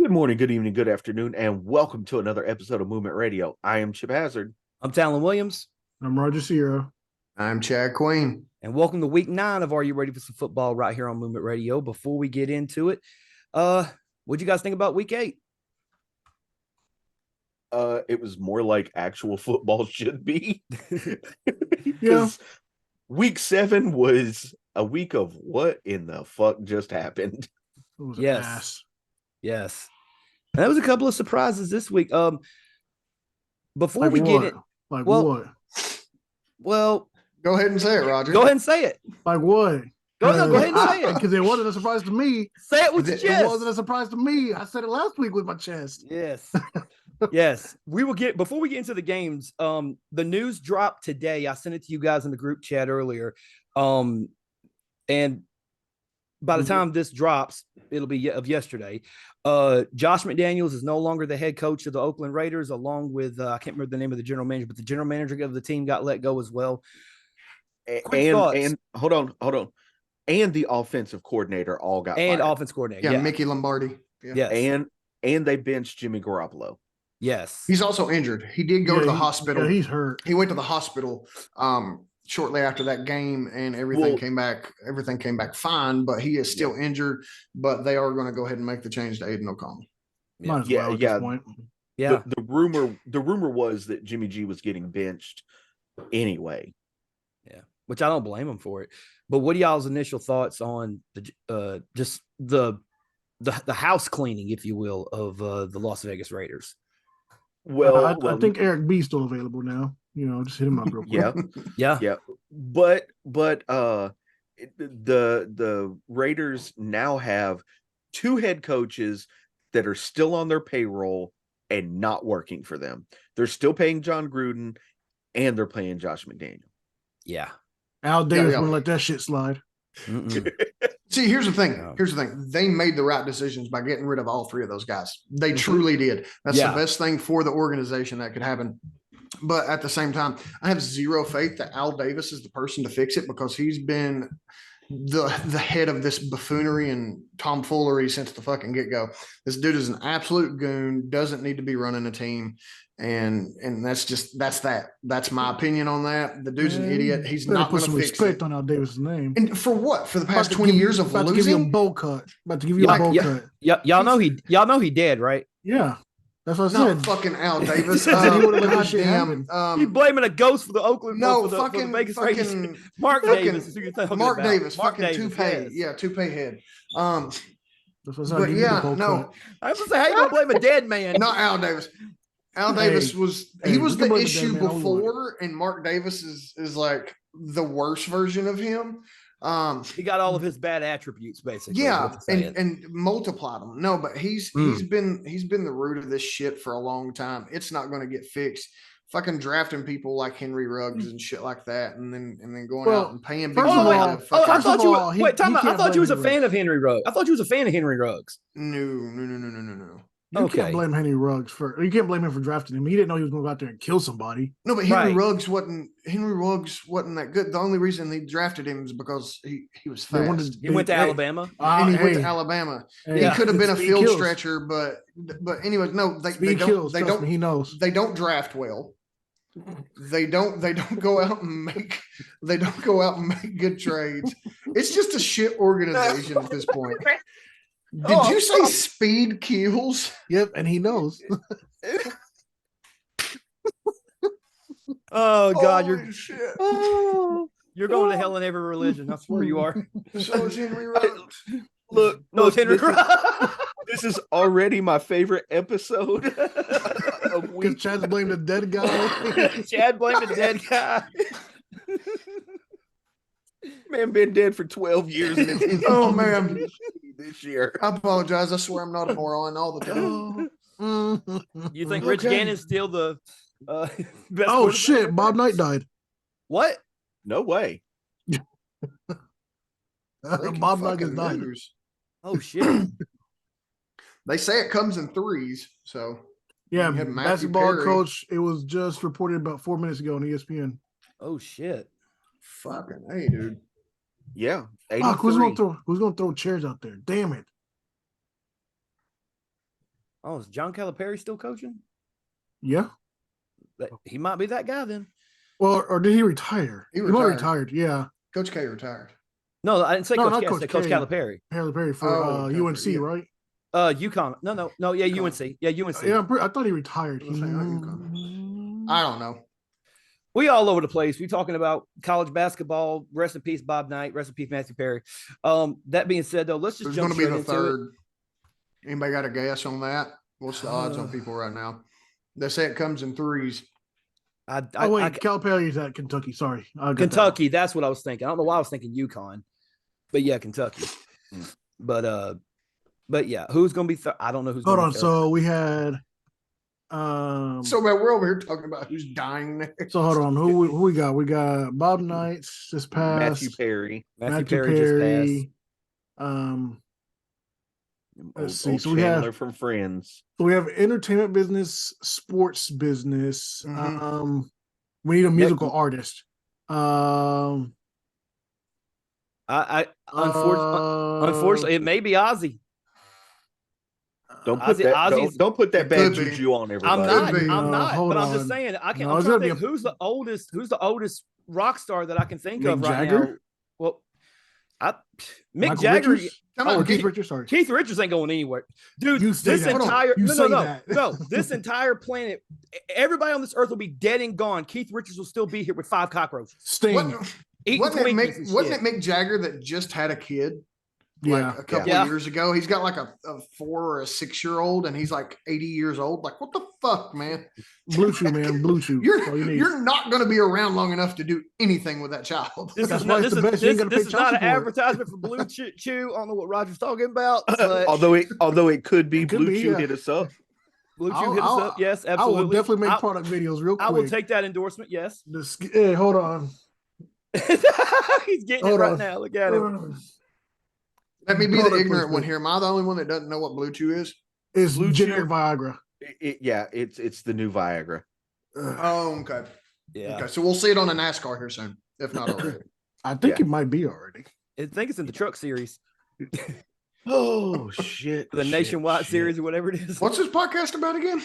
Good morning, good evening, good afternoon, and welcome to another episode of Movement Radio. I am Chip Hazard. I'm Talon Williams. I'm Roger Sierra. I'm Chad Queen. And welcome to week 9 of Are You Ready for Some Football right here on Movement Radio. Before we get into it, what'd you guys think about week 8? It was more like actual football should be. Yeah. Week 7 was a week of what in the fuck just happened. It was Yes. an ass. Yes. And there was a couple of surprises this week. Before Like we what? get it, Like well- what? well, Go ahead and say it, Roger. go ahead and say it. Like what? Go ahead and say it. Because it wasn't a surprise to me. Say it with your It chest. wasn't a surprise to me. I said it last week with my chest. Yes. Yes. We will get before we get into the games. The news dropped today. I sent it to you guys in the group chat earlier. And by the time this drops, it'll be of yesterday. Josh McDaniels is no longer the head coach of the Oakland Raiders, along with I can't remember the name of the general manager, but the general manager of the team got let go as well. Quick thoughts. And hold on. And the offensive coordinator all got And fired. offense coordinator. Yeah, Yeah. Mickey Lombardi. Yeah. Yes. And they benched Jimmy Garoppolo. Yes. He's also injured. He did go to the hospital. Yeah, he's hurt. He went to the hospital shortly after that game, and everything came back. Everything came back fine, but he is still injured. But they are going to go ahead and make the change to Aiden O'Connell. Might as Yeah, well at yeah. this point. Yeah. The rumor was that Jimmy G was getting benched anyway. Yeah. Which I don't blame him for it. But what are y'all's initial thoughts on the just the house cleaning, if you will, of the Las Vegas Raiders? Well, I think Eric B's still available now. You know, just hit him up real quick. yeah. Yeah. But the Raiders now have 2 head coaches that are still on their payroll and not working for them. They're still paying John Gruden and they're paying Josh McDaniel. Yeah. Al Davis yeah. wouldn't let that shit slide. See, here's the thing. Yeah. Here's the thing. They made the right decisions by getting rid of all 3 of those guys. They truly did. That's Yeah. the best thing for the organization that could happen. But at the same time, I have zero faith that Al Davis is the person to fix it, because he's been the head of this buffoonery and tomfoolery since the fucking get-go. This dude is an absolute goon, doesn't need to be running a team. And that's my opinion on that. The dude's an idiot. He's Better not put going some to fix respect it. on Al Davis's name. And for what? For the About past to 20 give- years of about to give you a losing? bowl cut. About to give you Yeah, a bowl yeah. cut. Y'all know he dead, right? Yeah. That's what I Not said. fucking Al Davis. He would've let that shit Goddamn, happen. He blaming a ghost for the Oakland. no, for the fucking, Vegas Raiders. fucking Mark fucking Davis is who you're talking Mark about. Davis, Mark fucking Davis, toupee. yes. Yeah, toupee head. That's what I said. But Give you the yeah, bowl no, cut. I was gonna say, how you gonna blame a dead man? not Al Davis. Al Hey, Davis was hey, he was we can the blame the issue dead man all we want. before, and Mark Davis is like the worst version of him. He got all of his bad attributes, basically. is Yeah, what you're saying. and multiplied them. No, but he's been the root of this shit for a long time. It's not going to get fixed. Fucking drafting people like Henry Ruggs and shit like that, and then going Well, out and paying big first of money all- to Oh, I fucking. thought you all, were. he- Wait, time he out. I can't thought you was a blame fan of Henry Ruggs. I thought you was a fan of Henry Ruggs. No. You Okay. can't blame Henry Ruggs for. You can't blame him for drafting him. He didn't know he was going to go out there and kill somebody. No, but Henry Right. Ruggs wasn't that good. The only reason they drafted him is because he was They fast. wanted- He went to Hey, Alabama. And he went hey, to Alabama. hey, He could have been a speed field kills. stretcher, but anyways, no, they Speed don't. kills. They Trust don't. me, he knows. They don't draft well. They don't go out and make. They don't go out and make good trades. It's just a shit organization at this point. Did you say speed kills? Yep, and he knows. Oh God, Holy shit. you're going to hell in every religion. I swear you are. So is Henry Ruggs. Look, No, it's Henry this is- Ruggs. This is already my favorite episode of Because week. Chad's blamed the dead guy. Chad blamed the dead guy. Man been dead for 12 years. And it's his Oh, own man. this year. I apologize. I swear I'm not a moron all the time. You think Rich Okay. Gannon's still the best? Oh quarterback? shit! Bob Knight died. What? No way. Breaking Bob Knight fucking has died. news. Oh shit! They say it comes in threes, so Yeah, You had Matthew basketball Perry. coach. It was just reported about 4 minutes ago on ESPN. Oh shit! fucking hey, dude. Yeah. Fuck, who's 83. gonna throw chairs out there? Damn it. Oh, is John Calipari still coaching? Yeah. He might be that guy then. Well, or did he retire? He might have retired. retired. Yeah. Coach K retired. No, I didn't say No, Coach not K. I Coach said Coach K. Calipari. Calipari for Calipari, UNC, yeah. right? UConn. No. Yeah, UConn. UNC. Yeah, UNC. Yeah, I thought he retired. I was saying, not UConn. I don't know. We all over the place. We talking about college basketball. Rest in peace, Bob Knight. Rest in peace, Matthew Perry. That being said, though, let's just Who's jump going to be straight the into it. third? Anybody got a guess on that? What's the odds on people right now? They say it comes in threes. Calipari's at Kentucky. Sorry, Kentucky. That's what I was thinking. I don't know why I was thinking UConn, but yeah, Kentucky. But yeah, who's going to be? I don't know who's. Hold on. Third. So we had. So man, we're over here talking about who's dying next. So hold on. Who we got? We got Bob Knights just passed. Matthew Perry. Matthew Perry just passed. Let's see. Old So we have Chandler from Friends. So we have entertainment business, sports business. Mhm. We need a musical artist. Unfortunately, it may be Ozzy. Don't put Ozzy- that. Ozzy's- Don't put that It bad could be. juju on everybody. I'm not. Could be. I'm not. Hold But I'm just on. saying. I'm No, it's trying to gotta think be who's the oldest. Who's the oldest rock star that I can think Mick of right Jagger? now? Well, Mick Michael Jagger. Richards? Come Oh, on, Keith Keith. Richards. Sorry. Keith Richards ain't going anywhere, dude. You say This that. Hold on. entire You say no, that. no. This entire planet, everybody on this earth will be dead and gone. Keith Richards will still be here with 5 cockroaches. Sting. Eating Wasn't it Twinkies and Wasn't shit. it Mick Jagger that just had a kid? Yeah. Like a couple Yeah. of years ago. He's got like a 4 or a 6-year-old, and he's like 80 years old. Like, what the fuck, man? Blue Chew, man. Blue Chew. That's all you need. You're not going to be around long enough to do anything with that child. This That's is why not, it's this the is, best. You ain't this, gotta this pay is child not an support. advertisement for Blue Chew. I don't know what Roger's talking about, but although it could be It could Blue be, Chew yeah. hit us up. Blue Chew I'll- hit us I'll- up. Yes, I absolutely. will definitely make product videos real quick. I will take that endorsement. Yes. Hey, hold on. He's getting Hold it right on. now. Look at him. Let me be the Product ignorant one placement. here. Am I the only one that doesn't know what Blue Chew is? It's Blue generic Chew. Viagra. It's the new Viagra. Ugh. Oh, okay. Yeah. Okay. So we'll see it on a NASCAR here soon, if not already. I think Yeah. it might be already. I think it's in the truck series, Oh shit! the shit, nationwide shit. series or whatever it is. What's this podcast about again?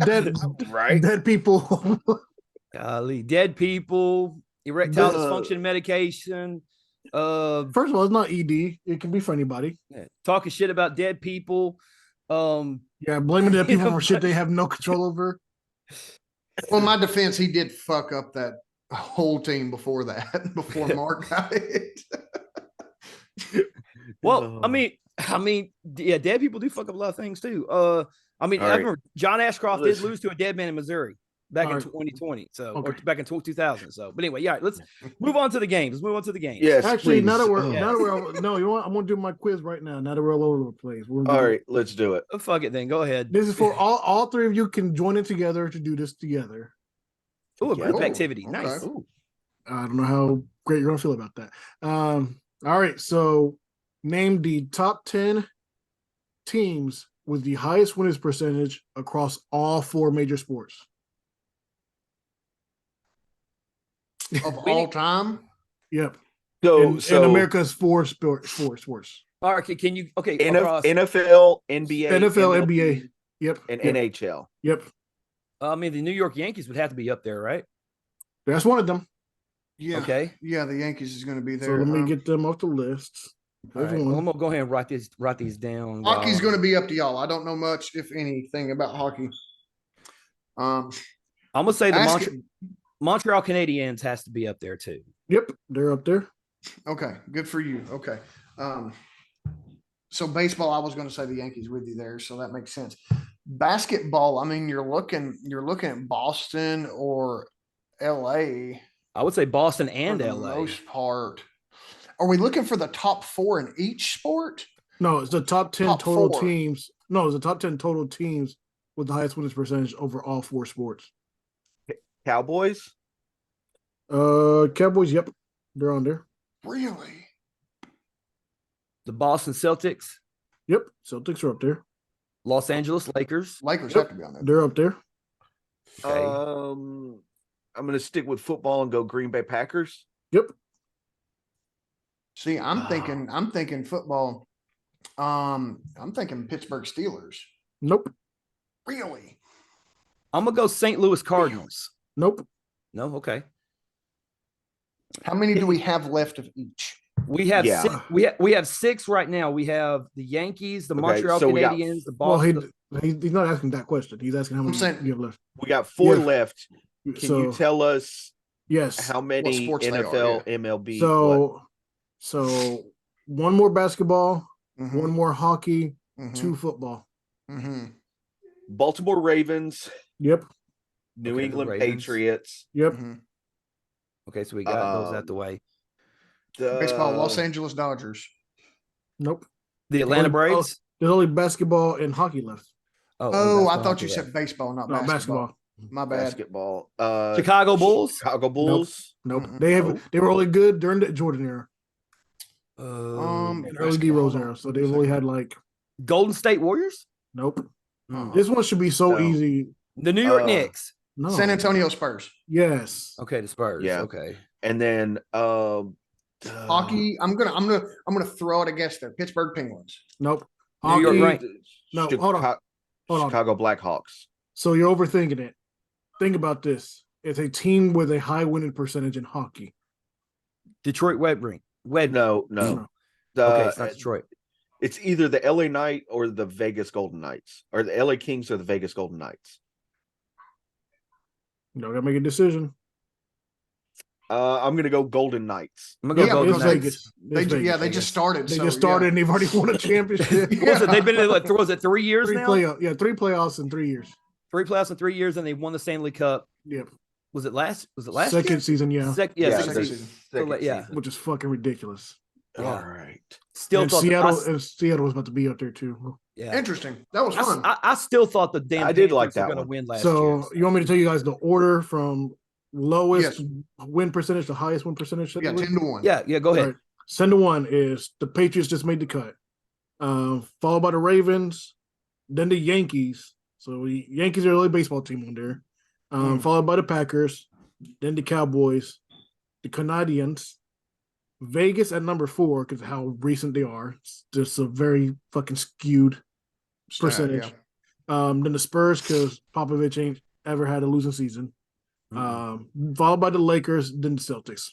Dead, right? dead people. Golly, dead people, erectile The- dysfunction medication, First of all, it's not ED. It can be for anybody. talking shit about dead people. Yeah, blaming dead You people know, for shit they have no control over. Well, in my defense, he did fuck up that whole team before that, before Mark got it. Well, Oh. I mean, yeah, dead people do fuck up a lot of things too. I All right. remember John Ashcroft did Listen. lose to a dead man in Missouri back in All right. 2020. So, or Okay. back in 2000. So, but anyway, yeah, let's move on to the games. Let's move on to the games. Yes, Actually, please. now that we're Oh. now that we're no, you know what? I'm gonna do my quiz right now. Now that we're all over the place. We're gonna All do right, let's do it. Oh, fuck it then. Go ahead. This is for all three of you can join in together to do this together. Oh, a group Oh, activity. okay. Nice. Ooh. I don't know how great you're gonna feel about that. All right, so name the top 10 teams with the highest winners percentage across all 4 major sports. Of all time. Yep. So in America's 4 sports. All right, can you okay? across, NFL, NBA, NFL, MLB, NBA. Yep. and yep. NHL. Yep. I mean, the New York Yankees would have to be up there, right? That's one of them. Yeah. Okay. Yeah, the Yankees is going to be So there. let me get them off the list. All There's right. Well, one. I'm gonna go ahead and write these down. Hockey's going to be up to y'all. I don't know much, if anything, about hockey. I'm gonna say the Basket- Montreal Canadiens has to be up there too. Yep, they're up there. Okay, good for you. Okay. So baseball, I was going to say the Yankees with you there, so that makes sense. Basketball, I mean, you're looking at Boston or LA I would say Boston and for the LA. most part. Are we looking for the top 4 in each sport? No, it's the top 10 Top total 4. teams. No, it's the top 10 total teams with the highest winners percentage over all 4 sports. Cowboys. Cowboys, yep. They're on there. Really? The Boston Celtics, Yep. Celtics are up there. Los Angeles Lakers. Lakers Yep. have to be on there. They're up there. Okay. I'm going to stick with football and go Green Bay Packers. Yep. See, I'm thinking football. I'm thinking Pittsburgh Steelers. Nope. Really? I'm gonna go St. Louis Cardinals. Nope. No, okay. How many do we have left of each? We have Yeah. six, we have 6 right now. We have the Yankees, the Okay, Montreal so we got- Canadiens, the Well, Boston. he's not asking that question. He's asking how I'm many saying- you have left. We got 4 Yeah. left. Can So you tell us yes. how many sports they are, NFL, yeah. MLB? So one more basketball, Mhm, one more hockey, mhm, 2 football. mhm, Baltimore Ravens, Yep. New Okay, the England Ravens. Patriots, Yep. mhm. Okay, so we got those out the Um, way. Baseball, Los the Angeles Dodgers. Nope. The Atlanta Braves. There's only basketball and hockey left. Oh, I basketball, thought you hockey said baseball, not No, basketball. basketball. My bad. basketball. left. Chicago Bulls. Chicago Bulls. Nope. Mm-mm. They were only good during the Jordan era Um, and early D basketball, Rose hold on. era. So Give me they've a only second. had like Golden State Warriors. nope. Uh-uh. This one should be so No. easy. The New York Uh, Knicks. No. San Antonio Spurs. Yes. Okay, the Spurs. Yeah. Okay. And then Hockey. I'm gonna throw out a guess there. Pittsburgh Penguins. Nope. New York Hockey. rank- No, hold on. Hold on. Chicago Blackhawks. So you're overthinking it. Think about this. It's a team with a high winning percentage in hockey. Detroit Red Wing. No. No. Okay, it's not Detroit. It's either the LA Knight or the Vegas Golden Knights, or the LA Kings or the Vegas Golden Knights. You gotta make a decision. I'm gonna go Golden Knights. I'm gonna go Yeah, Golden It's because Knights. Vegas. They It's yeah, Vegas. they just started. They so, just started yeah. and they've already won a championship. What was it? They've been in like, was it 3 years Three now? playoffs. 3 playoffs in 3 years. 3 playoffs in 3 years, and they won the Stanley Cup. Yep. Was it last year? Second season, yeah. Second second season. season. Second yeah. season. Which is fucking ridiculous. Yeah. All right. Still And thought Seattle was about to be up there too. yeah. Interesting. That was fun. I still thought the damn I did Panthers like were that going to one. win last So year. you want me to tell you guys the order from lowest Yes. win percentage to highest win percentage? Yeah, 10-1. Yeah, go ahead. All right. 10-1 is the Patriots just made the cut. Followed by the Ravens, then the Yankees. So the Yankees are the only baseball team on there. Followed by the Packers, then the Cowboys, the Canadians, Vegas at number 4 because of how recent they are. It's just a very fucking skewed percentage. Yeah. Then the Spurs because Popovich ain't ever had a losing season. Followed by the Lakers, then the Celtics.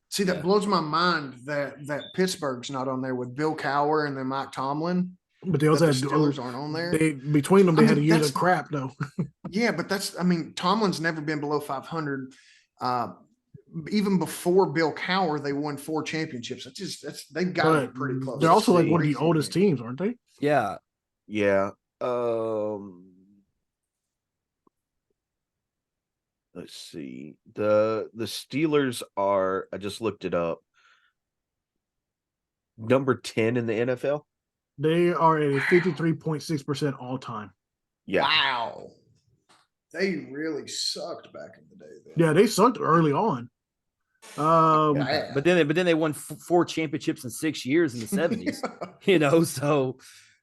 See, that Yeah. blows my mind that Pittsburgh's not on there with Bill Cowher and then Mike Tomlin. But they That also the had Steelers aren't on there. between them, they I had mean, years that's- of crap though. Yeah, but Tomlin's never been below 500. Even before Bill Cowher, they won 4 championships. They've got to be But pretty close. they're also like one of the Crazy oldest to me. teams, aren't they? Yeah. Yeah. Let's see. The Steelers are, I just looked it up, number 10 in the NFL. They are at a 53.6% all time. Yeah. Wow. They really sucked back in the day. Then. Yeah, they sucked early on. Yeah. But then they won 4 championships in 6 years in the 70s. You know, so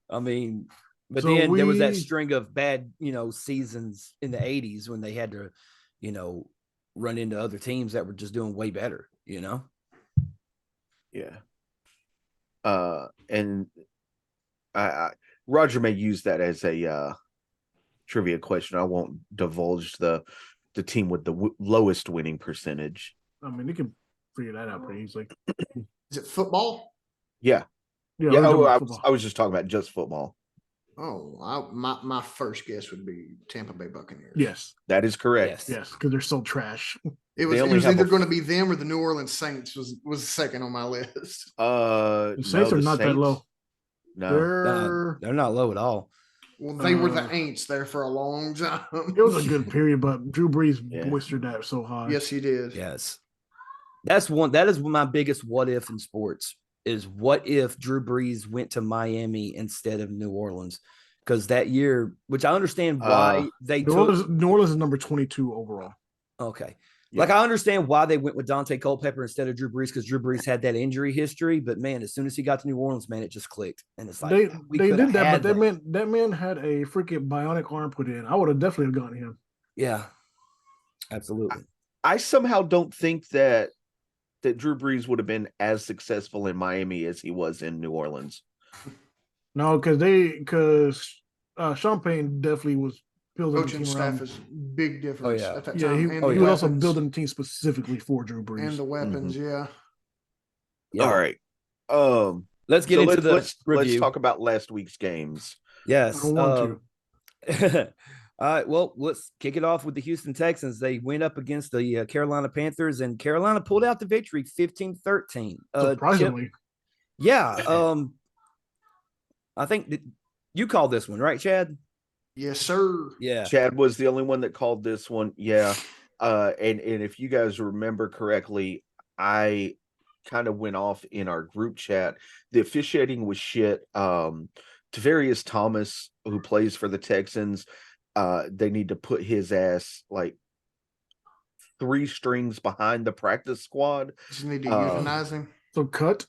I mean, but So then there was that we- string of bad, seasons in the 80s when they had to, run into other teams that were just doing way better, Yeah. And I Roger may use that as a trivia question. I won't divulge the team with the lowest winning percentage. I mean, they can figure that out pretty easily. Is it football? Yeah. Yeah, Yeah. we're talking Oh, about football. I was just talking about just football. Oh, my first guess would be Tampa Bay Buccaneers. Yes, That is correct. yes, because they're so trash. It was, They it only was have either a- going to be them or the New Orleans Saints was second on my list. The Saints No, are the not that Saints- low. No. They're not low at all. Well, they were the Uh, Aints there for a long time. It was a good period, but Drew Brees Yeah. blistered that so hard. Yes, he did. Yes. That is my biggest what if in sports is what if Drew Brees went to Miami instead of New Orleans? Because that year, which I understand why they New took. Orleans is number 22 overall. Okay. Yeah. Like I understand why they went with Dante Culpepper instead of Drew Brees because Drew Brees had that injury history. But man, as soon as he got to New Orleans, man, it just clicked. And it's like They did that, but that man had a freaking bionic arm put in. I would have definitely gotten him. Yeah. Absolutely. I somehow don't think that Drew Brees would have been as successful in Miami as he was in New Orleans. No, because Sean Payne definitely was building Coaching the team staff around. is big difference yeah. at that Yeah, he, time. And Oh, he the was yeah. also weapons, building the team specifically for Drew Brees. and the weapons, yeah. Yeah. All right. Let's get So into the let's review. talk about last week's games. I Yes. don't want to. All right. Well, let's kick it off with the Houston Texans. They went up against the Carolina Panthers, and Carolina pulled out the victory 15-13. Surprisingly. Chip, yeah. I think you called this one, right, Chad? Yes, sir. Yeah. Chad was the only one that called this one. Yeah. And if you guys remember correctly, I kind of went off in our group chat. The officiating was shit. Tavarius Thomas, who plays for the Texans, they need to put his ass like 3 strings behind the practice squad. Just need to euthanize him. So cut.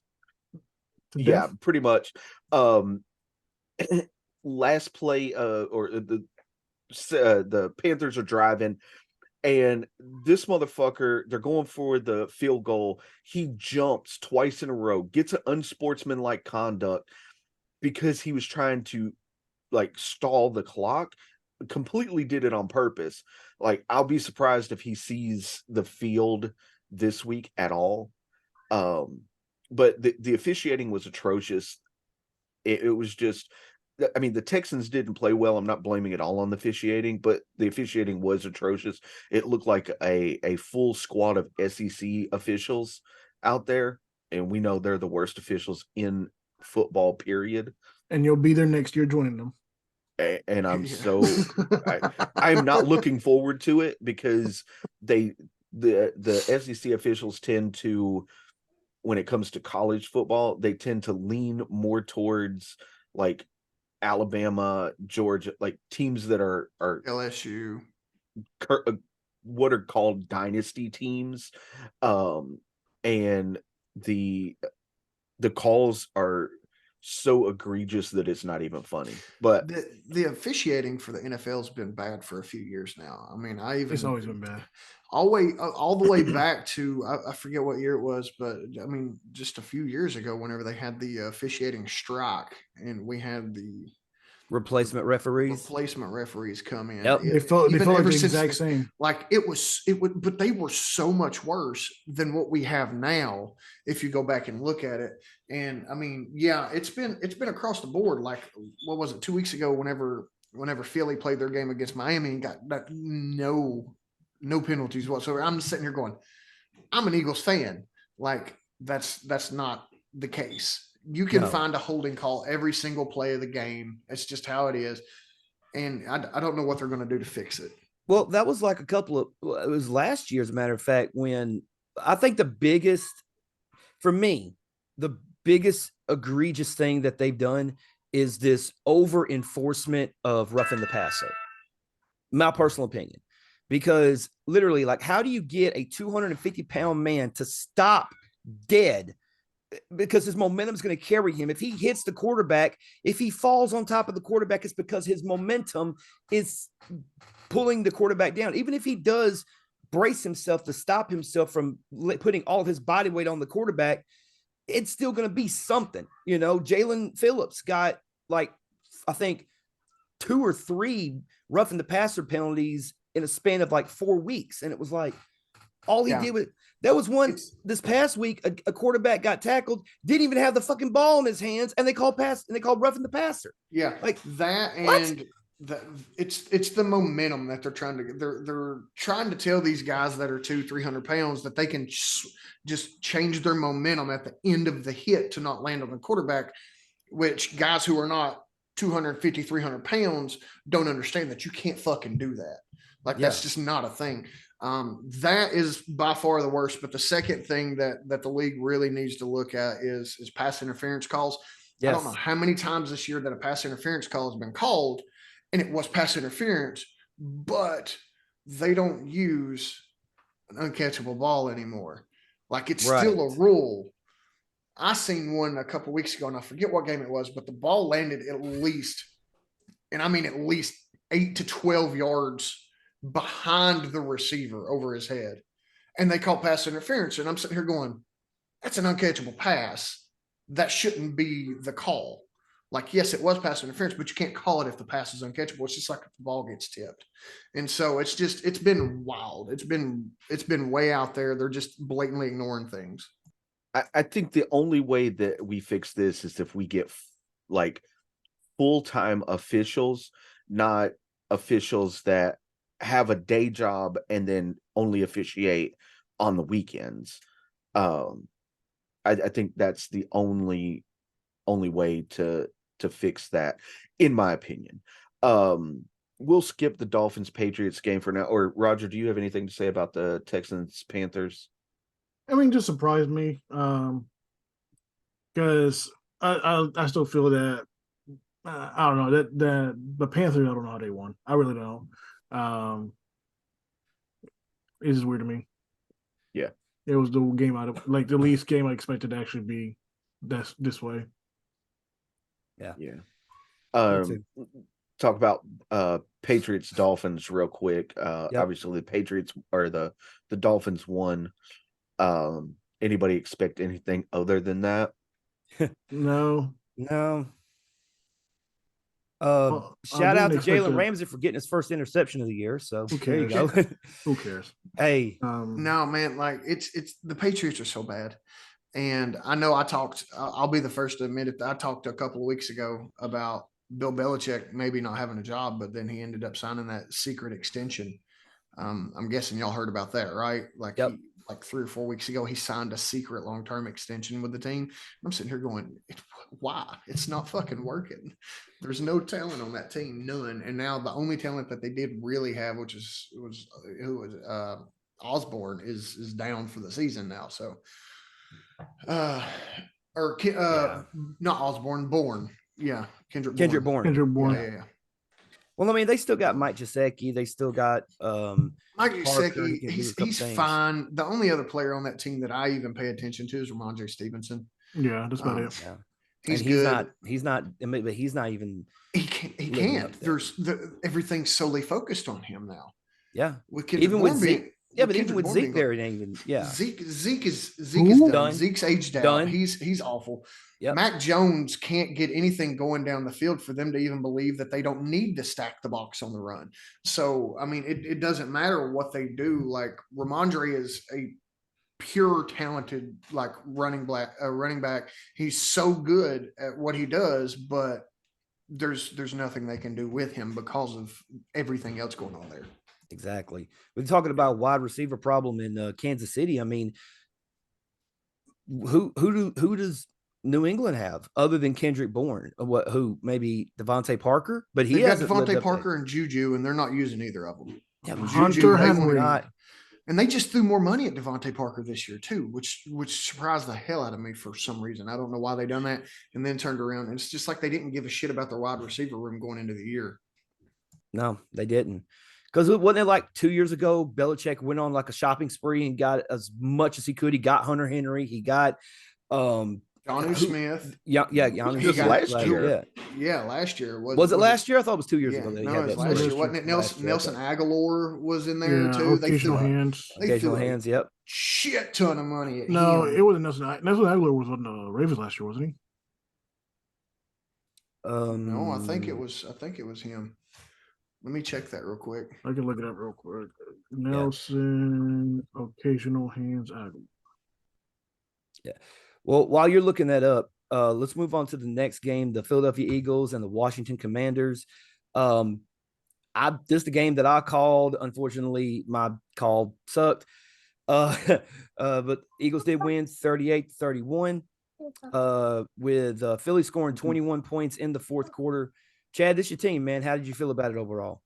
To Yeah, death? pretty much. Last play, or the Panthers are driving, and this motherfucker, they're going for the field goal. He jumps twice in a row, gets an unsportsmanlike conduct because he was trying to like stall the clock. Completely did it on purpose. Like, I'll be surprised if he sees the field this week at all. But the officiating was atrocious. It was just, I mean, the Texans didn't play well. I'm not blaming it all on the officiating, but the officiating was atrocious. It looked like a full squad of SEC officials out there, and we know they're the worst officials in football, period. And you'll be there next year joining them. And I'm Yeah. so I'm not looking forward to it because the SEC officials tend to, when it comes to college football, they tend to lean more towards like Alabama, Georgia, like teams that are LSU. what are called dynasty teams, and the calls are so egregious that it's not even funny. But The officiating for the NFL has been bad for a few years now. I mean, It's always been bad. all the way back to I forget what year it was, but I mean, just a few years ago, whenever they had the officiating strike and we had the Replacement referees. replacement referees come in. Yep. They felt like ever the since exact same. like it would, but they were so much worse than what we have now if you go back and look at it. And I mean, yeah, it's been across the board. Like, what was it, 2 weeks ago, whenever Philly played their game against Miami and got no penalties whatsoever. I'm sitting here going, I'm an Eagles fan. Like, that's not the case. You can find a holding call every single play of the game. It's just how it is. And I don't know what they're going to do to fix it. Well, that was like it was last year, as a matter of fact, when I think the biggest egregious thing that they've done is this over enforcement of roughing the passer. My personal opinion, because literally, like, how do you get a 250-pound man to stop dead? Because his momentum is going to carry him. If he hits the quarterback, if he falls on top of the quarterback, it's because his momentum is pulling the quarterback down. Even if he does brace himself to stop himself from putting all of his body weight on the quarterback, it's still going to be something. You know, Jalen Phillips got, like, I think 2 or 3 roughing the passer penalties in a span of like 4 weeks. And it was like, all he did was, there was one this past week, a quarterback got tackled, didn't even have the fucking ball in his hands, and they called roughing the passer. Yeah, like that, and it's the momentum that they're trying to they're trying to tell these guys that are 200-300 pounds that they can just change their momentum at the end of the hit to not land on the quarterback, which guys who are not 250-300 pounds don't understand that you can't fucking do that. Like, that's just not a thing. That is by far the worst. But the second thing that the league really needs to look at is pass interference calls. Yes. I don't know how many times this year that a pass interference call has been called, and it was pass interference, but they don't use an uncatchable ball anymore. Like, it's still a rule. I seen one a couple weeks ago, and I forget what game it was, but the ball landed at least 8 to 12 yards behind the receiver over his head, and they call pass interference. And I'm sitting here going, that's an uncatchable pass. That shouldn't be the call. Like, yes, it was pass interference, but you can't call it if the pass is uncatchable. It's just like if the ball gets tipped. And so it's been wild. It's been way out there. They're just blatantly ignoring things. I think the only way that we fix this is if we get like full-time officials, not officials that have a day job and then only officiate on the weekends. I think that's the only way to fix that, in my opinion. We'll skip the Dolphins Patriots game for now. Or Roger, do you have anything to say about the Texans Panthers? I mean, just surprised me because I still feel that I don't know that the Panthers, I don't know how they won. I really don't. It's just weird to me. Yeah, it was the game like the least game I expected to actually be this way. Yeah. Talk about Patriots Dolphins real quick. Obviously the Patriots or the Dolphins won. Anybody expect anything other than that? No. Shout out to Jalen Ramsey for getting his first interception of the year. So there you go. Who cares? Hey, no, man, like it's the Patriots are so bad. And I know I'll be the first to admit it. I talked a couple of weeks ago about Bill Belichick maybe not having a job, but then he ended up signing that secret extension. I'm guessing y'all heard about that, right? Like, like 3 or 4 weeks ago, he signed a secret long-term extension with the team. I'm sitting here going, why? It's not fucking working. There's no talent on that team, none. And now the only talent that they did really have, which was Osborne, is down for the season now. So, not Osborne, Bourne. Yeah, Kendrick Bourne. Yeah. Well, I mean, they still got Mike Gesicki. They still got Mike Gesicki. He's fine. The only other player on that team that I even pay attention to is Ramondre Stevenson. Yeah, that's about it. Yeah. He's not. But he's not even. He can't. Everything's solely focused on him now. Yeah. Even with Zeke. But even with Zeke there, it ain't even. Yeah. Zeke is done. Zeke's aged out. He's awful. Yep. Mac Jones can't get anything going down the field for them to even believe that they don't need to stack the box on the run. So, I mean, it doesn't matter what they do. Like, Ramondre is a pure talented, like, running back. He's so good at what he does, but there's nothing they can do with him because of everything else going on there. Exactly. We're talking about wide receiver problem in Kansas City. I mean, who does New England have other than Kendrick Bourne? Who maybe Devontae Parker? But he has Devontae Parker and Juju, and they're not using either of them. Yeah, Hunter Henry. And they just threw more money at Devontae Parker this year too, which surprised the hell out of me for some reason. I don't know why they done that, and then turned around. And it's just like they didn't give a shit about their wide receiver room going into the year. No, they didn't. Because wasn't it like 2 years ago, Belichick went on like a shopping spree and got as much as he could. He got Hunter Henry. He got Jonnu Smith. Jonnu Smith last year. Yeah, last year. Was it last year? I thought it was 2 years ago. No, it was last year, wasn't it? Nelson Aguilar was in there too. Occasional hands. Occasional hands, yep. Shit ton of money at him. It wasn't Nelson. Nelson Aguilar was on the Ravens last year, wasn't he? No, I think it was him. Let me check that real quick. I can look it up real quick. Nelson, occasional hands. Yeah. Well, while you're looking that up, let's move on to the next game, the Philadelphia Eagles and the Washington Commanders. This is the game that I called. Unfortunately, my call sucked. But Eagles did win 38-31 with Philly scoring 21 points in the fourth quarter. Chad, this is your team, man. How did you feel about it overall?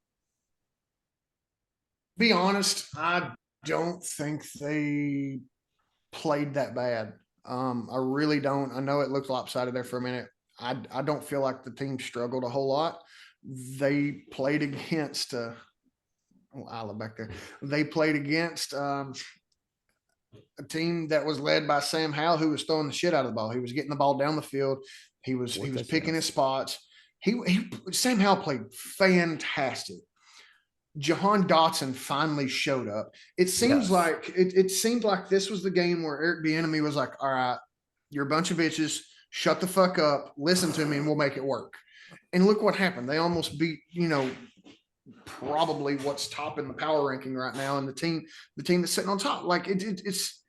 Be honest, I don't think they played that bad. I really don't. I know it looked lopsided there for a minute. I don't feel like the team struggled a whole lot. They played against Isla back there. They played against a team that was led by Sam Howell, who was throwing the shit out of the ball. He was getting the ball down the field. He was picking his spots. Sam Howell played fantastic. Jahan Dotson finally showed up. It seems like it seemed like this was the game where Eric Bieniemy was like, "All right, you're a bunch of bitches. shut the fuck up, listen to me, and we'll make it work. And look what happened. They almost beat, probably what's top in the power ranking right now, and the team that's sitting on top. Like it's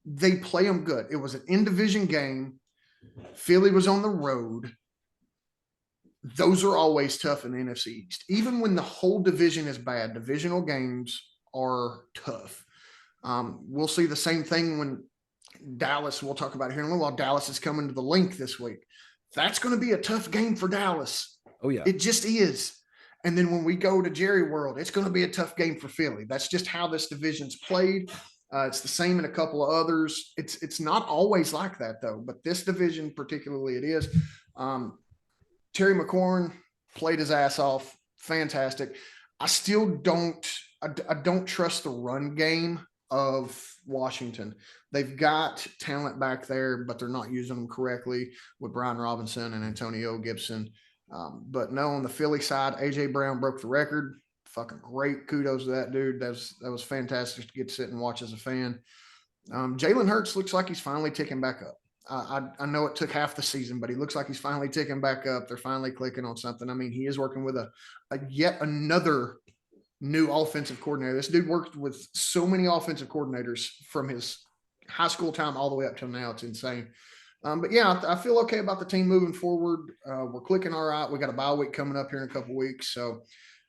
they play them good. It was an in-division game. Philly was on the road. Those are always tough in the NFC East. Even when the whole division is bad, divisional games are tough. We'll see the same thing when Dallas, we'll talk about it here in a little while, Dallas is coming to the Link this week. That's going to be a tough game for Dallas. Oh, yeah. It just is. And then when we go to Jerry World, it's going to be a tough game for Philly. That's just how this division's played. It's the same in a couple of others. It's not always like that, though. But this division, particularly, it is. Terry McLaurin played his ass off. Fantastic. I still don't trust the run game of Washington. They've got talent back there, but they're not using them correctly with Brian Robinson and Antonio Gibson. But no, on the Philly side, AJ Brown broke the record. Fucking great. Kudos to that dude. That was fantastic to get to sit and watch as a fan. Jalen Hurts looks like he's finally ticking back up. I know it took half the season, but he looks like he's finally ticking back up. They're finally clicking on something. I mean, he is working with a yet another new offensive coordinator. This dude worked with so many offensive coordinators from his high school time all the way up till now. It's insane. But yeah, I feel okay about the team moving forward. We're clicking all right. We got a bye week coming up here in a couple weeks, so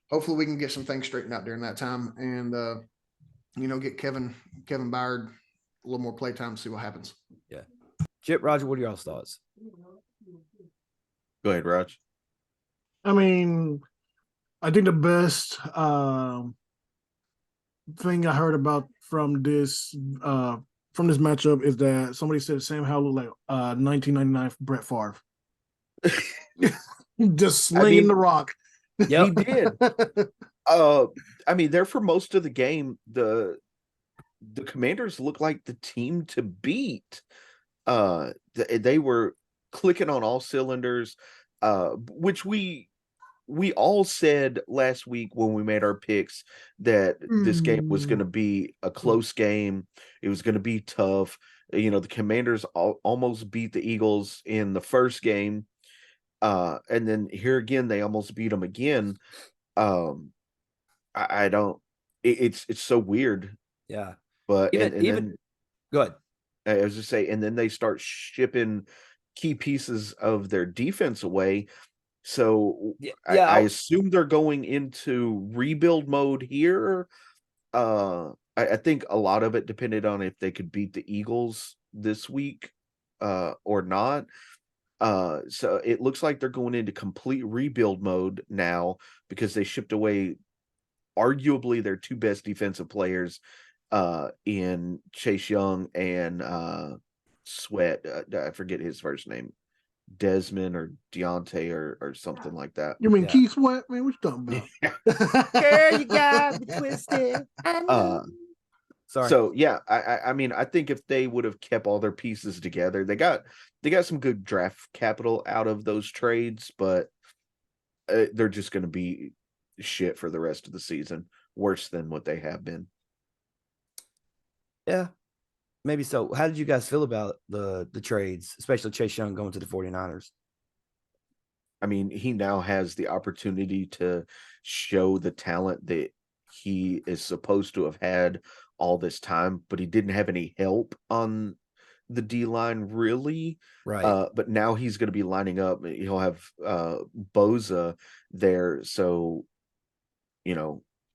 hopefully we can get some things straightened out during that time, and get Kevin Byard a little more play time to see what happens. Yeah. Chip, Roger, what are y'all's thoughts? Go ahead, Raj. I mean, I think the best thing I heard about from this matchup is that somebody said Sam Howell looked like 1999 Brett Favre. Just slinging the rock. Yep. He did. I mean, there for most of the game, the Commanders looked like the team to beat. They were clicking on all cylinders, which we all said last week when we made our picks that this game was going to be a close game. It was going to be tough. The Commanders almost beat the Eagles in the first game. And then here again, they almost beat them again. I don't, it's so weird. Yeah. But even then, go ahead. I was just saying, and then they start shipping key pieces of their defense away. So I assume they're going into rebuild mode here. I think a lot of it depended on if they could beat the Eagles this week or not. So it looks like they're going into complete rebuild mode now because they shipped away arguably their two best defensive players in Chase Young and Sweat. I forget his first name. Desmond or Deontay or something like that. You mean Keith Sweat? Man, what you talking about? Girl, you got me twisted. Sorry. So yeah, I mean, I think if they would have kept all their pieces together, they got some good draft capital out of those trades, but they're just going to be shit for the rest of the season, worse than what they have been. Yeah, maybe so. How did you guys feel about the trades, especially Chase Young going to the 49ers? I mean, he now has the opportunity to show the talent that he is supposed to have had all this time, but he didn't have any help on the D-line, really. Right. But now he's going to be lining up. He'll have Boza there, so,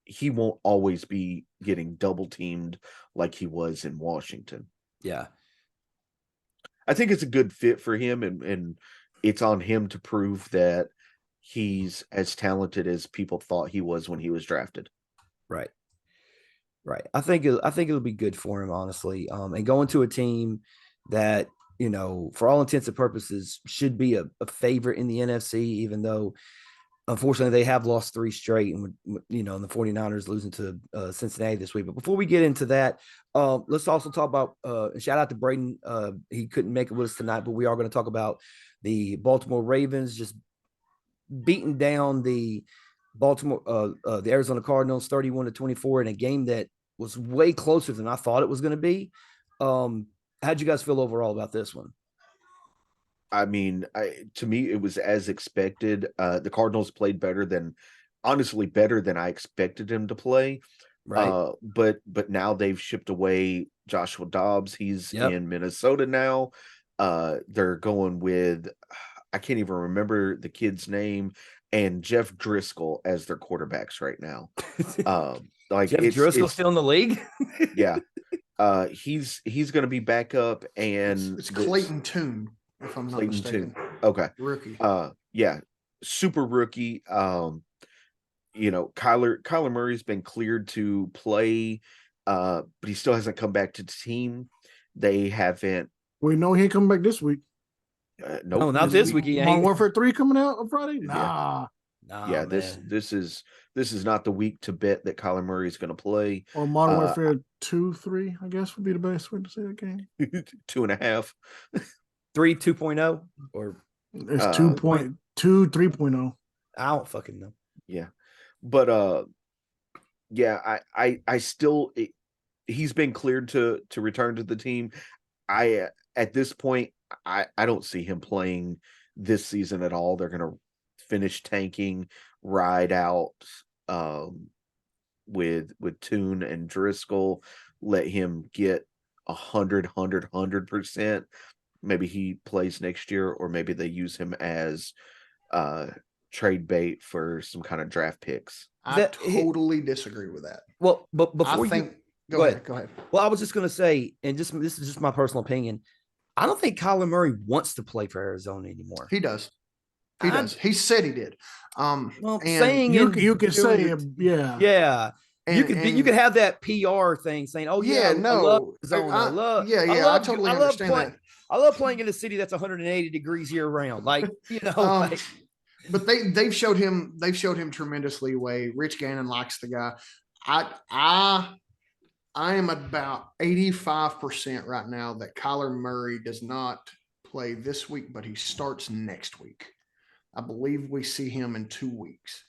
he won't always be getting double teamed like he was in Washington. Yeah. I think it's a good fit for him, and it's on him to prove that he's as talented as people thought he was when he was drafted. Right. I think it'll be good for him, honestly. And going to a team that, for all intents and purposes should be a favorite in the NFC, even though unfortunately they have lost 3 straight, and and the 49ers losing to Cincinnati this week. But before we get into that, let's also talk about shout out to Braden. He couldn't make it with us tonight, but we are going to talk about the Baltimore Ravens just beating down the Arizona Cardinals 31-24 in a game that was way closer than I thought it was going to be. How'd you guys feel overall about this one? I mean, to me, it was as expected. The Cardinals played honestly, better than I expected him to play. Right. But now they've shipped away Joshua Dobbs. He's Yep. in Minnesota now. They're going with, I can't even remember the kid's name, and Jeff Driscoll as their quarterbacks right now. Like Jeff Driscoll still in the league? yeah. He's going to be back up, and It's Clayton Tune, if I'm not Clayton mistaken. Tune. Okay. Rookie. Yeah, super rookie. Kyler Murray's been cleared to play, but he still hasn't come back to the team. They haven't. We know he ain't coming back this week. Nope. No, not this week. He Modern ain't. Warfare 3 coming out on Friday? Nah. Yeah, Man. this is not the week to bet that Kyler Murray is going to play. Or Modern Warfare 2, 3, I guess would be the best way to say that game. 2.5. 3 2.0 or It's 2.2, 3.0. I don't fucking know. Yeah. But yeah, I still he's been cleared to return to the team. At this point, I don't see him playing this season at all. They're going to finish tanking, ride out with Tune and Driscoll, let him get 100%. Maybe he plays next year, or maybe they use him as trade bait for some kind of draft picks. I totally disagree with that. Well, but before go ahead. Well, I was just going to say, and this is just my personal opinion. I don't think Kyler Murray wants to play for Arizona anymore. He does. He does. He said he did. Well, and saying you could say, yeah. Yeah. And you could have that PR thing saying, "Oh yeah, no, I love Arizona. I totally understand that. I love playing in a city that's 180 degrees year round." Like, but they've showed him tremendous leeway. Rich Gannon likes the guy. I am about 85% right now that Kyler Murray does not play this week, but he starts next week. I believe we see him in 2 weeks.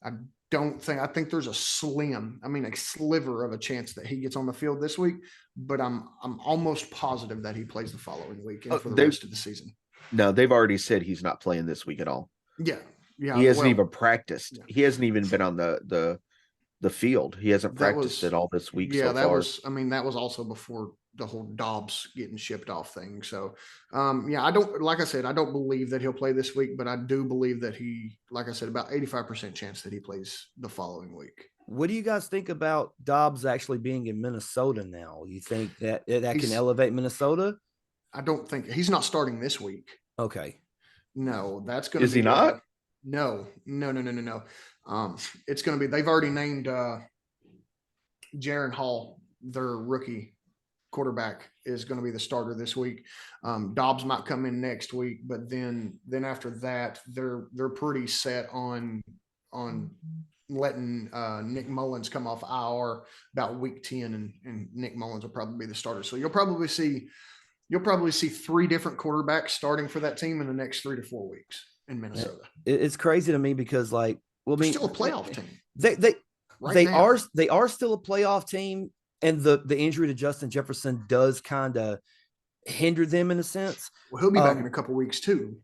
I think there's a sliver of a chance that he gets on the field this week, but I'm almost positive that he plays the following week and for the rest of the season. No, they've already said he's not playing this week at all. Yeah. He hasn't even practiced. Yeah. He hasn't even been on the field. He hasn't practiced at all this week. Yeah, so far. That was also before the whole Dobbs getting shipped off thing. So, I don't believe that he'll play this week, but I do believe that like I said, about 85% chance that he plays the following week. What do you guys think about Dobbs actually being in Minnesota now? You think that can elevate Minnesota? I don't think he's not starting this week. Okay. No, that's going to be. Is he not? No. It's going to be. They've already named Jaron Hall, their rookie quarterback, is going to be the starter this week. Dobbs might come in next week, but then after that, they're pretty set on letting Nick Mullins come off IR about week 10, and Nick Mullins will probably be the starter. So you'll probably see 3 different quarterbacks starting for that team in the next 3 to 4 weeks in Minnesota. It's crazy to me because, like, they're still a playoff team. They are still a playoff team, and the injury to Justin Jefferson does kind of hinder them in a sense. Well, he'll be back in a couple of weeks too.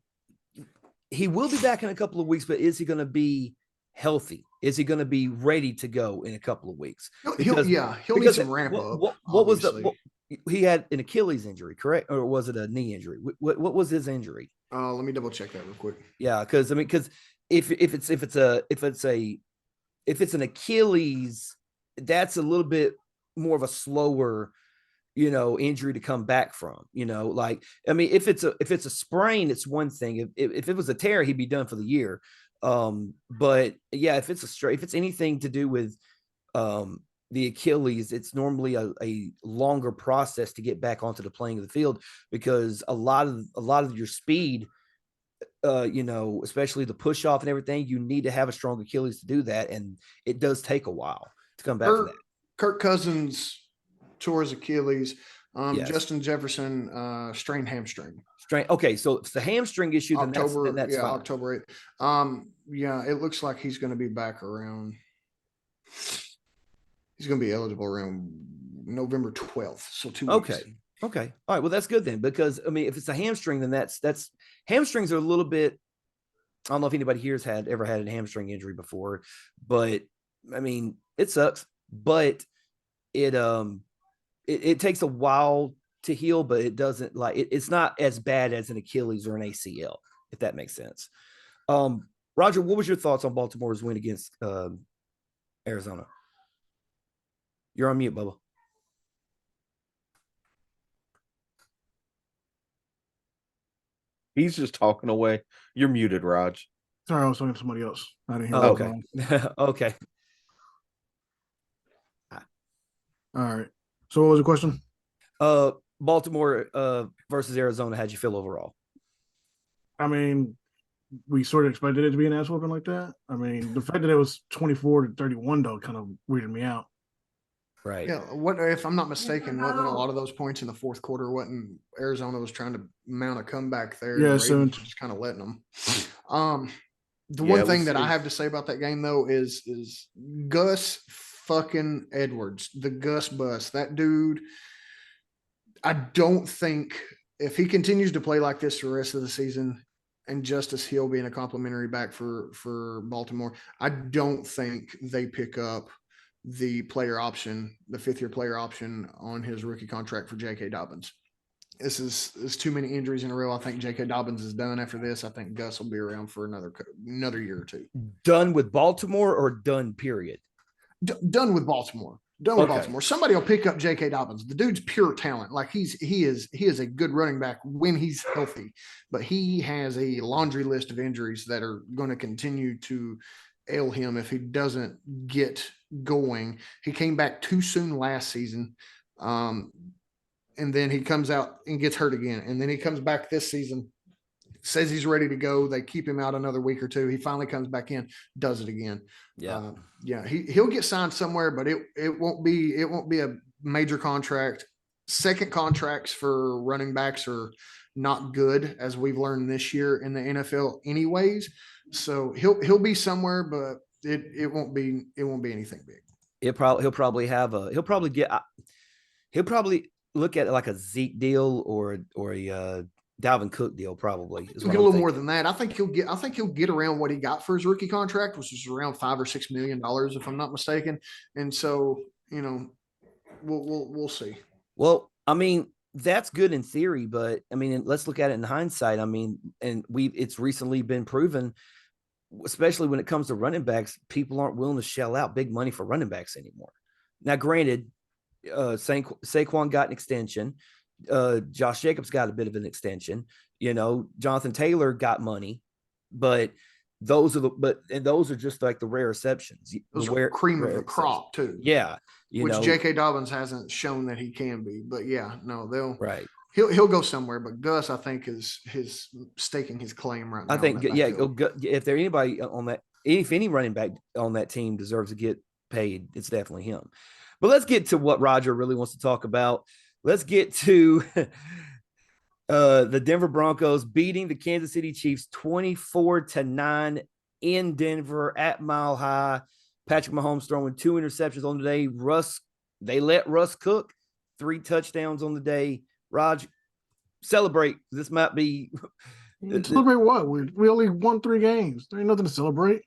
He will be back in a couple of weeks, but is he going to be healthy? Is he going to be ready to go in a couple of weeks? He'll need some ramp up. What was he had an Achilles injury, correct? Or was it a knee injury? What was his injury? Let me double check that real quick. Yeah, because if it's an Achilles, that's a little bit more of a slower, injury to come back from. If it's a sprain, it's one thing. If it was a tear, he'd be done for the year. But yeah, if it's anything to do with the Achilles, it's normally a longer process to get back onto the playing of the field, because a lot of your speed, especially the push off and everything, you need to have a strong Achilles to do that. And it does take a while to come back to that. Kirk Cousins tore his Achilles. Yes. Justin Jefferson strained hamstring. Okay, so it's the hamstring issue. Then that's fine. October 8th. It looks like he's going to be back around. He's going to be eligible around November 12th. So 2 weeks. Okay. All right. Well, that's good then, because I mean, if it's a hamstring, then that's hamstrings are a little bit. I don't know if anybody here has ever had a hamstring injury before, but I mean, it sucks. But it takes a while to heal, but it doesn't it's not as bad as an Achilles or an ACL, if that makes sense. Roger, what was your thoughts on Baltimore's win against Arizona? You're on mute, Bubba. He's just talking away. You're muted, Raj. Sorry, I was talking to somebody else. I didn't hear. Oh, okay. Okay. All right. So what was the question? Baltimore versus Arizona. How'd you feel overall? I mean, we sort of expected it to be an ass whooping like that. I mean, the fact that it was 24-31 though kind of weirded me out. Right. Yeah. What if I'm not mistaken? Wasn't a lot of those points in the fourth quarter? Wasn't Arizona was trying to mount a comeback there? Yeah, and the Ravens so were just kind of letting them. The one thing that I have to say about that game though is Gus fucking Edwards, the Gus bus. That dude, I don't think if he continues to play like this the rest of the season, and Justice Hill being a complimentary back for Baltimore, I don't think they pick up the player option, the 5th-year player option on his rookie contract for J.K. Dobbins. This is too many injuries in a row. I think J.K. Dobbins is done after this. I think Gus will be around for another year or two. Done with Baltimore or done period? Done with Baltimore. Done with Baltimore. Somebody will pick up J.K. Dobbins. The dude's pure talent. Like he is a good running back when he's healthy, but he has a laundry list of injuries that are going to continue to ail him if he doesn't get going. He came back too soon last season. And then he comes out and gets hurt again. And then he comes back this season, says he's ready to go. They keep him out another week or two. He finally comes back in, does it again. Yeah. He'll get signed somewhere, but it won't be a major contract. Second contracts for running backs are not good, as we've learned this year in the NFL anyways. So he'll be somewhere, but it won't be anything big. He'll probably look at like a Zeke deal or a Dalvin Cook deal, probably. He'll get a little more than that. I think he'll get around what he got for his rookie contract, which is around $5 or $6 million, if I'm not mistaken. And so, we'll see. Well, I mean, that's good in theory, but I mean, let's look at it in hindsight. I mean, and it's recently been proven, especially when it comes to running backs, people aren't willing to shell out big money for running backs anymore. Now, granted, Saquon got an extension. Josh Jacobs got a bit of an extension. Jonathan Taylor got money, but those are just like the rare exceptions. Those are cream of the crop too. Yeah. Which J.K. Dobbins hasn't shown that he can be, but they'll right. He'll go somewhere, but Gus, I think, is staking his claim right now. I think, if there anybody on that, if any running back on that team deserves to get paid, it's definitely him. But let's get to what Roger really wants to talk about. Let's get to the Denver Broncos beating the Kansas City Chiefs 24-9 in Denver at Mile High. Patrick Mahomes throwing 2 interceptions on the day. They let Russ cook 3 touchdowns on the day. Raj, celebrate. This might be celebrate what? We only won 3 games. There ain't nothing to celebrate.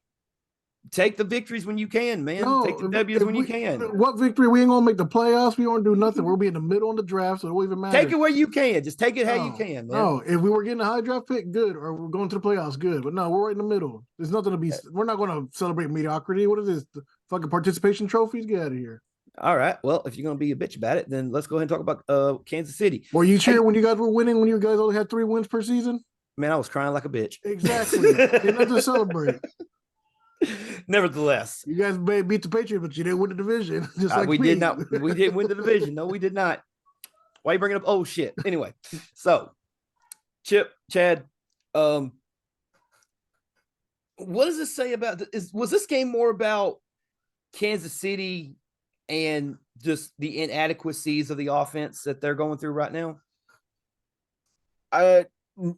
Take the victories when you can, man. Take the W's when you can. What victory? We ain't gonna make the playoffs. We won't do nothing. We'll be in the middle of the draft, so it won't even matter. Take it where you can. Just take it how you can, man. No, if we were getting a high draft pick, good, or we're going to the playoffs, good. But no, we're right in the middle. There's nothing to be. We're not going to celebrate mediocrity. What is this? The fucking participation trophies? Get out of here. All right. Well, if you're going to be a bitch about it, then let's go ahead and talk about Kansas City. Were you cheering when you guys were winning? When you guys only had 3 wins per season? Man, I was crying like a bitch. Exactly. There's nothing to celebrate. Nevertheless, you guys may beat the Patriots, but you didn't win the division. Just like we did not. We didn't win the division. No, we did not. Why are you bringing up? Oh shit. Anyway, so Chip, Chad, what does this say about? Was this game more about Kansas City and just the inadequacies of the offense that they're going through right now?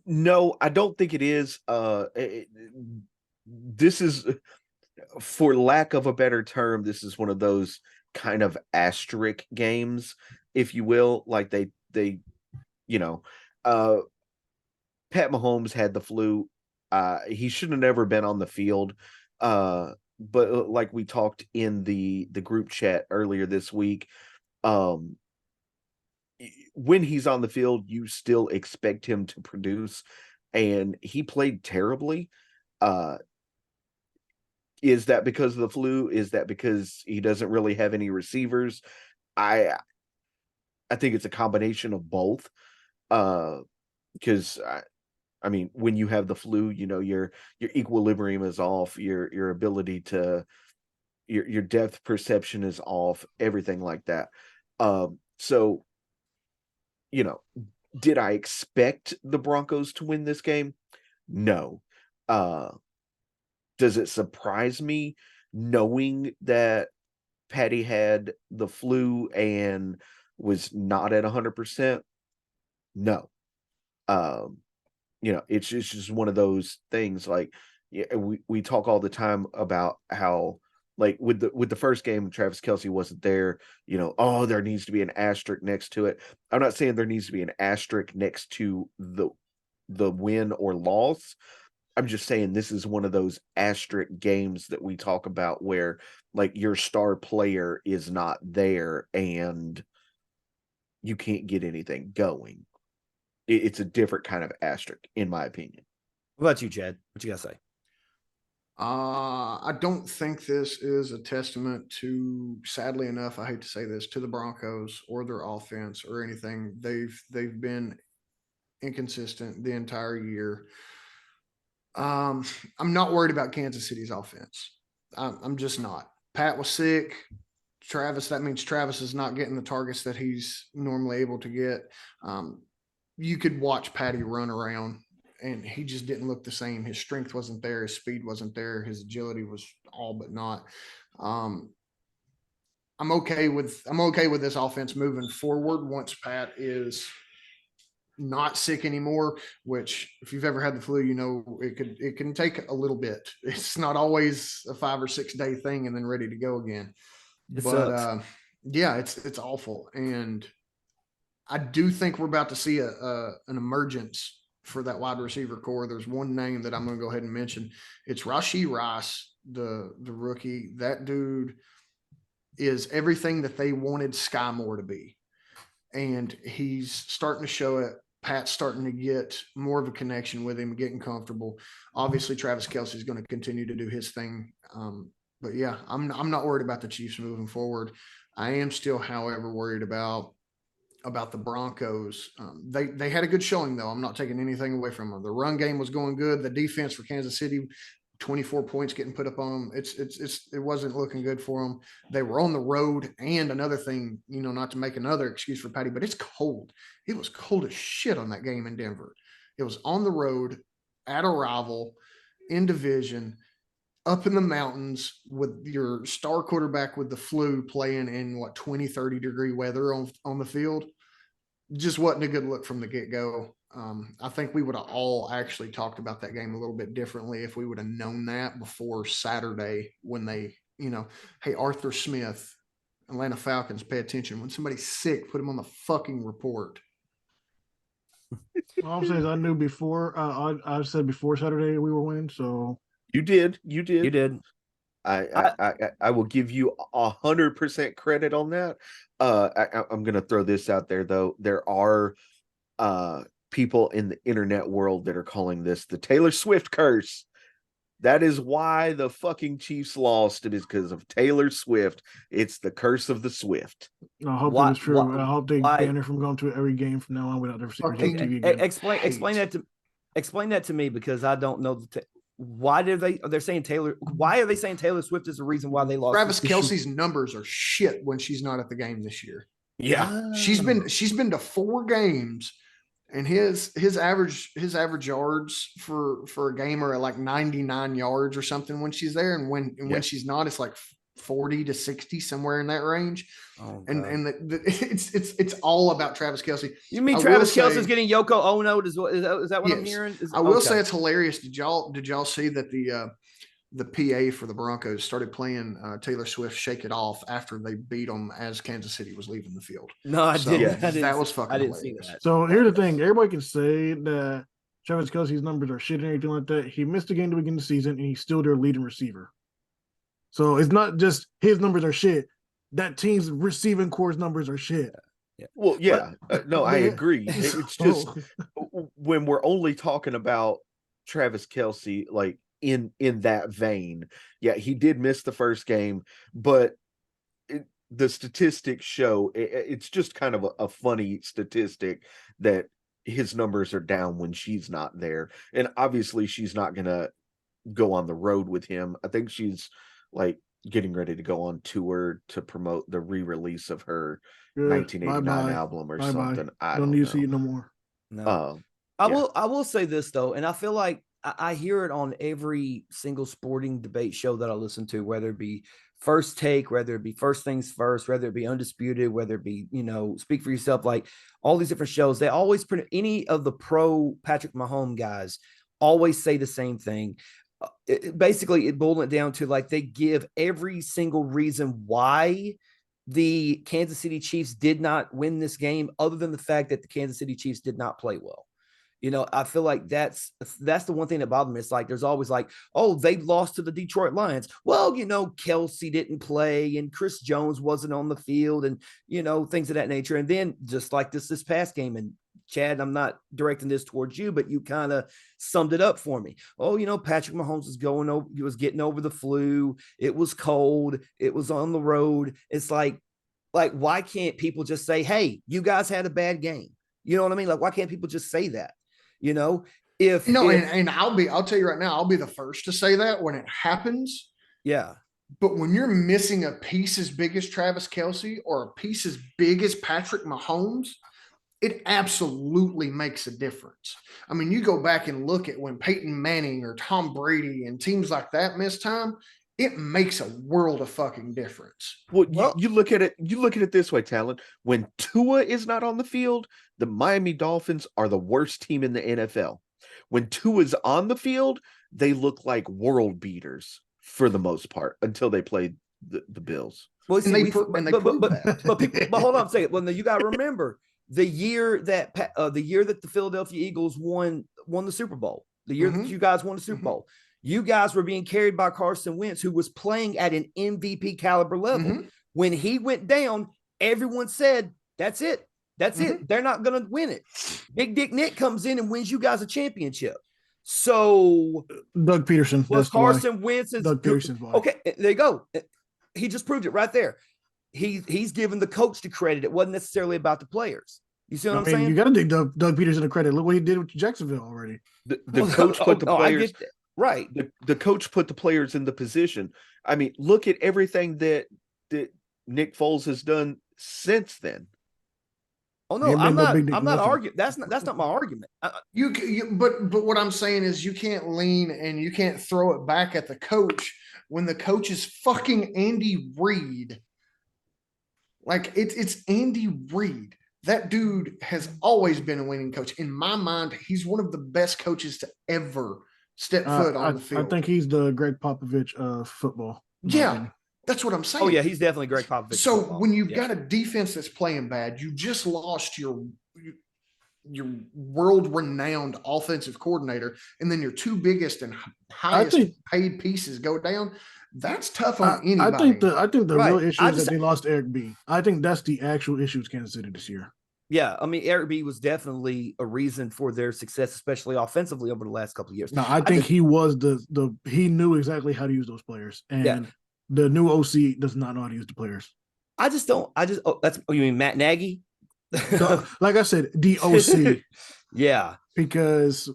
No, I don't think it is. This is, for lack of a better term, this is one of those kind of asterisk games, if you will. Like they, you know, Pat Mahomes had the flu. He should have never been on the field. But like we talked in the group chat earlier this week, um, when he's on the field, you still expect him to produce, and he played terribly. Uh, is that because of the flu? Is that because he doesn't really have any receivers? I I think it's a combination of both. Because I mean, when you have the flu, your equilibrium is off, your ability to your depth perception is off, everything like that. So you know, did I expect the Broncos to win this game? No. Uh, does it surprise me knowing that Patty had the flu and was not at 100%? No. Um, it's just one of those things. Like, yeah, we talk all the time about how, like, with the first game, Travis Kelce wasn't there. Oh, there needs to be an asterisk next to it. I'm not saying there needs to be an asterisk next to the win or loss. I'm just saying this is one of those asterisk games that we talk about where, like, your star player is not there and you can't get anything going. It's a different kind of asterisk, in my opinion. What about you, Chad? What you got to say? I don't think this is a testament to, sadly enough, I hate to say this, to the Broncos or their offense or anything. They've been inconsistent the entire year. I'm not worried about Kansas City's offense. I'm just not. Pat was sick. That means Travis is not getting the targets that he's normally able to get. You could watch Patty run around and he just didn't look the same. His strength wasn't there. His speed wasn't there. His agility was all but not. I'm okay with this offense moving forward once Pat is not sick anymore, which if you've ever had the flu, it can take a little bit. It's not always a 5 or 6 day thing and then ready to go again. Yeah, it's awful. And I do think we're about to see an emergence for that wide receiver core. There's one name that I'm going to go ahead and mention. It's Rashee Rice, the rookie. That dude is everything that they wanted Sky Moore to be. And he's starting to show it. Pat's starting to get more of a connection with him, getting comfortable. Obviously, Travis Kelce is going to continue to do his thing. But yeah, I'm not worried about the Chiefs moving forward. I am still, however, worried about the Broncos. They had a good showing, though. I'm not taking anything away from them. The run game was going good. The defense for Kansas City, 24 points getting put up on them. It wasn't looking good for them. They were on the road. And another thing, not to make another excuse for Patty, but it's cold. It was cold as shit on that game in Denver. It was on the road at a rival in division, up in the mountains with your star quarterback with the flu playing in 20, 30 degree weather on the field. Just wasn't a good look from the get-go. I think we would have all actually talked about that game a little bit differently if we would have known that before Saturday when they, hey, Arthur Smith, Atlanta Falcons, pay attention. When somebody's sick, put him on the fucking report. All I'm saying is I knew before. I said before Saturday we were winning, so You did. I will give you 100% credit on that. I'm gonna throw this out there though. There are people in the internet world that are calling this the Taylor Swift curse. That is why the fucking Chiefs lost. It is because of Taylor Swift. It's the curse of the Swift. I hope it was true. I hope they ban her from going to every game from now on without ever seeing TV again. Explain that to me, because I don't know why they're saying Taylor? Why are they saying Taylor Swift is the reason why they lost? Travis Kelce's numbers are shit when she's not at the game this year. Yeah, she's been to 4 games, and his average yards for a game are like 99 yards or something when she's there, and when she's not, it's like 40 to 60, somewhere in that range. Oh, it's all about Travis Kelce. You mean Travis Kelce's getting Yoko Ono? Is that what I'm hearing? I will say it's hilarious. Did y'all see that the PA for the Broncos started playing Taylor Swift "Shake It Off" after they beat them as Kansas City was leaving the field. No, I So, didn't. yeah, I didn't that see- was fucking I didn't see hilarious. that. So here's the thing: everybody can say that Travis Kelce's numbers are shit and everything like that. He missed a game to begin the season, and he's still their leading receiver. So it's not just his numbers are shit. That team's receiving core's numbers are shit. Well, yeah, no, I agree. So- It's just when we're only talking about Travis Kelce, like in that vein, yeah, he did miss the first game, but the statistics show it's just kind of a funny statistic that his numbers are down when she's not there, and obviously she's not gonna go on the road with him. I think she's like getting ready to go on tour to promote the re-release of her Good. 1989 Bye-bye. album or Bye-bye. something. I Don't don't need know. to see it no more. No. Yeah. I will say this though, and I feel like I hear it on every single sporting debate show that I listen to, whether it be First Take, whether it be First Things First, whether it be Undisputed, whether it be, Speak for Yourself, like all these different shows. They always any of the pro Patrick Mahomes guys always say the same thing. Basically, it boiled it down to like they give every single reason why the Kansas City Chiefs did not win this game, other than the fact that the Kansas City Chiefs did not play well. I feel like that's the one thing that bothered me. It's like there's always like, oh, they lost to the Detroit Lions. Well, Kelsey didn't play and Chris Jones wasn't on the field and things of that nature. And then just like this past game, and Chad, I'm not directing this towards you, but you kind of summed it up for me. Oh, Patrick Mahomes was getting over the flu. It was cold. It was on the road. It's like why can't people just say, hey, you guys had a bad game? You know what I mean? Like, why can't people just say that? And I'll tell you right now, I'll be the first to say that when it happens. Yeah. But when you're missing a piece as big as Travis Kelce or a piece as big as Patrick Mahomes, it absolutely makes a difference. I mean, you go back and look at when Peyton Manning or Tom Brady and teams like that miss time, it makes a world of fucking difference. Well, you look at it this way, Talon. When Tua is not on the field, the Miami Dolphins are the worst team in the NFL. When Tua's on the field, they look like world beaters for the most part until they play the Bills. Well, see, but hold on a second. Well, no, you got to remember the year that the Philadelphia Eagles won the Super Bowl. The year that you guys won the Super Bowl. You guys were being carried by Carson Wentz, who was playing at an MVP caliber level. When he went down, everyone said, that's it. That's it. They're not going to win it. Big Dick Nick comes in and wins you guys a championship. So Doug Peterson. Was Carson Wentz is Doug Peterson's boy. Okay, there you go. He just proved it right there. He's given the coach the credit. It wasn't necessarily about the players. You see what I'm saying? You got to dig Doug Peterson the credit. Look what he did with Jacksonville already. The coach put the players right. The coach put the players in the position. I mean, look at everything that Nick Foles has done since then. Oh no, I'm not arguing. That's not my argument. But what I'm saying is you can't lean and you can't throw it back at the coach when the coach is fucking Andy Reid. Like it's Andy Reid. That dude has always been a winning coach. In my mind, he's one of the best coaches to ever step foot on the field. I think he's the Greg Popovich of football. Yeah, that's what I'm saying. Oh yeah, he's definitely Greg Popovich. So when you've got a defense that's playing bad, you just lost your world-renowned offensive coordinator, and then your two biggest and highest paid pieces go down. That's tough on anybody. I think the real issue is that they lost Eric B. I think that's the actual issue with Kansas City this year. Yeah, I mean, Eric B was definitely a reason for their success, especially offensively over the last couple of years. No, I think he was he knew exactly how to use those players, and the new OC does not know how to use the players. You mean Matt Nagy? Like I said, the OC. Yeah, because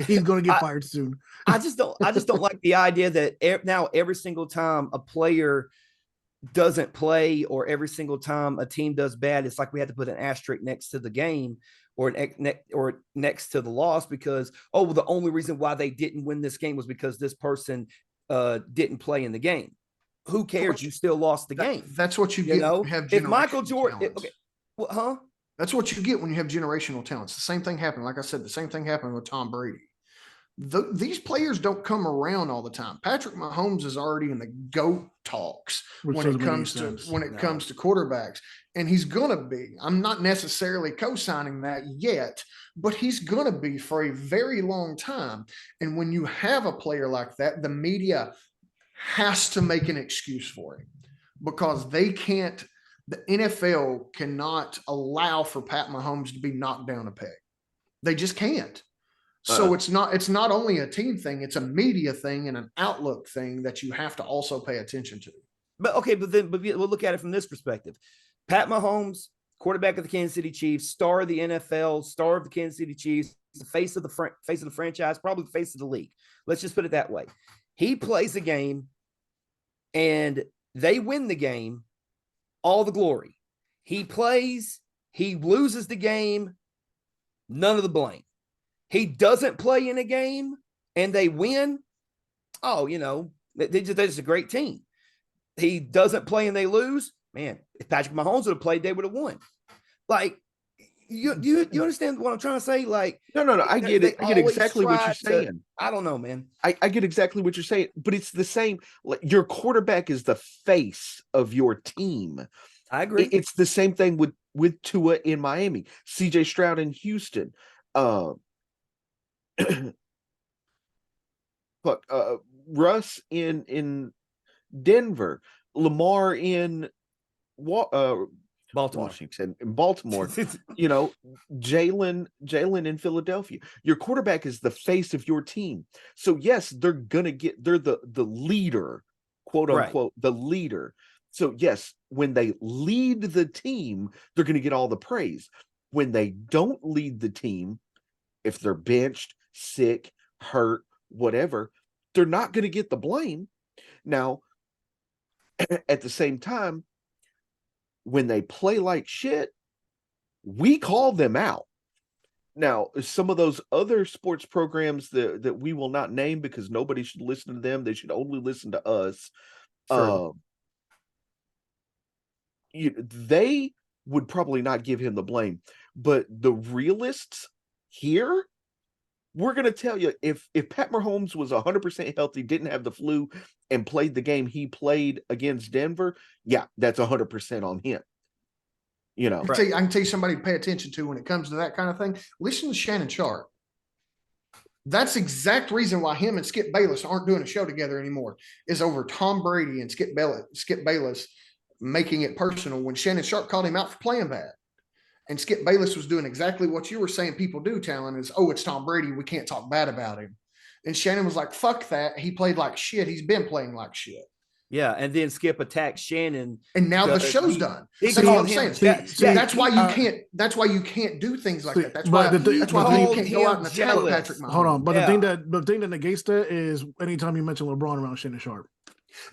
he's going to get fired soon. I just don't like the idea that now every single time a player doesn't play or every single time a team does bad, it's like we have to put an asterisk next to the game or next to the loss because the only reason why they didn't win this game was because this person didn't play in the game. Who cares? You still lost the game. That's what you get. When you have if Michael Jordan, That's what you get when you have generational talents. The same thing happened. Like I said, the same thing happened with Tom Brady. these players don't come around all the time. Patrick Mahomes is already in the GOAT talks when it comes to quarterbacks, and he's gonna be. I'm not necessarily co-signing that yet, but he's gonna be for a very long time. And when you have a player like that, the media has to make an excuse for him because they can't. The NFL cannot allow for Pat Mahomes to be knocked down a peg. They just can't. So it's not only a team thing, it's a media thing and an outlook thing that you have to also pay attention to. But we'll look at it from this perspective. Pat Mahomes, quarterback of the Kansas City Chiefs, star of the NFL, star of the Kansas City Chiefs, the face of the franchise, probably the face of the league. Let's just put it that way. He plays a game and they win the game, all the glory. He plays, he loses the game, none of the blame. He doesn't play in a game and they win. Oh, they're just a great team. He doesn't play and they lose. Man, if Patrick Mahomes would have played, they would have won. Like, you understand what I'm trying to say? Like, no. I get it. I get exactly what you're saying. I don't know, man. I get exactly what you're saying, but it's the same. Like, your quarterback is the face of your team. I agree. It's the same thing with Tua in Miami, CJ Stroud in Houston. Russ in Denver, Lamar in Baltimore. Washington, in Baltimore, Jalen in Philadelphia. Your quarterback is the face of your team. So yes, they're the leader, quote unquote, the leader. So yes, when they lead the team, they're going to get all the praise. When they don't lead the team, if they're benched, sick, hurt, whatever, they're not going to get the blame. Now, at the same time, when they play like shit, we call them out. Now, some of those other sports programs that we will not name because nobody should listen to them, they should only listen to us. They would probably not give him the blame, but the realists here, we're going to tell you, if Pat Mahomes was 100% healthy, didn't have the flu, and played the game he played against Denver, yeah, that's 100% on him. I can tell you somebody to pay attention to when it comes to that kind of thing. Listen to Shannon Sharp. That's the exact reason why him and Skip Bayless aren't doing a show together anymore, is over Tom Brady and Skip Bayless making it personal when Shannon Sharp called him out for playing bad. And Skip Bayless was doing exactly what you were saying people do, Talon, is, it's Tom Brady, we can't talk bad about him. And Shannon was like, fuck that. He played like shit. He's been playing like shit. Yeah, and then Skip attacks Shannon. And now the show's done. That's what I'm saying. That's why you can't. That's why you can't do things like that. That's why you can't go out and attack Patrick Mahomes. Hold on, but the thing that negates that is anytime you mention LeBron around Shannon Sharp.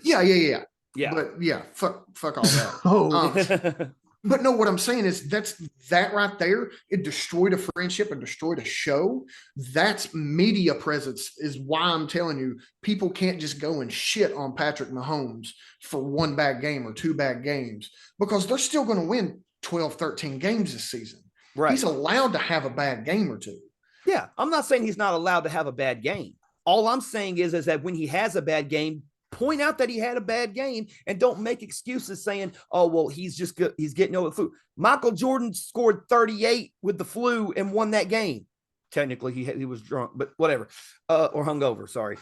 Yeah. But yeah, fuck all that. But no, what I'm saying is that right there, it destroyed a friendship and destroyed a show. That's media presence is why I'm telling you, people can't just go and shit on Patrick Mahomes for one bad game or two bad games, because they're still going to win 12, 13 games this season. Right. He's allowed to have a bad game or two. Yeah. I'm not saying he's not allowed to have a bad game. All I'm saying is that when he has a bad game, point out that he had a bad game and don't make excuses saying, oh, well, he's just good. He's getting over the flu. Michael Jordan scored 38 with the flu and won that game. Technically, he was drunk, but whatever, or hungover. Sorry.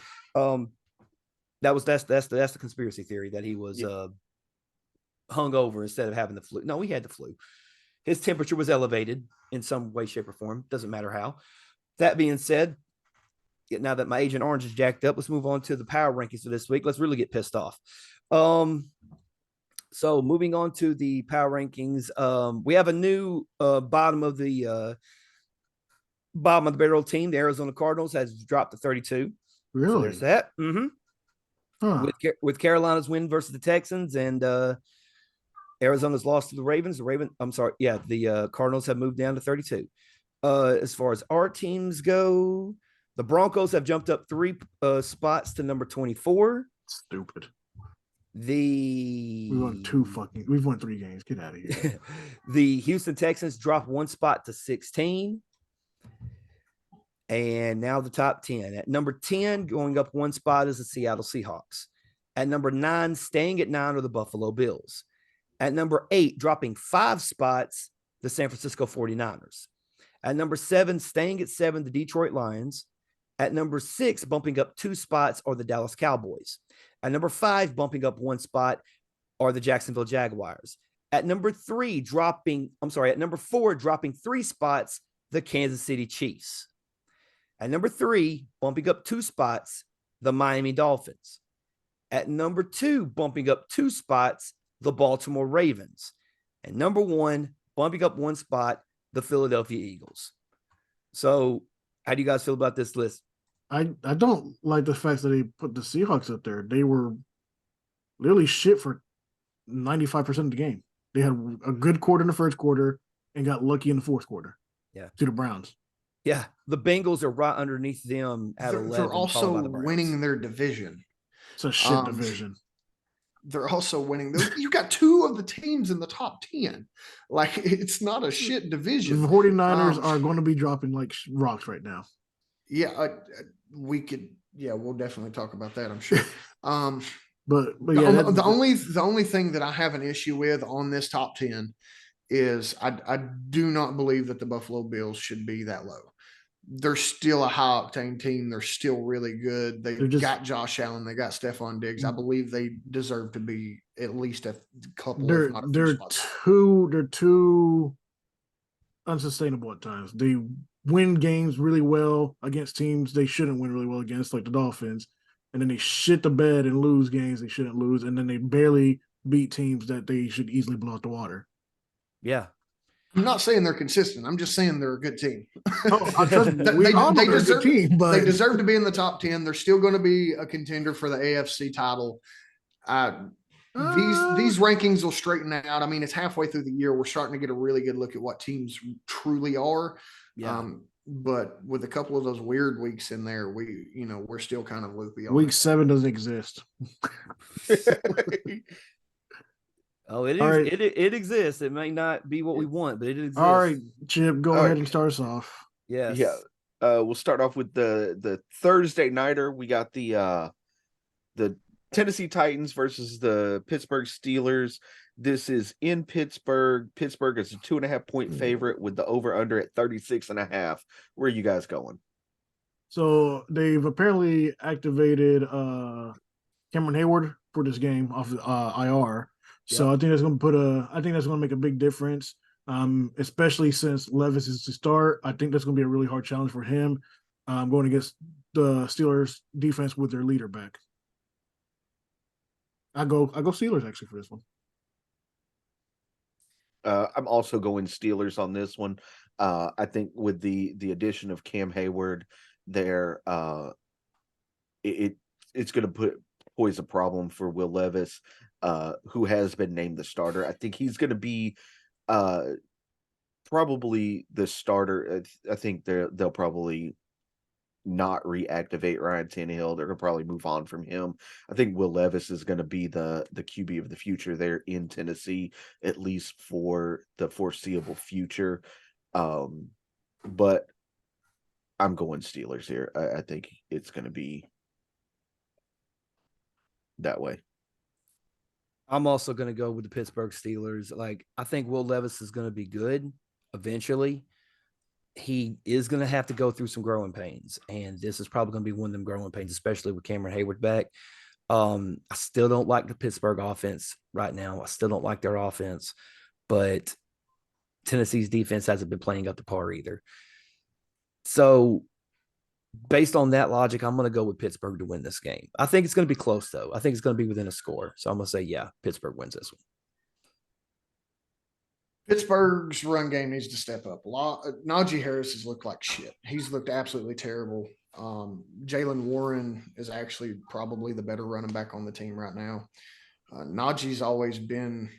That's the conspiracy theory that he was hungover instead of having the flu. No, he had the flu. His temperature was elevated in some way, shape, or form. Doesn't matter how. That being said, now that my Agent Orange is jacked up, let's move on to the power rankings for this week. Let's really get pissed off. So moving on to the power rankings, we have a new bottom of the barrel team. The Arizona Cardinals has dropped to 32. Really? So there's that. Mm-hmm. Huh. With Carolina's win versus the Texans and Arizona's loss to the Ravens. The Cardinals have moved down to 32. As far as our teams go, the Broncos have jumped up 3 spots to number 24. Stupid. We've won 3 games. Get out of here. The Houston Texans dropped 1 spot to 16. And now the top 10. At number 10, going up one spot, is the Seattle Seahawks. At number 9, staying at 9, are the Buffalo Bills. At number 8, dropping 5 spots, the San Francisco 49ers. At number 7, staying at 7, the Detroit Lions. At number 6, bumping up 2 spots, are the Dallas Cowboys. At number 5, bumping up 1 spot, are the Jacksonville Jaguars. At number 4, dropping 3 spots, the Kansas City Chiefs. At number 3, bumping up 2 spots, the Miami Dolphins. At number 2, bumping up 2 spots, the Baltimore Ravens. And number 1, bumping up 1 spot, the Philadelphia Eagles. So how do you guys feel about this list? I don't like the fact that they put the Seahawks up there. They were literally shit for 95% of the game. They had a good quarter in the first quarter and got lucky in the fourth quarter. Yeah. To the Browns. Yeah, the Bengals are right underneath them at 11. They're also the winning their division. It's a shit division. They're also winning. You got 2 of the teams in the top 10. Like, it's not a shit division. The 49ers are going to be dropping like rocks right now. Yeah, we'll definitely talk about that, I'm sure. But yeah, the only thing that I have an issue with on this top 10 is I do not believe that the Buffalo Bills should be that low. They're still a high octane team. They're still really good. They've got Josh Allen. They got Stephon Diggs. I believe they deserve to be at least a couple. They're too unsustainable at times. They win games really well against teams they shouldn't win really well against, like the Dolphins, and then they shit the bed and lose games they shouldn't lose, and then they barely beat teams that they should easily blow out the water. Yeah. I'm not saying they're consistent. I'm just saying they're a good team. They deserve to be in the top 10. They're still going to be a contender for the AFC title. These rankings will straighten out. I mean, it's halfway through the year. We're starting to get a really good look at what teams truly are. Yeah. But with a couple of those weird weeks in there, we're still kind of loopy. Week 7 doesn't exist. Oh, it is. Right. It exists. It may not be what we want, but it exists. All right, Chip, go ahead and start us off. Yes. Yeah. We'll start off with the Thursday nighter. We got the Tennessee Titans versus the Pittsburgh Steelers. This is in Pittsburgh. Pittsburgh is a 2.5-point favorite with the over/under at 36.5. Where are you guys going? So they've apparently activated Cameron Hayward for this game off IR. So I think that's going to make a big difference, especially since Levis is to start. I think that's going to be a really hard challenge for him going against the Steelers defense with their leader back. I go Steelers actually for this one. I'm also going Steelers on this one. I think with the addition of Cam Hayward there, it's going to pose a problem for Will Levis, who has been named the starter. I think he's going to be probably the starter. I think they'll probably not reactivate Ryan Tannehill. They're going to probably move on from him. I think Will Levis is going to be the QB of the future there in Tennessee, at least for the foreseeable future. But I'm going Steelers here. I think it's going to be that way. I'm also going to go with the Pittsburgh Steelers. Like, I think Will Levis is going to be good eventually. He is going to have to go through some growing pains, and this is probably going to be one of them growing pains, especially with Cameron Hayward back. I still don't like the Pittsburgh offense right now. I still don't like their offense, but Tennessee's defense hasn't been playing up to par either. So based on that logic, I'm going to go with Pittsburgh to win this game. I think it's going to be close, though. I think it's going to be within a score. So I'm going to say, yeah, Pittsburgh wins this one. Pittsburgh's run game needs to step up. Najee Harris has looked like shit. He's looked absolutely terrible. Jaylen Warren is actually probably the better running back on the team right now. Najee's always been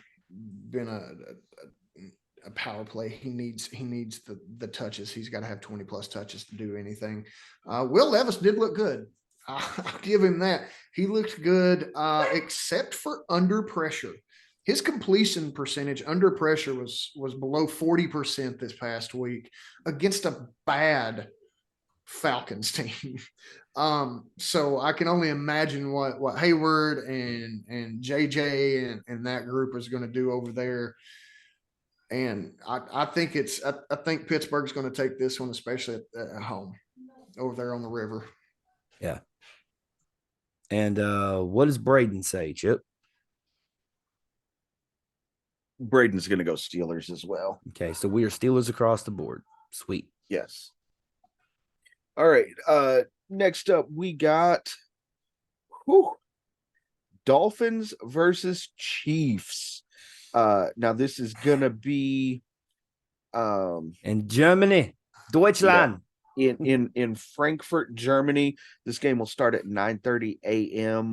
a power play. He needs the touches. He's got to have 20 plus touches to do anything. Will Levis did look good. I'll give him that. He looked good, except for under pressure. His completion percentage under pressure was below 40% this past week against a bad Falcons team. So I can only imagine what Hayward and JJ and that group is going to do over there. And I think I think Pittsburgh's going to take this one, especially at home over there on the river. Yeah. And what does Braden say, Chip? Braden's going to go Steelers as well. Okay, so we are Steelers across the board. Sweet. Yes. All right. Next up, we got Dolphins versus Chiefs. Now this is gonna be in Germany, Deutschland. In Frankfurt, Germany. This game will start at 9:30 a.m.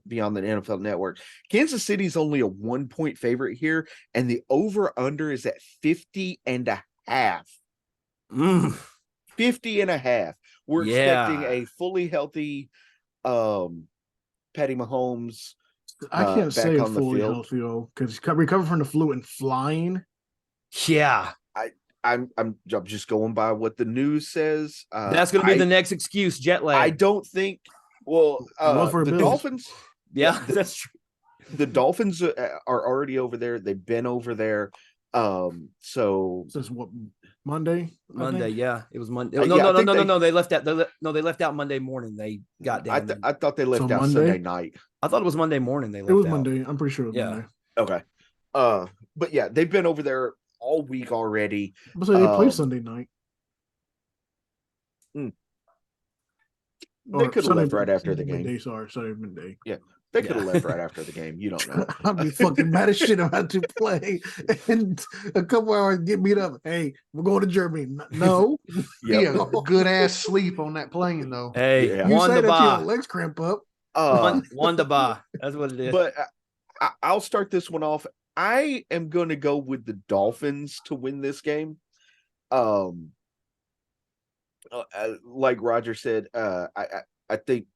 Be on the NFL Network. Kansas City's only a 1-point favorite here, and the over/under is at 50.5. 50.5. We're expecting a fully healthy Patty Mahomes. I can't say fully healthy though, because recovered from the flu and flying. Yeah, I'm just going by what the news says. That's going to be the next excuse. Jet lag. I don't think. Well, the Dolphins. Yeah, that's true. The Dolphins are already over there. They've been over there. So this is what Monday. Yeah, it was Monday. No. They left out. They left out Monday morning. They got down. I thought they left out Monday? Sunday night. I thought it was Monday morning. They left. It was out. Monday. I'm pretty sure it was Monday. Okay. But yeah, they've been over there all week already. But so they played Sunday night. They could have left right after the game. Midday, sorry, midday. Yeah, they could have left right after the game. You don't know. I'd be fucking mad as shit about to play and a couple hours get beat up. Hey, we're going to Germany. No. Yeah, good ass sleep on that plane though. Hey, you say that your legs cramp up. Wonderbar. That's what it is. But I'll start this one off. I am going to go with the Dolphins to win this game. Like Roger said, I think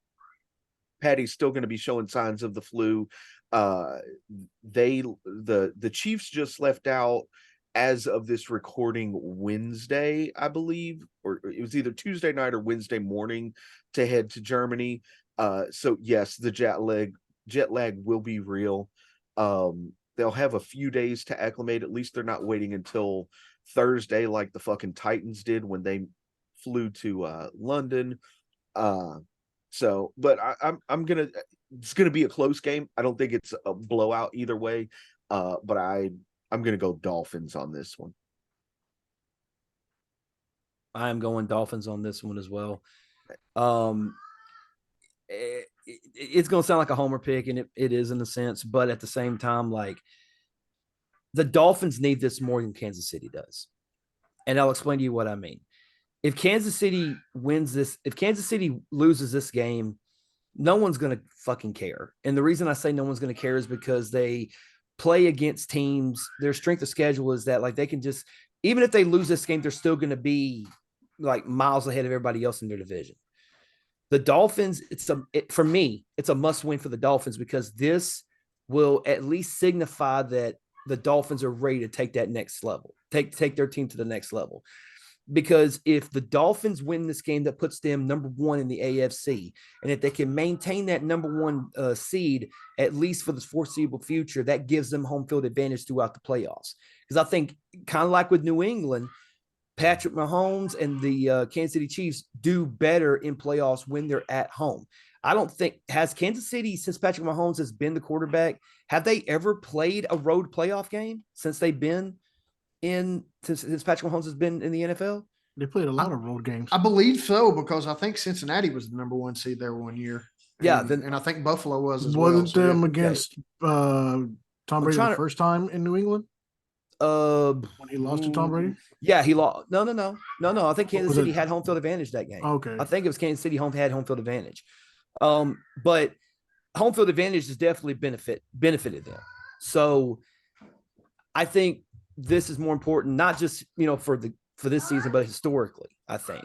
Patty's still going to be showing signs of the flu. The Chiefs just left out as of this recording Wednesday, I believe, or it was either Tuesday night or Wednesday morning to head to Germany. So yes, the jet lag will be real. They'll have a few days to acclimate. At least they're not waiting until Thursday like the fucking Titans did when they flew to London. But it's gonna be a close game. I don't think it's a blowout either way. But I'm gonna go Dolphins on this one. I am going Dolphins on this one as well. It's going to sound like a homer pick, and it is in a sense, but at the same time, like the Dolphins need this more than Kansas City does. And I'll explain to you what I mean. If Kansas City loses this game, no one's going to fucking care. And the reason I say no one's going to care is because they play against teams. Their strength of schedule is that like they can just, even if they lose this game, they're still going to be like miles ahead of everybody else in their division. The Dolphins, for me, it's a must win for the Dolphins because this will at least signify that the Dolphins are ready to take that next level, take their team to the next level. Because if the Dolphins win this game, that puts them number one in the AFC. And if they can maintain that number one seed, at least for the foreseeable future, that gives them home field advantage throughout the playoffs. Because I think kind of like with New England, Patrick Mahomes and the Kansas City Chiefs do better in playoffs when they're at home. I don't think, has Kansas City, since Patrick Mahomes has been the quarterback, have they ever played a road playoff game since Patrick Mahomes has been in the NFL? They played a lot of road games. I believe so, because I think Cincinnati was the number one seed there one year. Yeah. And I think Buffalo was as well. Wasn't them against Tom Brady the first time in New England? When he lost to Tom Brady? Yeah, he lost. No. I think Kansas City had home field advantage that game. Okay. I think it was Kansas City had home field advantage. But home field advantage has definitely benefited them. So I think this is more important, not just for this season, but historically, I think.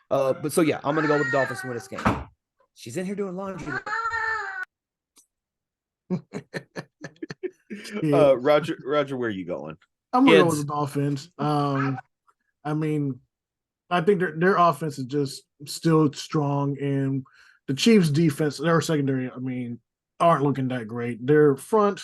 But so yeah, I'm gonna go with the Dolphins to win this game. She's in here doing laundry. Roger, where are you going? I'm gonna go with the Dolphins. I mean, I think their offense is just still strong, and the Chiefs' defense, their secondary, I mean, aren't looking that great. Their front,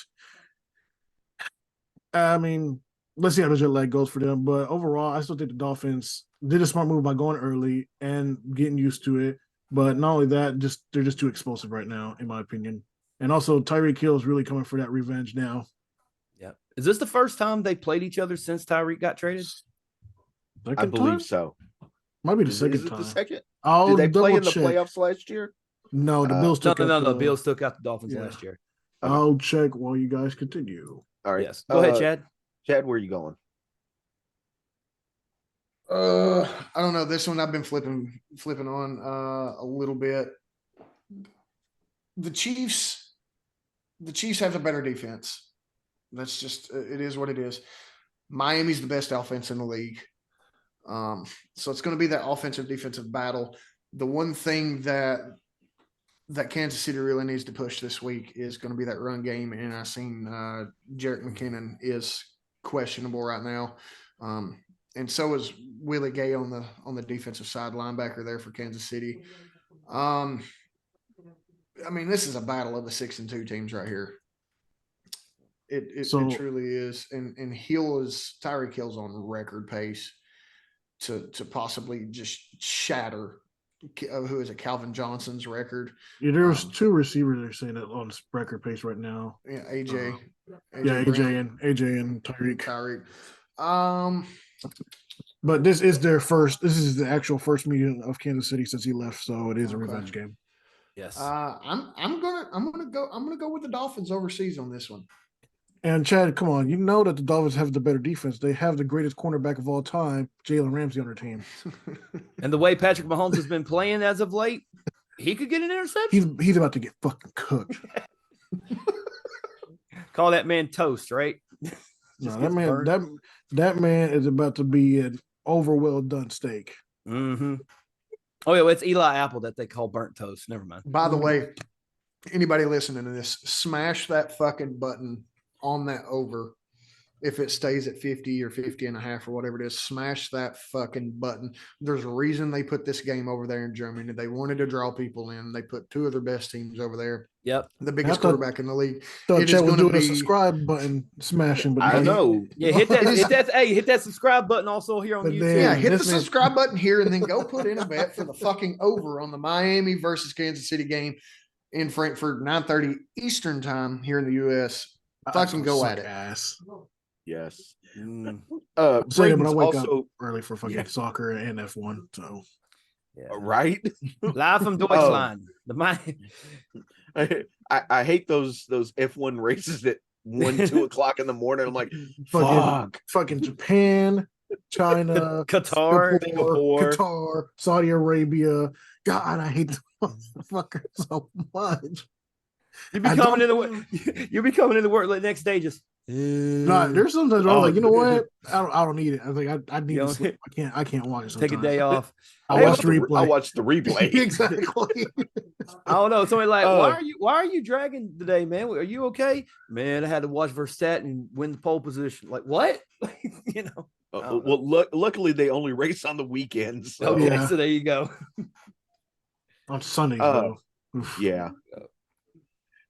I mean, let's see how the jet lag goes for them. But overall, I still think the Dolphins did a smart move by going early and getting used to it. But not only that, they're just too explosive right now, in my opinion. And also, Tyreek Hill is really coming for that revenge now. Yeah. Is this the first time they played each other since Tyreek got traded? I believe so. Might be the Is second it time. the second? I'll Did they play in the check. playoffs last year? No, the Bills took no. The Bills took out the Dolphins yeah. last year. Okay. I'll check while you guys continue. All right. Yes. Go ahead, Chad. Chad, where are you going? I don't know. This one I've been flipping on a little bit. The Chiefs have a better defense. That's just it is what it is. Miami's the best offense in the league. So it's going to be that offensive defensive battle. The one thing that Kansas City really needs to push this week is going to be that run game. And I've seen Jerick McKinnon is questionable right now. And so is Willie Gay on the defensive side, linebacker there for Kansas City. I mean, this is a battle of the 6-2 teams right here. It truly is. And Tyreek Hill's on record pace to possibly just shatter who is it, Calvin Johnson's record. Yeah, there's two receivers they're saying that on this record pace right now. Yeah, AJ and Tyreek. But this is the actual first meeting of Kansas City since he left, so it is a revenge game. Yes. I'm gonna go with the Dolphins overseas on this one. And Chad, come on, you know that the Dolphins have the better defense. They have the greatest cornerback of all time, Jalen Ramsey, on their team. And the way Patrick Mahomes has been playing as of late, he could get an interception. He's about to get fucking cooked. Call that man toast, right? No, that man is about to be an over well done steak. Mm-hmm. Oh yeah, well, it's Eli Apple that they call burnt toast. Never mind. By the way, anybody listening to this, smash that fucking button on that over. If it stays at 50 or 50 and a half or whatever it is, smash that fucking button. There's a reason they put this game over there in Germany. They wanted to draw people in. They put two of their best teams over there. Yep. The biggest quarterback in the league. Thought Chad was doing a subscribe button smashing, but I know. Yeah, hit that subscribe button also here on YouTube. Yeah, hit the subscribe button here and then go put in a bet for the fucking over on the Miami versus Kansas City game in Frankfurt, 9:30 Eastern time here in the US. Fucking go at it. Ass. Yes. But I wake up also early for fucking soccer and F1. So right. Live from Deutschland. I hate those F1 races at 1-2 o'clock in the morning. I'm like, fucking Japan, China, Singapore, Qatar, Saudi Arabia. God, I hate the motherfuckers so much. You'll be coming into work the next day just there's sometimes I'm like, you know what? I don't need it. I think I need to sleep. I can't watch it sometimes. Take a day off. I watch the replay. Exactly. I don't know. Somebody like, why are you dragging today, man? Are you okay? Man, I had to watch Verstappen and win the pole position. Like what? You know. Well, luckily they only race on the weekends. So. Okay, so there you go. On Sundays, though. Yeah.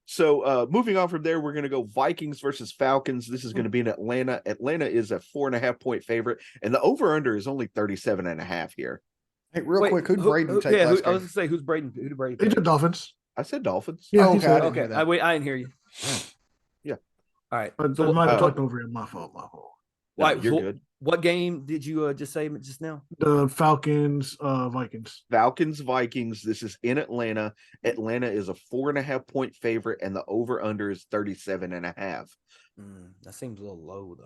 So moving on from there, we're going to go Vikings versus Falcons. This is going to be in Atlanta. Atlanta is a 4.5-point favorite, and the over-under is only 37.5 here. Hey, quick, who'd Braden take last game? I was going to say, who's Braden? Who did Braden take? They took Dolphins. I said Dolphins. Yeah, okay. I didn't hear you. Yeah. All right. I might have talked over it. My fault. No, you're good. What game did you just say just now? The Falcons, Vikings. Falcons, Vikings. This is in Atlanta. Atlanta is a 4.5-point favorite, and the over/under is 37.5. That seems a little low,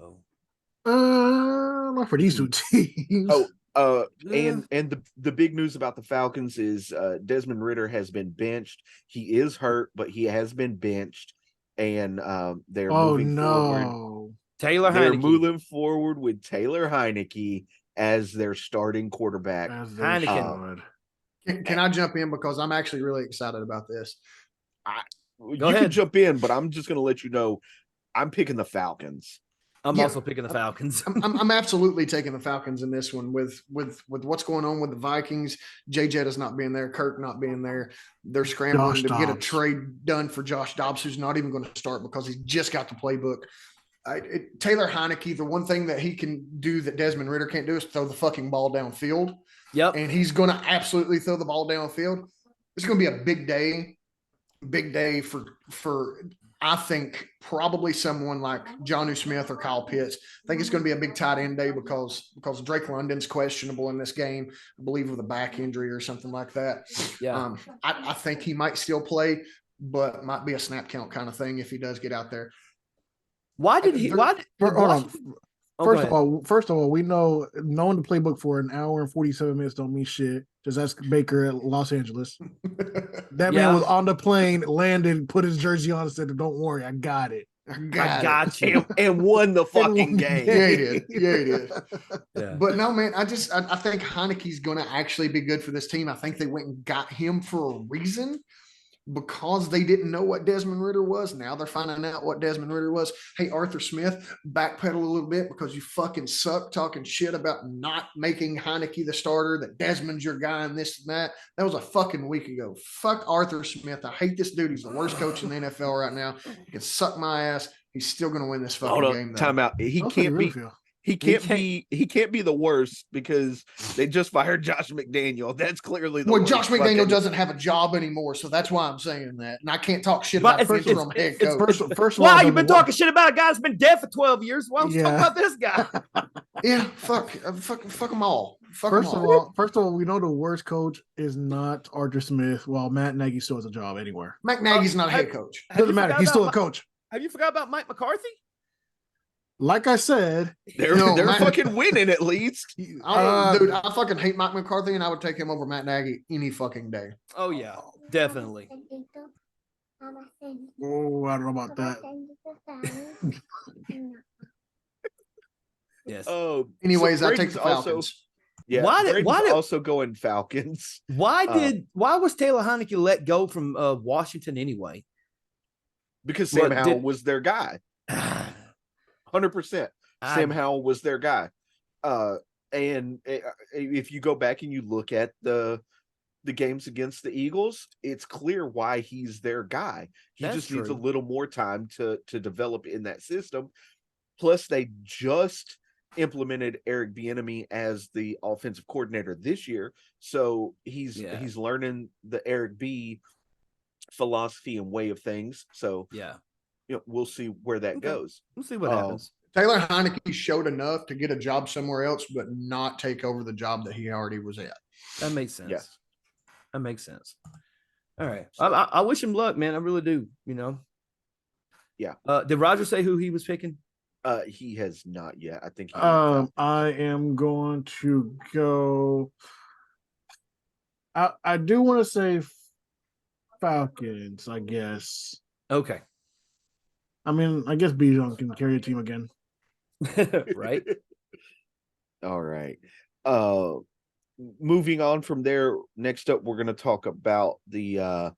though. Not for these two teams. And the big news about the Falcons is Desmond Ridder has been benched. He is hurt, but he has been benched, and they're moving forward. They're moving forward with Taylor Heineke as their starting quarterback. Heineken. Can I jump in because I'm actually really excited about this? You can jump in, but I'm just going to let you know I'm picking the Falcons. I'm Yeah. also picking the Falcons. I'm absolutely taking the Falcons in this one with what's going on with the Vikings. Jay Jettas not being there, Kirk not being there. They're scrambling to get a trade done for Josh Dobbs, who's not even going to start because he's just got the playbook. Taylor Heineke, the one thing that he can do that Desmond Ridder can't do is throw the fucking ball downfield. Yep. And he's going to absolutely throw the ball downfield. It's going to be a big day for I think probably someone like Jonnu Smith or Kyle Pitts. I think it's going to be a big tight end day because Drake London's questionable in this game, I believe with a back injury or something like that. Yeah. I think he might still play, but might be a snap count kind of thing if he does get out there. Hold on. First of all, we know knowing the playbook for an hour and 47 minutes don't mean shit. Just ask Baker at Los Angeles. That man was on the plane, landed, put his jersey on, and said, "Don't worry, I got it. I got you," and won the fucking game. Yeah, he did. Yeah, he did. Yeah. But no, man, I think Heineke's going to actually be good for this team. I think they went and got him for a reason. Because they didn't know what Desmond Ridder was. Now they're finding out what Desmond Ridder was. Hey, Arthur Smith, backpedal a little bit because you fucking suck talking shit about not making Heineke the starter, that Desmond's your guy and this and that. That was a fucking week ago. Fuck Arthur Smith. I hate this dude. He's the worst coach in the NFL right now. He can suck my ass. He's still going to win this fucking game. Though. Time out. He can't be the worst because they just fired Josh McDaniel. That's clearly the worst. Josh McDaniel doesn't have a job anymore, so that's why I'm saying that. And I can't talk shit about interim head coach. First of all, you've been talking shit about a guy that's been dead for 12 years. Why don't you talk about this guy? Yeah, fuck them all. First of all, we know the worst coach is not Arthur Smith, while Matt Nagy still has a job anywhere. Matt Nagy's not a head coach. Doesn't matter. He's still a coach. Have you forgot about Mike McCarthy? Like I said, they're fucking winning at least. Dude, I fucking hate Mike McCarthy, and I would take him over Matt Nagy any fucking day. Oh yeah, definitely. Oh, I don't know about that. Yes. Oh, anyways, I take the Falcons. Why did also going Falcons? Why was Taylor Heineke let go from Washington anyway? Because Sam Howell was their guy. 100%. Sam Howell was their guy. And if you go back and you look at the games against the Eagles, it's clear why he's their guy. He needs a little more time to develop in that system. Plus, they just implemented Eric Bieniemy as the offensive coordinator this year, so he's learning the Eric B philosophy and way of things. So we'll see where that goes. We'll see what happens. Taylor Heineke showed enough to get a job somewhere else, but not take over the job that he already was at. That makes sense. Yes. That makes sense. All right. I wish him luck, man. I really do. Yeah. Did Roger say who he was picking? He has not yet. I think. I am going to go. I do want to say Falcons, I guess. Okay. I mean, I guess Bijan can carry a team again. Right. All right. Moving on from there, next up, we're going to talk about the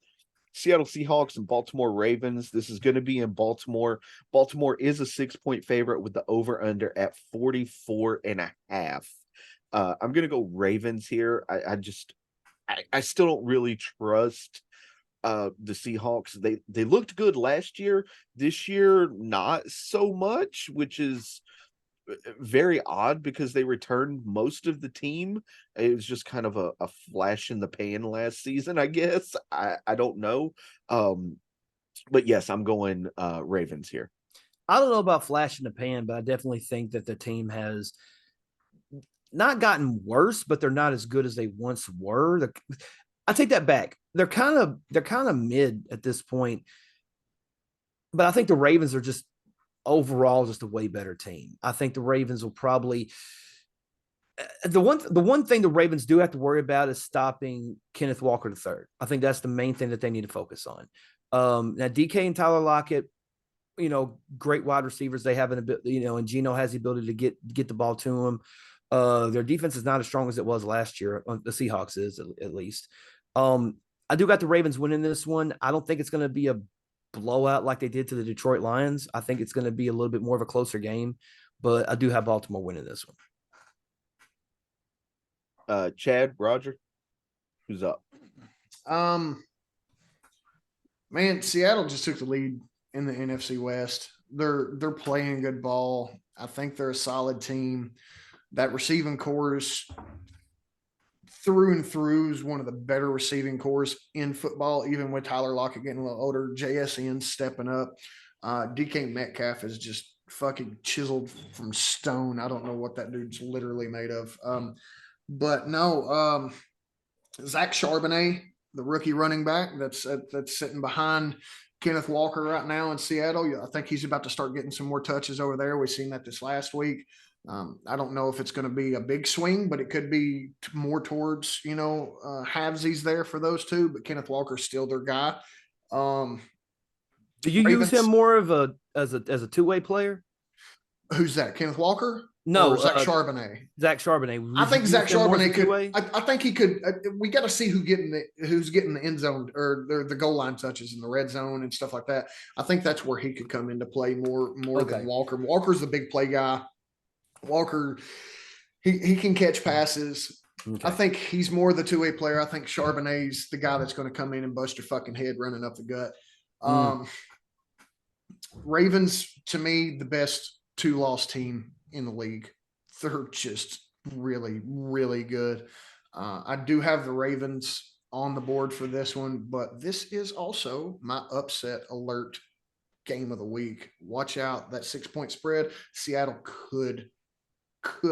Seattle Seahawks and Baltimore Ravens. This is going to be in Baltimore. Baltimore is a 6-point favorite with the over-under at 44.5. I'm going to go Ravens here. I still don't really trust the Seahawks. They looked good last year. This year, not so much, which is very odd because they returned most of the team. It was just kind of a flash in the pan last season, I guess. I don't know. But yes, I'm going Ravens here. I don't know about flash in the pan, but I definitely think that the team has not gotten worse, but they're not as good as they once were. I take that back. They're kind of mid at this point. But I think the Ravens are just overall just a way better team. I think the Ravens will probably the one thing the Ravens do have to worry about is stopping Kenneth Walker III. I think that's the main thing that they need to focus on. Now DK and Tyler Lockett, great wide receivers. They have and Geno has the ability to get the ball to them. Their defense is not as strong as it was last year. The Seahawks is at least. I do got the Ravens winning this one. I don't think it's going to be a blowout like they did to the Detroit Lions. I think it's going to be a little bit more of a closer game, but I do have Baltimore winning this one. Chad, Roger, who's up? Man, Seattle just took the lead in the NFC West. They're playing good ball. I think they're a solid team. That receiving core is through and through is one of the better receiving cores in football, even with Tyler Lockett getting a little older, JSN stepping up. DK Metcalf is just fucking chiseled from stone. I don't know what that dude's literally made of. But no, Zach Charbonnet, the rookie running back that's sitting behind Kenneth Walker right now in Seattle. I think he's about to start getting some more touches over there. We've seen that this last week. I don't know if it's going to be a big swing, but it could be more towards, halvesies there for those two. But Kenneth Walker's still their guy. Do you Ravens, use him more of as a two-way player? Who's that? Kenneth Walker? No, Zach Charbonnet. Zach Charbonnet. I think Zach Charbonnet could. I think he could. We got to see who's getting the end zone or the goal line touches in the red zone and stuff like that. I think that's where he could come into play more than Walker. Walker's the big play guy. Walker, he can catch passes. Okay. I think he's more the two-way player. I think Charbonnet's the guy that's going to come in and bust your fucking head running up the gut. Ravens, to me, the best two-loss team in the league. They're just really, really good. I do have the Ravens on the board for this one, but this is also my upset alert game of the week. Watch out, that 6-point spread. Seattle could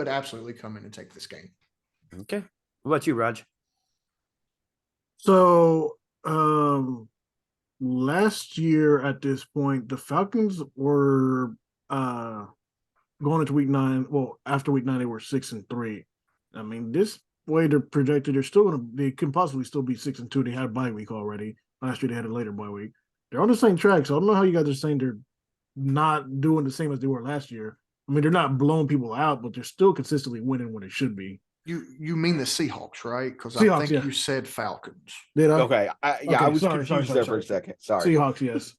absolutely come in and take this game. Okay. What about you, Raj? So last year at this point, the Falcons were going into week 9. Well, after week 9, they were 6-3. I mean, this way they're projected, they can possibly still be 6-2. They had a bye week already. Last year they had a later bye week. They're on the same track, so I don't know how you guys are saying they're not doing the same as they were last year. I mean, they're not blowing people out, but they're still consistently winning when it should be. You mean the Seahawks, right? Because I think you said Falcons. Did I? Okay. I was confused there for a second. Sorry. Seahawks, yes.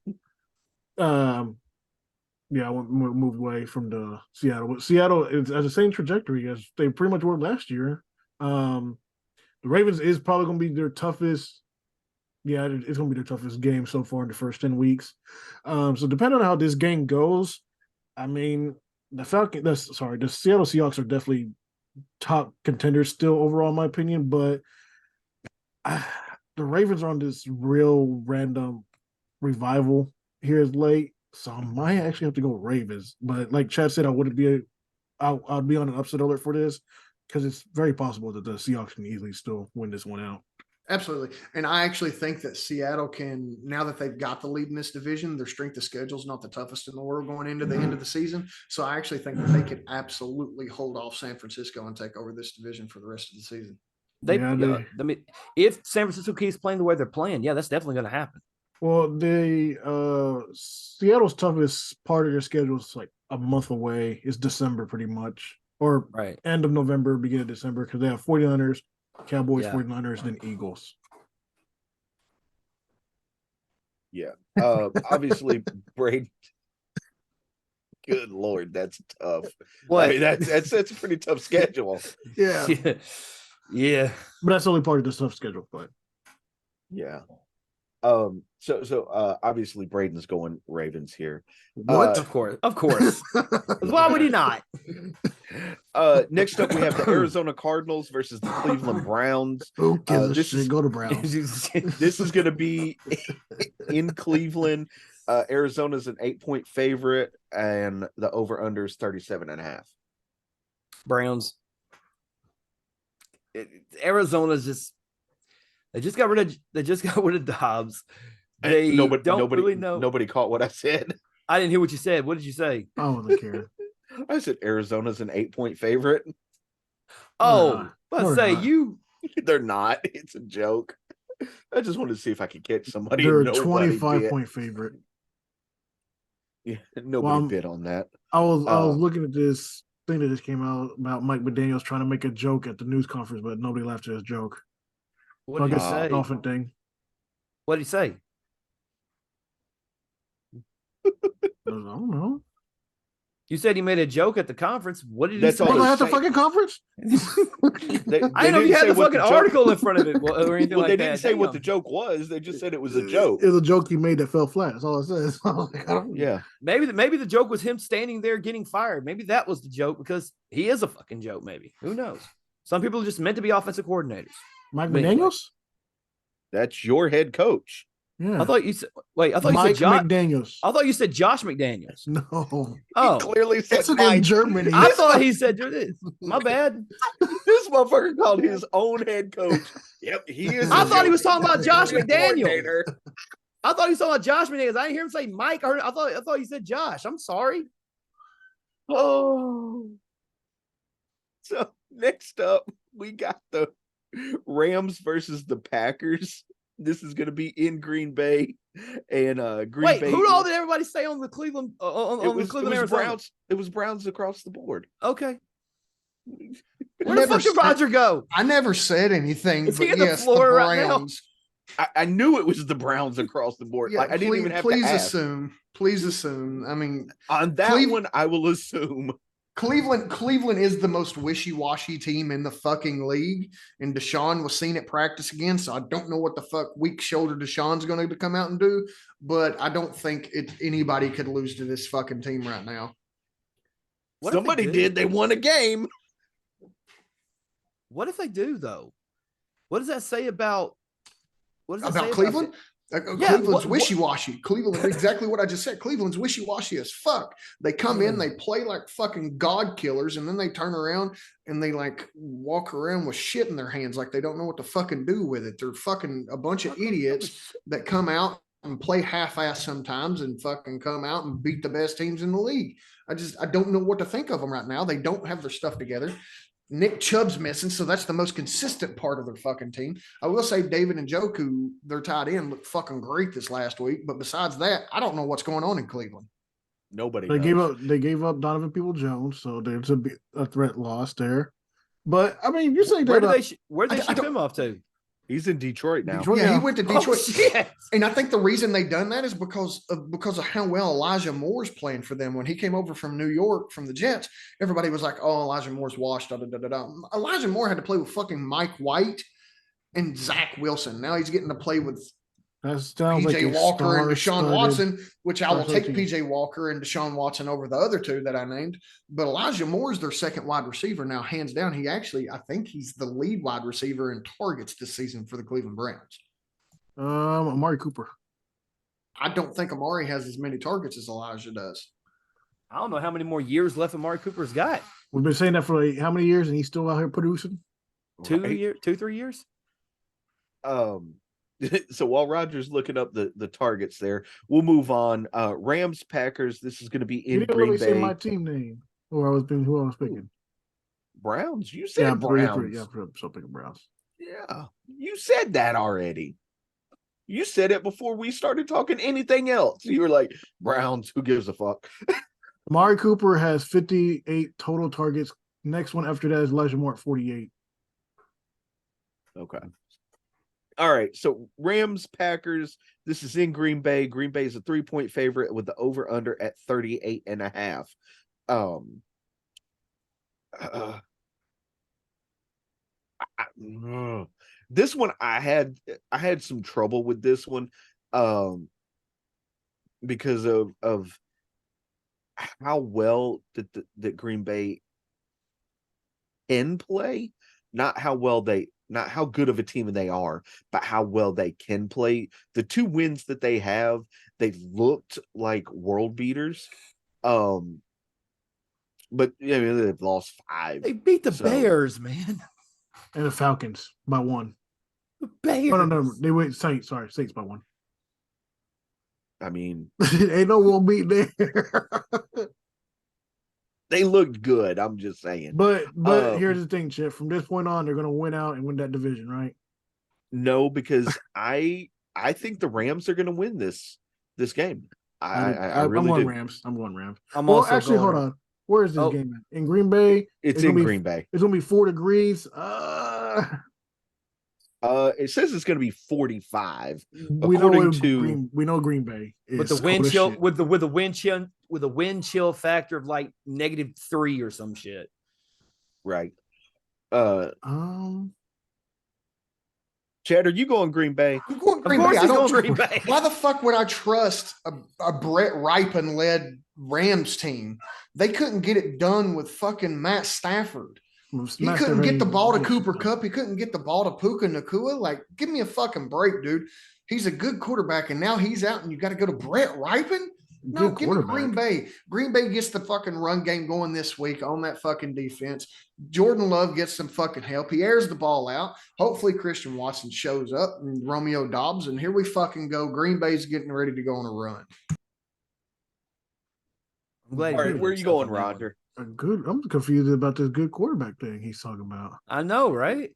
Yeah, I moved away from the Seattle. But Seattle is at the same trajectory as they pretty much were last year. The Ravens is probably going to be their toughest. Yeah, it's going to be their toughest game so far in the first 10 weeks. So depending on how this game goes, I mean, the Seattle Seahawks are definitely top contenders still overall, in my opinion. But the Ravens are on this real random revival here as late. So I might actually have to go Ravens, but like Chad said, I'd be on an upset alert for this because it's very possible that the Seahawks can easily still win this one out. Absolutely, and I actually think that Seattle can, now that they've got the lead in this division, their strength of schedule is not the toughest in the world going into the end of the season. So I actually think that they could absolutely hold off San Francisco and take over this division for the rest of the season. I mean, if San Francisco keeps playing the way they're playing, yeah, that's definitely going to happen. Well, Seattle's toughest part of their schedule is like a month away. It's December pretty much, or end of November, beginning of December, because they have 49ers, Cowboys, 49ers, then Eagles. Yeah. Obviously, Brady. Good Lord, that's tough. What? I mean, that's a pretty tough schedule. Yeah. Yeah. But that's only part of the tough schedule, but yeah. So obviously Braden's going Ravens here. What? Of course. Why would he not? Next up we have the Arizona Cardinals versus the Cleveland Browns. Who gives a shit? Go to Browns. This is going to be in Cleveland. Arizona's an 8-point favorite, and the over/under is 37.5. Browns. Arizona's just. They just got rid of Dobbs. Nobody caught what I said. I didn't hear what you said. What did you say? I don't care. I said Arizona's an 8-point favorite. Oh, let's say you. They're not. It's a joke. I just wanted to see if I could catch somebody. They're a 25-point favorite. Yeah, nobody bid on that. I was looking at this thing that just came out about Mike McDaniels trying to make a joke at the news conference, but nobody laughed at his joke. What did he say? Dolphin thing. What did he say? I don't know. You said he made a joke at the conference. What did he That's say? all Was they're I at the saying. fucking conference? They I know didn't you had say the what fucking joke- article in front of it or anything Well, like they that. didn't say what the Damn. joke was. They just said it was a joke. It was a joke he made that fell flat. That's all it says. Yeah. Maybe the joke was him standing there getting fired. Maybe that was the joke because he is a fucking joke. Maybe who knows? Some people are just meant to be offensive coordinators. Mike But anyway. McDaniels? That's your head coach. Yeah. I thought you said. Wait, I thought Mike you said Josh. McDaniels. I thought you said Josh McDaniels. No. Oh, He clearly said It's in Mike. Germany. I thought he said this. My bad. This motherfucker called his own head coach. Yep, he is. I a thought he joke. was talking about Josh He's a McDaniels. coordinator. I thought he was talking about Josh McDaniels. I didn't hear him say Mike. I thought he said Josh. I'm sorry. Oh. So next up, we got the Rams versus the Packers. This is going to be in Green Bay, and Green Wait, Bay. who all did everybody say on the Cleveland on the Cleveland Arizona? Browns. It was Browns across the board. Okay. Where Never the fuck did said- Roger go? I never said anything. Is he but in the yes, floor right now? Browns. I knew it was the Browns across the board. Yeah, Like, I didn't even have please to ask. assume. Please assume. I mean, On that Cleve- one, I will assume. Cleveland is the most wishy-washy team in the fucking league, and Deshaun was seen at practice again, so I don't know what the fuck weak shoulder Deshaun's going to come out and do, but I don't think anybody could lose to this fucking team right now. What if they Somebody do? did. They won a game. What if they do though? What does that say about? What does that say About Cleveland? Yeah, Cleveland's what- wishy-washy. Cleveland, exactly what I just said. Cleveland's wishy-washy as fuck. They come in, they play like fucking god killers, and then they turn around and they like walk around with shit in their hands like they don't know what to fucking do with it. They're fucking a bunch of idiots that come out and play half-ass sometimes and fucking come out and beat the best teams in the league. I don't know what to think of them right now. They don't have their stuff together. Nick Chubb's missing, so that's the most consistent part of their fucking team. I will say David and Njoku, their tight end, looked fucking great this last week. But besides that, I don't know what's going on in Cleveland. Nobody. They knows. gave up Donovan People-Jones, so there's a threat loss there. But I mean, you say Where that did where did they I ship don't- him off to? He's in Detroit now. Detroit- Yeah, yeah. he went to Oh, Detroit. shit. And I think the reason they done that is because of how well Elijah Moore's playing for them. When he came over from New York from the Jets, everybody was like, "Oh, Elijah Moore's washed." Da, da, da, da, da. Elijah Moore had to play with fucking Mike White and Zach Wilson. Now he's getting to play with that sounds PJ like a Walker and Deshaun star-studded- Watson, which I will take star-studded PJ Walker and Deshaun Watson over the other two that I named. But Elijah Moore's their second wide receiver now, hands down. I think he's the lead wide receiver in targets this season for the Cleveland Browns. Amari Cooper. I don't think Amari has as many targets as Elijah does. I don't know how many more years left Amari Cooper's got. We've been saying that for like how many years, and he's still out here producing? 2-3 years. So while Roger's looking up the targets there, we'll move on. Rams Packers. This is going to be You in didn't let Green me say Bay. my team name. Who I was picking. Browns. You said Yeah, Browns. Yeah, I'm still picking Browns. Yeah, you said that already. You said it before we started talking anything else. You were like, Browns, who gives a fuck? Amari Cooper has 58 total targets. Next one after that is Elijah Moore at 48. Okay. All right. So Rams, Packers. This is in Green Bay. Green Bay is a 3-point favorite with the over-under at 38.5. This one I had some trouble with this one because of how well that Green Bay can play, not how good of a team they are, but how well they can play. The two wins that they have, they've looked like world beaters. But yeah, they've lost 5. They beat the So- Bears, man. And the Falcons by 1. The Bears. Oh, no. They went Saints. Sorry, Saints by 1. I mean, Ain't no one beat there. they looked good. I'm just saying. But here's the thing, Chip. From this point on, they're going to win out and win that division, right? No, because I think the Rams are going to win this game. I I'm really going do. Rams. I'm going Rams. I'm Well, also actually, going- hold on. Where is this Oh. game at? In Green Bay? It's gonna in be- Green Bay. It's going to be 4 degrees. It says it's going to be 45. We know According to Green Bay is With the wind cold as chill, shit. with the wind chill factor of like -3 or some shit. right. Um, Chad, are you going Green Bay? I'm going Of Green course Bay. I he's don't going Green Bay. Why the fuck would I trust a Brett Ripon led Rams team? They couldn't get it done with fucking Matt Stafford. He couldn't get the ball to Cooper Kupp. He couldn't get the ball to Puka Nacua. Like, give me a fucking break, dude. He's a good quarterback, and now he's out, and you got to go to Brett Ripon? No, give me Green Bay. Green Bay gets the fucking run game going this week on that fucking defense. Jordan Love gets some fucking help. He airs the ball out. Hopefully Christian Watson shows up and Romeo Dobbs, and here we fucking go. Green Bay's getting ready to go on a run. I'm glad. All right, where are you going, Roger? I'm confused about this good quarterback thing he's talking about. I know, right?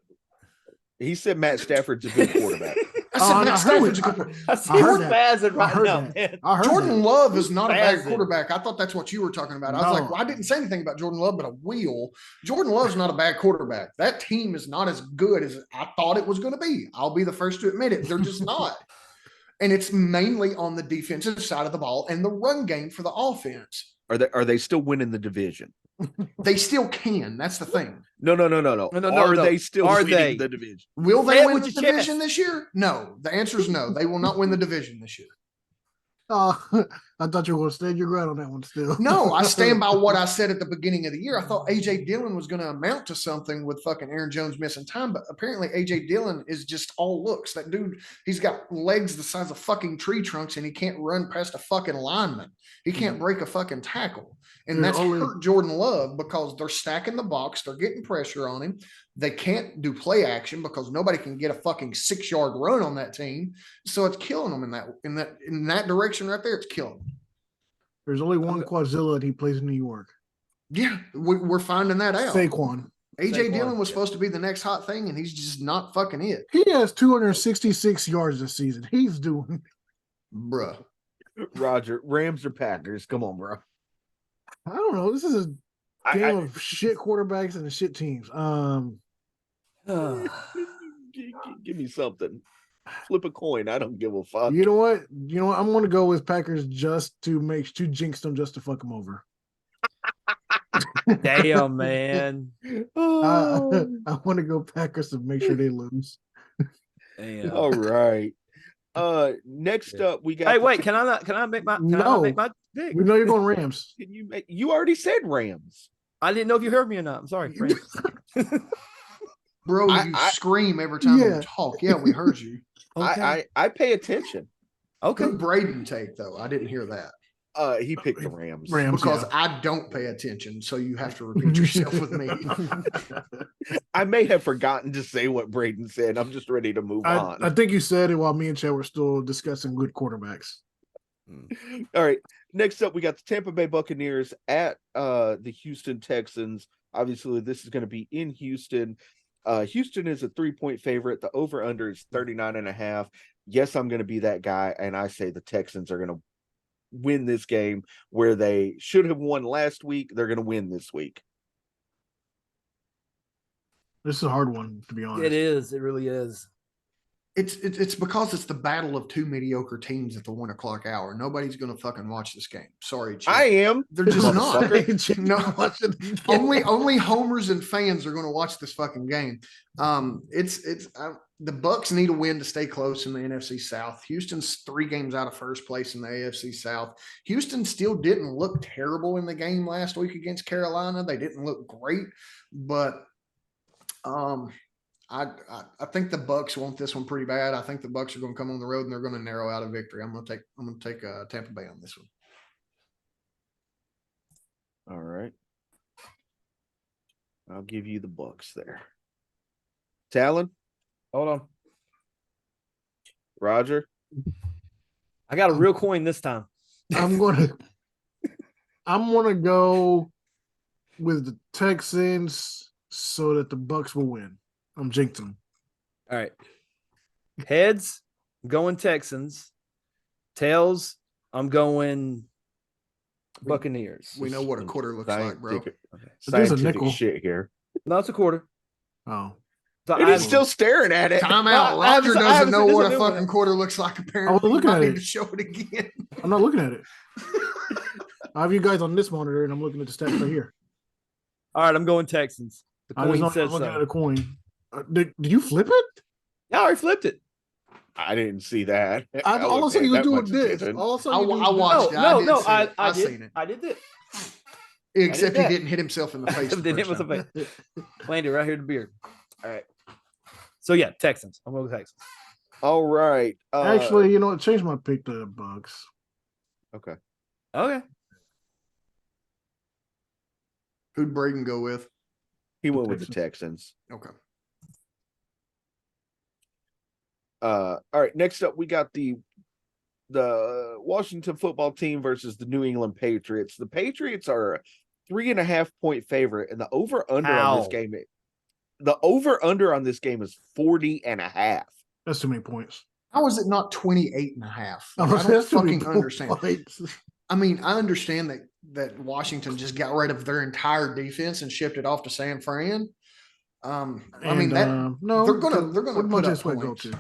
He said Matt Stafford's a good quarterback. I said Matt Stafford's a good quarterback. I see we're spazzing right heard now, that. man. I heard Jordan that. Love is not a bad Spazzing. quarterback. I thought that's what you were talking about. I was like, No. well, I didn't say anything about Jordan Love, but a wheel. Jordan Love's not a bad quarterback. That team is not as good as I thought it was going to be. I'll be the first to admit it. They're just not. And it's mainly on the defensive side of the ball and the run game for the offense. Are they still winning the division? They still can. That's the thing. No. No, Are they still Are winning they? the division? Will Say they it win with the your division chest. this year? No. The answer is no. They will not win the division this year. I thought you were going to stand your ground on that one still. No, I stand by what I said at the beginning of the year. I thought AJ Dillon was going to amount to something with fucking Aaron Jones missing time, but apparently AJ Dillon is just all looks. That dude, he's got legs the size of fucking tree trunks and he can't run past a fucking lineman. He can't break a fucking tackle. And that's hurt Jordan Love because they're stacking the box. They're getting pressure on him. They can't do play action because nobody can get a fucking 6-yard run on that team. So it's killing them in that direction right there. It's killing them. There's only one Quadzilla and he plays in New York. Yeah, we're finding that out. Saquon. AJ Dillon was supposed to be the next hot thing, and he's just not fucking it. He has 266 yards this season. He's doing, bruh. Roger, Rams or Packers? Come on, bro. I don't know. This is a game of shit quarterbacks and shit teams. Give me something. Flip a coin. I don't give a fuck. You know what? I'm going to go with Packers just to jinx them, just to fuck them over. Damn, man. I want to go Packers to make sure they lose. Damn. All right. Next up, we got. Hey, wait. Can I not make my? Can I not make my pick? We know you're going Rams. Can you make? You already said Rams. I didn't know if you heard me or not. I'm sorry. Bro, you scream every time you talk. Yeah, we heard you. Okay. I pay attention. Okay. Who Braden take though? I didn't hear that. He picked the Rams. Because I don't pay attention, so you have to repeat yourself with me. I may have forgotten to say what Braden said. I'm just ready to move on. I think you said it while me and Chad were still discussing good quarterbacks. All right. Next up, we got the Tampa Bay Buccaneers at the Houston Texans. Obviously, this is going to be in Houston. Houston is a 3-point favorite. The over-under is 39.5. Yes, I'm going to be that guy, and I say the Texans are going to win this game where they should have won last week. They're going to win this week. This is a hard one, to be honest. It is. It really is. It's because it's the battle of two mediocre teams at the 1 o'clock hour. Nobody's going to fucking watch this game. Sorry, Chip. I am. They're just not. Motherfucker. No, only homers and fans are going to watch this fucking game. The Bucks need a win to stay close in the NFC South. Houston's 3 games out of first place in the AFC South. Houston still didn't look terrible in the game last week against Carolina. They didn't look great, but I think the Bucks want this one pretty bad. I think the Bucks are going to come on the road and they're going to narrow out a victory. I'm going to take Tampa Bay on this one. All right. I'll give you the Bucks there. Talon? Hold on. Roger? I got a real coin this time. I'm gonna go with the Texans so that the Bucks will win. I'm jinxing them. All right. Heads, I'm going Texans. Tails, I'm going Buccaneers. We know what a quarter looks like, bro. There's a Scientific nickel. shit here. No, it's a quarter. Oh, So And he's still staring at it. Time No, out. I haven't Roger seen- I doesn't haven't know seen this what one a either. fucking quarter looks like. Apparently, looking you might at need it. to show it again. I'm not looking at it. I have you guys on this monitor, and I'm looking at the stats right here. All right, I'm going Texans. The I was queen not says looking so. at a coin. Did you flip it? Yeah, I already flipped it. I didn't see that. All of a sudden, you were doing this. All of a sudden, I watched it. No, I did see it. I did. seen it. I did that. Except he that. didn't hit himself in the face. the Didn't hit first myself time. in the face. Landed right here in the beard. All right. So yeah, Texans. I'm going with Texans. All right. Actually, you know what? Change my pick to the Bucks. Okay. Okay. Who'd Braden go with? He went with the Texans. Okay. All right. Next up, we got the Washington football team versus the New England Patriots. The Patriots are a 3.5-point favorite, and the over-under on this game. The over-under on this game is 40.5. That's too many points. How is it not 28.5? Oh, I don't that's too many fucking understand. points. I mean, I understand that Washington just got rid of their entire defense and shipped it off to San Fran. I mean that no, they're gonna where'd put Montez up Sweat go points. to?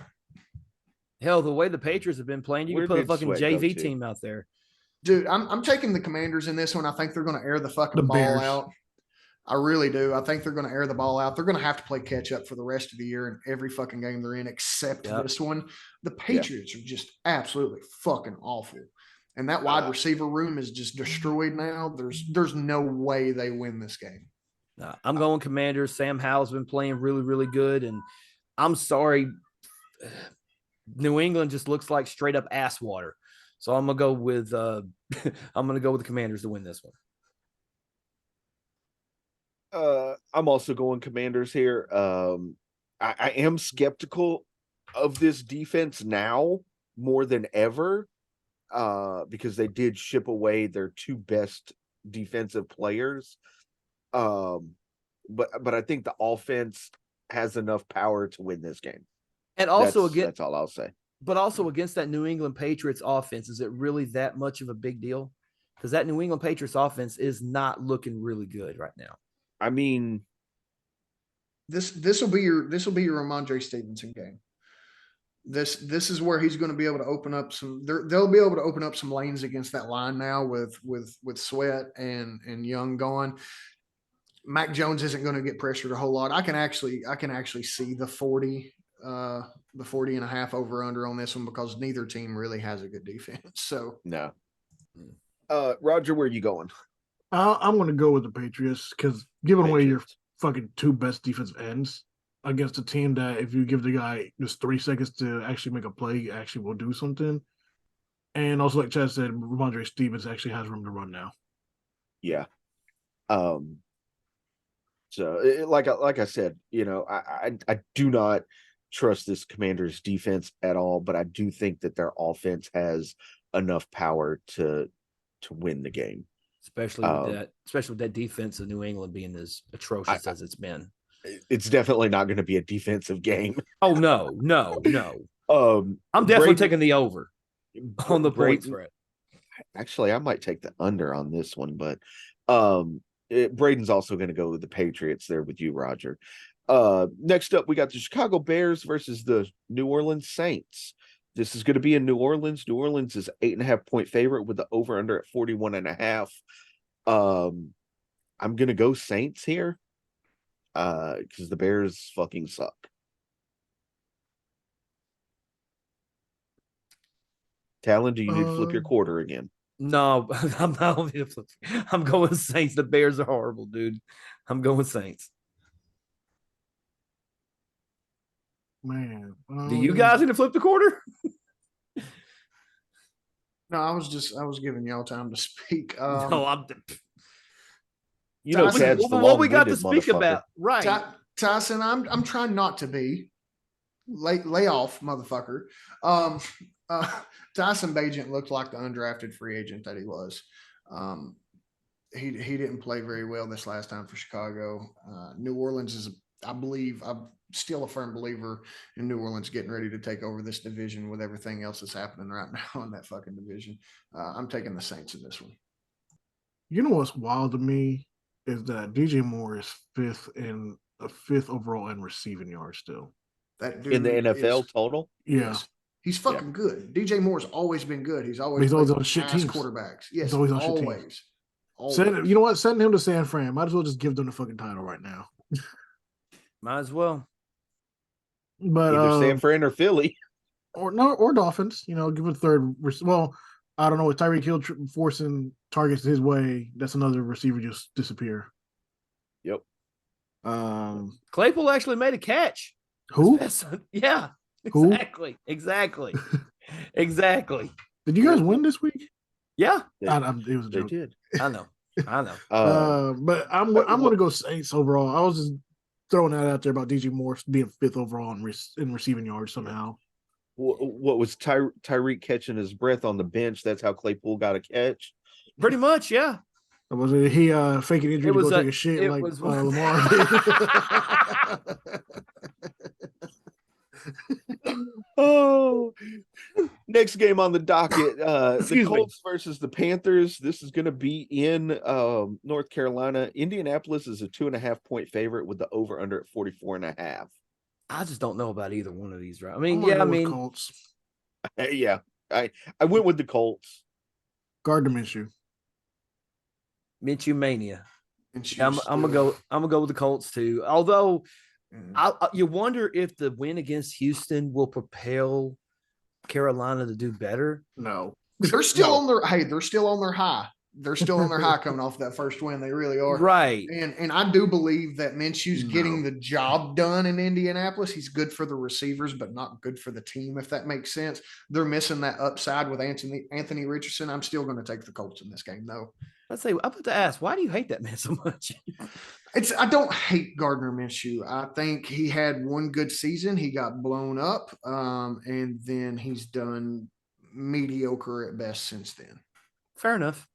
Hell, the way the Patriots have been playing, you Where could put a did fucking Sweat go JV to? team out there. Dude, I'm taking the Commanders in this one. I think they're going to air the fucking The ball Bears. out. I really do. I think they're going to air the ball out. They're going to have to play catch up for the rest of the year in every fucking game they're in, except this one. The Patriots are just absolutely fucking awful. And that wide receiver room is just destroyed now. There's no way they win this game. I'm going Commanders. Sam Howell's been playing really, really good. And I'm sorry, New England just looks like straight up ass water. So I'm gonna go with the Commanders to win this one. I'm also going Commanders here. I am skeptical of this defense now more than ever, because they did ship away their two best defensive players. But I think the offense has enough power to win this game. And also that's all I'll say. But also against that New England Patriots offense, is it really that much of a big deal? Because that New England Patriots offense is not looking really good right now. I mean, this will be your Ramondre Stevenson game. This is where he's going to be able to open up some. They'll be able to open up some lanes against that line now with Sweat and Young gone. Mac Jones isn't going to get pressured a whole lot. I can actually see the 40.5 over under on this one because neither team really has a good defense. So no. Roger, where are you going? I'm going to go with the Patriots because giving away your Patriots. fucking two best defensive ends against a team that if you give the guy just 3 seconds to actually make a play, actually will do something. And also, like Chad said, Ramondre Stevens actually has room to run now. Yeah. So like I said, you know, I do not trust this Commanders defense at all, but I do think that their offense has enough power to win the game. Especially with that defense of New England being as atrocious as it's been. It's definitely not going to be a defensive game. Oh no. I'm definitely taking the over on the point spread. Actually, I might take the under on this one, but Braden's also going to go with the Patriots there with you, Roger. Next up, we got the Chicago Bears versus the New Orleans Saints. This is going to be in New Orleans. New Orleans is 8.5-point favorite with the over under at 41.5. I'm going to go Saints here because the Bears fucking suck. Talon, do you need to flip your quarter again? No, I'm not. I'm going Saints. The Bears are horrible, dude. I'm going Saints. Man, Do you guys need to flip the quarter? no, I was giving y'all time to speak. No, I'm. You know, Chad's the what we got to long-winded speak motherfucker. about, right? Tyson, I'm trying not to be. Lay off, motherfucker. Tyson Bagent looked like the undrafted free agent that he was. He didn't play very well this last time for Chicago. New Orleans is, I believe, I'm still a firm believer in New Orleans getting ready to take over this division with everything else that's happening right now in that fucking division. I'm taking the Saints in this one. You know what's wild to me is that DJ Moore is 5th in 5th overall in receiving yards still. That dude in the NFL is, total. Yeah. yes, he's fucking good. DJ Moore's always been good. He's always He's always played on shit ass teams. quarterbacks. Yes, He's always on shit teams. Always. You know what? Send him to San Fran. Might as well just give them the fucking title right now. Might as well. But Either San Fran or Philly. or Dolphins. You know, give a third. Well, I don't know. With Tyreek Hill forcing targets his way, that's another receiver just disappear. Yep. Claypool actually made a catch. Who? Yeah. Who? Exactly. Did you guys win this week? Yeah. It was a They joke. did. I know. But I'm going to go Saints overall. I was just throwing that out there about DJ Moore being 5th overall in receiving yards somehow. What was Tyreek catching his breath on the bench? That's how Claypool got a catch. Pretty much, yeah. Was it he faking injury to go take a shit like Lamar did? Oh, next game on the docket, the Colts versus the Panthers. This is going to be in North Carolina. Indianapolis is a 2.5-point favorite with the over under at 44.5. I just don't know about either one of these, right? Colts. Yeah, I went with the Colts. Gardner Minshew. Minshew mania. Yeah, I'm gonna go with the Colts too. Although you wonder if the win against Houston will propel Carolina to do better. No, they're still on their they're still on their high. They're still on their high coming off that first win. They really are. Right. And I do believe that Minshew's getting the job done in Indianapolis. He's good for the receivers, but not good for the team, if that makes sense. They're missing that upside with Anthony Richardson. I'm still going to take the Colts in this game, though. Let's say, I'm about to ask, why do you hate that man so much? I don't hate Gardner Minshew. I think he had one good season. He got blown up, and then he's done mediocre at best since then. Fair enough.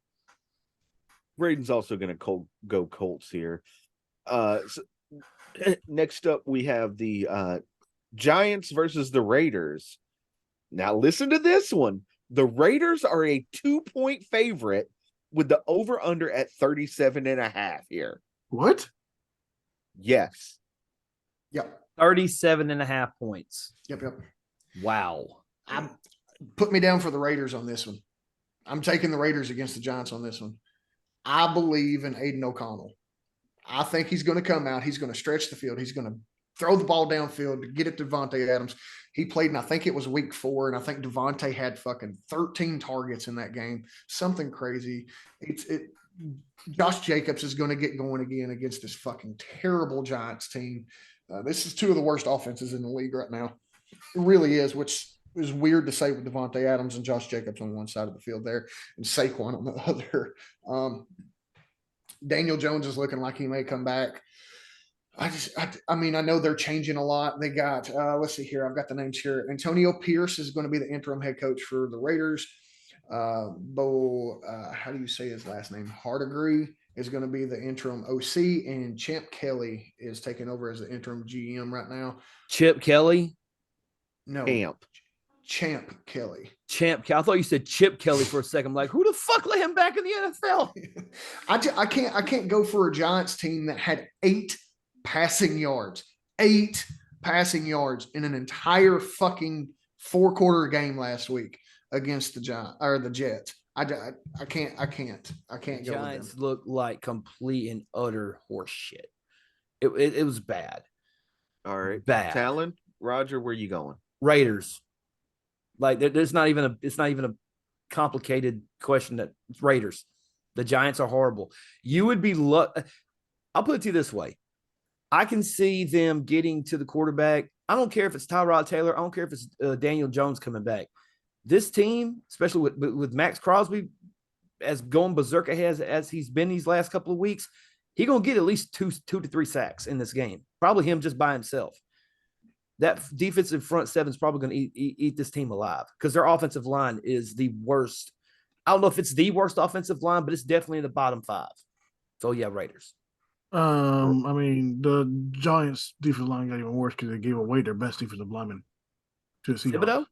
Braden's also going to go Colts here. Next up, we have the Giants versus the Raiders. Now, listen to this one. The Raiders are a 2-point favorite with the over-under at 37.5 here. What? Yes. Yep. 37.5 points. Yep. Wow. Put me down for the Raiders on this one. I'm taking the Raiders against the Giants on this one. I believe in Aiden O'Connell. I think he's going to come out. He's going to stretch the field. He's going to throw the ball downfield to get it to Devontae Adams. He played, and I think it was week 4, and I think Devontae had fucking 13 targets in that game. Something crazy. Josh Jacobs is going to get going again against this fucking terrible Giants team. This is 2 of the worst offenses in the league right now. It really is, which is weird to say with Devontae Adams and Josh Jacobs on one side of the field there and Saquon on the other. Daniel Jones is looking like he may come back. I know they're changing a lot. They got, let's see here. I've got the names here. Antonio Pierce is going to be the interim head coach for the Raiders. How do you say his last name? Hardigree is going to be the interim OC, and Champ Kelly is taking over as the interim GM right now. Chip Kelly? No. Champ Kelly. I thought you said Chip Kelly for a second. I'm like, who the fuck let him back in the NFL? I can't go for a Giants team that had 8 passing yards. 8 passing yards in an entire fucking 4-quarter game last week against the Jets. I can't go. Giants look like complete and utter horse shit. It was bad. All right. Bad. Talon, Roger, where you going? Raiders. Like it's not even a complicated question. That it's Raiders. The Giants are horrible. You would be I'll put it to you this way. I can see them getting to the quarterback. I don't care if it's Tyrod Taylor. I don't care if it's Daniel Jones coming back. This team, especially with Max Crosby, as going berserk as he's been these last couple of weeks, he's gonna get at least two to 3 sacks in this game. Probably him just by himself. That defensive front seven is probably going to eat this team alive because their offensive line is the worst. I don't know if it's the worst offensive line, but it's definitely in the bottom 5. So yeah, Raiders. The Giants' defensive line got even worse because they gave away their best defensive lineman to the Seahawks.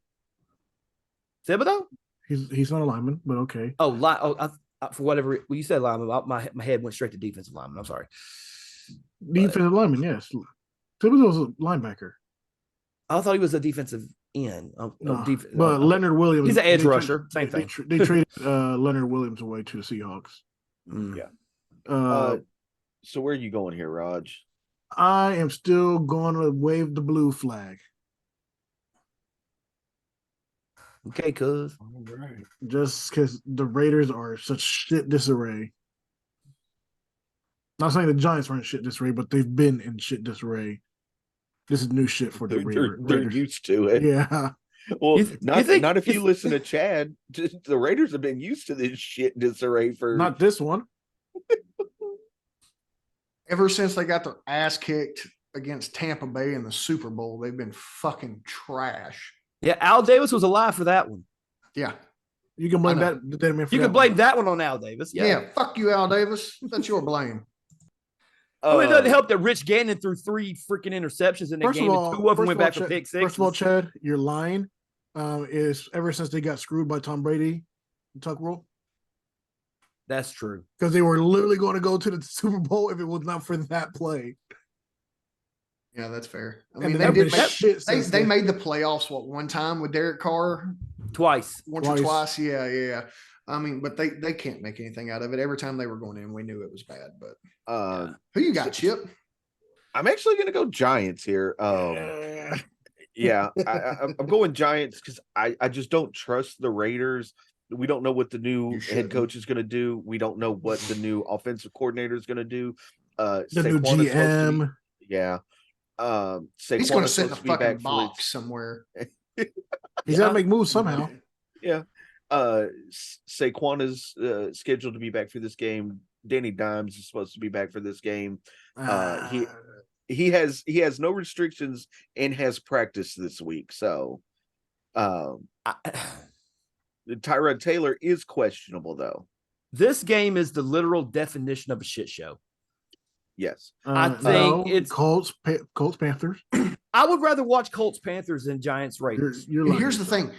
Thibodeau? He's not a lineman, but okay. For whatever you said lineman, my head went straight to defensive lineman. I'm sorry. Defensive lineman, yes. Thibodeau was a linebacker. I thought he was a defensive end. But Leonard Williams, he's an edge they rusher. Same they, thing. They traded Leonard Williams away to the Seahawks. Yeah. Uh, So where are you going here, Raj? I am still going to wave the blue flag. Okay, cuz. All right. Just because the Raiders are such shit disarray. Not saying the Giants are in shit disarray, but they've been in shit disarray. This is new shit for the They're Raiders. used to it. Yeah. Well, You not think- if you listen to Chad. Just, the Raiders have been used to this shit disarray for Not this one. Ever since they got their ass kicked against Tampa Bay in the Super Bowl, they've been fucking trash. Yeah, Al Davis was alive for that one. Yeah. You can blame I know. that man for You that can blame one. that one on Al Davis. Yeah. Fuck you, Al Davis. That's your blame. Well, it doesn't help that Rich Gannon threw 3 freaking interceptions in that First game, of all, and 2 of them went back for Chad, pick six. First of all, Chad, your line is ever since they got screwed by Tom Brady in Tuck Rule. That's true. Because they were literally going to go to the Super Bowl if it was not for that play. Yeah, that's fair. I And mean, they've they been did. shit They since then. made the playoffs one time with Derek Carr, Twice. once or twice. Yeah. I mean, but they can't make anything out of it. Every time they were going in, we knew it was bad. But who you got, Chip? I'm actually going to go Giants here. Yeah, I'm going Giants because I just don't trust the Raiders. We don't know what the new head coach is going to do. We don't know what the new offensive coordinator is going to do. The new GM. Yeah. He's going to sit in a fucking box somewhere. He's got to make moves somehow. Yeah. Saquon is scheduled to be back for this game. Danny Dimes is supposed to be back for this game. He has no restrictions and has practiced this week. So Tyrod Taylor is questionable though. This game is the literal definition of a shit show. Yes. I think it's Colts Panthers. I would rather watch Colts Panthers than Giants Raiders. Here's the thing.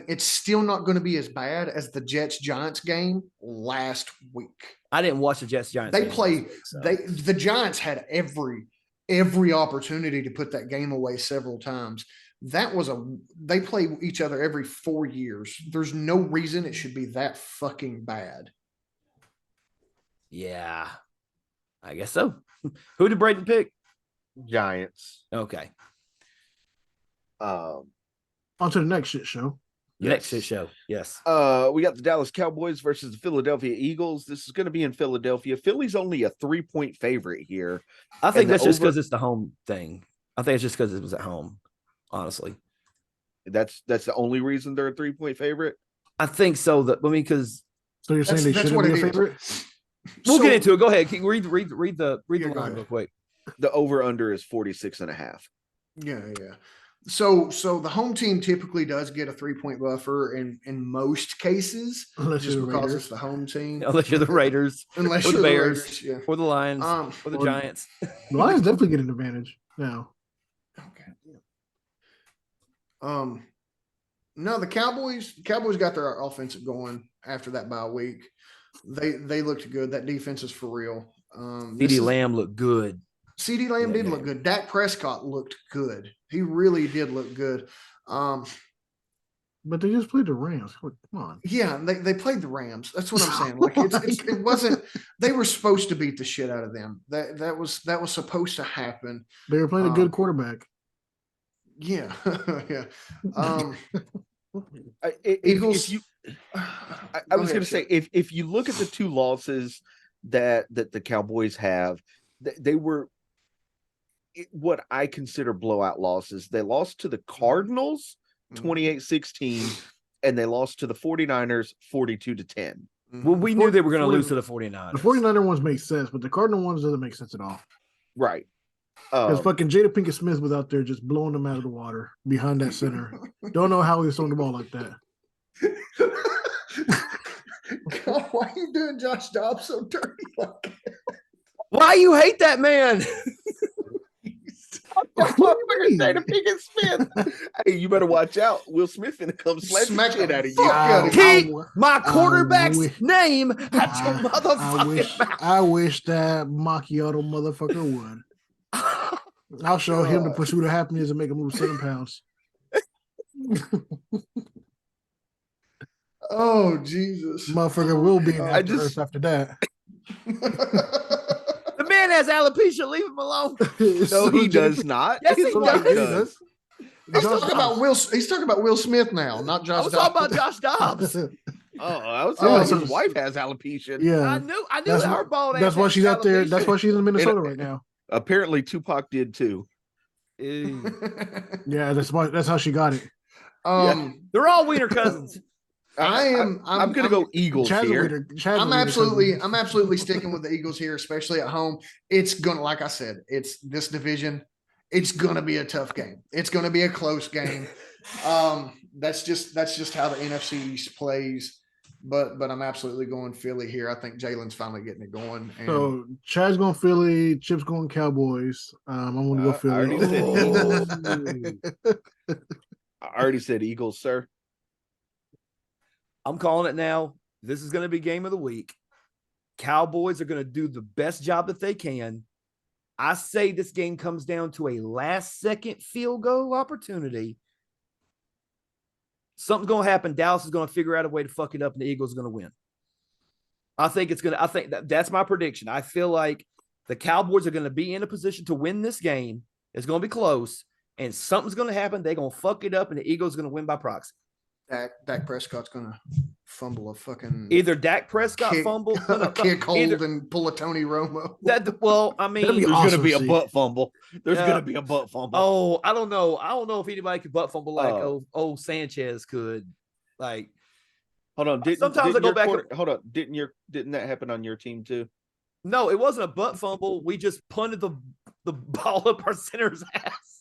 It's still not going to be as bad as the Jets Giants game last week. I didn't watch the Jets Giants. They play. The Giants had every opportunity to put that game away several times. They play each other every 4 years. There's no reason it should be that fucking bad. Yeah, I guess so. Who did Braden pick? Giants. Okay. On to the next shit show. Next shit show. Yes. We got the Dallas Cowboys versus the Philadelphia Eagles. This is going to be in Philadelphia. Philly's only a 3-point favorite here. I think that's just because it's the home thing. I think it's just because it was at home. Honestly, that's the only reason they're a 3-point favorite. I think so. Because so you're saying they shouldn't be a favorite? We'll get into it. Go ahead. Read the line real quick. The over under is 46.5. Yeah. So the home team typically does get a 3-point buffer in most cases, unless just you're because Raiders. it's the home team. Unless you're the Raiders, unless or you're the Bears, Raiders, yeah. or the Lions, or the Giants. The Lions definitely get an advantage now. Okay. No, the Cowboys got their offensive going after that bye week. They looked good. That defense is for real. CeeDee Lamb looked good. CeeDee Lamb did look good. Dak Prescott looked good. He really did look good. But they just played the Rams. Come on. Yeah, they played the Rams. That's what I'm saying. Like it wasn't. They were supposed to beat the shit out of them. That was supposed to happen. They were playing a good quarterback. Yeah, yeah. Eagles. I was going to say if you look at the 2 losses that the Cowboys have, they were what I consider blowout losses. They lost to the Cardinals 28-16, and they lost to the 49ers 42-10. Well, we knew they were going to lose to the 49ers. The 49er ones make sense, but the Cardinal ones doesn't make sense at all. Right. Because fucking Jada Pinkett Smith was out there just blowing them out of the water behind that center. Don't know how he was throwing the ball like that. God, why are you doing Josh Dobbs so dirty like that? Why you hate that man? Jada Pinkett Smith. Hey, you better watch out. Will Smith finna come slap the Smack shit the out of fuck you. out of Keep I my quarterback's wish- name at your motherfucking mouth. I wish that macchiato motherfucker would. I'll show him the God. pursuit of happiness and make him lose 7 pounds. Oh, Jesus. Motherfucker will be in I after just- Earth after that. The man has alopecia. Leave him alone. No, he does not. Yes, he His does. wife He does. He's Josh talking about Will Smith now, not I Josh was talking about Dobbs. Josh Dobbs. Oh, I was Oh, saying so- his wife has alopecia. Yeah, I knew that's her bald that's ass why had she's out there. That's alopecia. why she's in Minnesota right now. Apparently, Tupac did too. Ew. Yeah, that's how she got it. They're all wiener cousins. I'm gonna go Eagles Chad's a here. leader. Chad's a I'm leader absolutely sticking with the Eagles here, especially at home. It's gonna, like I said, it's this division. It's gonna be a tough game. It's gonna be a close game. That's just how the NFC East plays. But I'm absolutely going Philly here. I think Jalen's finally getting it going. And So Chad's going Philly. Chip's going Cowboys. I'm going to go I Philly. already said Eagles. Oh. I already said Eagles, sir. I'm calling it now. This is going to be game of the week. Cowboys are going to do the best job that they can. I say this game comes down to a last-second field goal opportunity. Something's going to happen. Dallas is going to figure out a way to fuck it up, and the Eagles are going to win. I think that's my prediction. I feel like the Cowboys are going to be in a position to win this game. It's going to be close, and something's going to happen. They're going to fuck it up, and the Eagles are going to win by proxy. Dak Prescott's gonna fumble a fucking Either Dak Prescott kick, fumble, kick hold and pull a Tony Romo. I mean, That'd be There's awesome gonna be to a see. butt fumble. There's Yeah. gonna be a butt fumble. oh, I don't know. I don't know if anybody could butt fumble like Oh. old Sanchez could. Like, Hold on. Sometimes I go your back- hold on. Didn't that happen on your team too? no, it wasn't a butt fumble. We just punted the ball up our center's ass.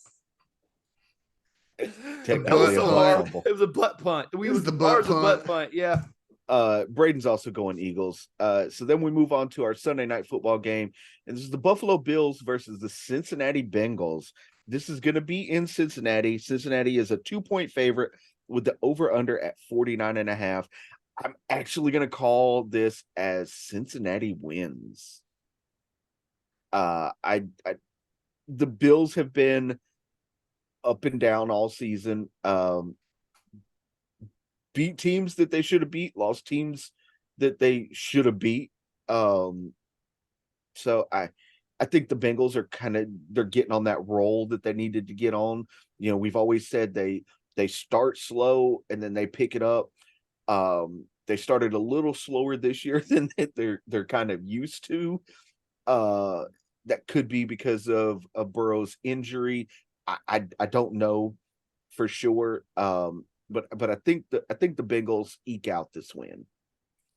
Technically It was a so butt hard. fumble. It was a butt punt. It was the butt ours was a butt punt. punt. Yeah. Braden's also going Eagles. So then we move on to our Sunday night football game, and this is the Buffalo Bills versus the Cincinnati Bengals. This is going to be in Cincinnati. Cincinnati is a 2-point favorite with the over/under at 49.5. I'm actually going to call this as Cincinnati wins. The Bills have been up and down all season. Beat teams that they should have beat, lost teams that they should have beat. So I think the Bengals are they're getting on that roll that they needed to get on. You know, we've always said they start slow and then they pick it up. They started a little slower this year than they're kind of used to. That could be because of Burrow's injury. I don't know for sure. But I think the Bengals eke out this win.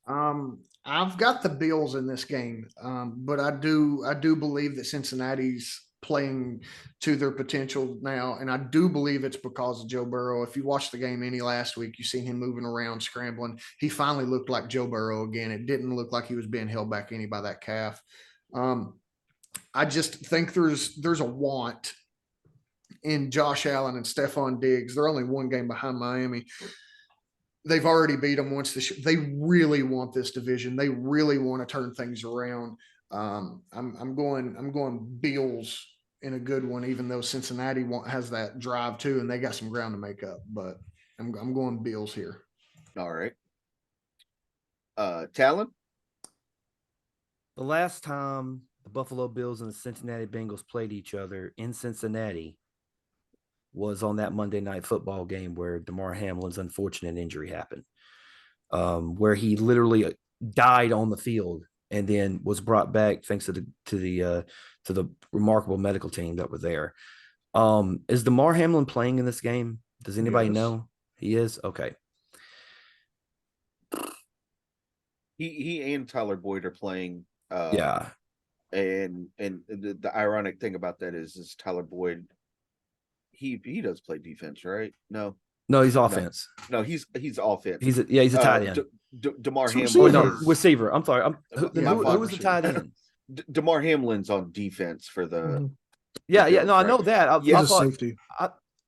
I've got the Bills in this game, but I do believe that Cincinnati's playing to their potential now, and I do believe it's because of Joe Burrow. If you watched the game any last week, you seen him moving around, scrambling. He finally looked like Joe Burrow again. It didn't look like he was being held back any by that calf. I just think there's a want in Josh Allen and Stephon Diggs. They're only one game behind Miami. They've already beat them once this year. They really want this division. They really want to turn things around. I'm going Bills in a good one, even though Cincinnati has that drive too, and they got some ground to make up. But I'm going Bills here. All right. Talon? The last time the Buffalo Bills and the Cincinnati Bengals played each other in Cincinnati was on that Monday Night Football game where DeMar Hamlin's unfortunate injury happened, where he literally died on the field and then was brought back thanks to the remarkable medical team that were there. Is DeMar Hamlin playing in this game? Does anybody Yes. know? He is? Okay. He and Tyler Boyd are playing. Yeah. And the ironic thing about that is Tyler Boyd. He does play defense, right? No, No, he's offense. no, he's offense. He's a tight end. DeMar It's Hamlin. Oh, no, receiver. receiver. I'm sorry. Yeah, Who was the tight end? DeMar Hamlin's on defense for the Mhm. Yeah, yeah. Derek No, I Fry. know that. I He's a thought. safety.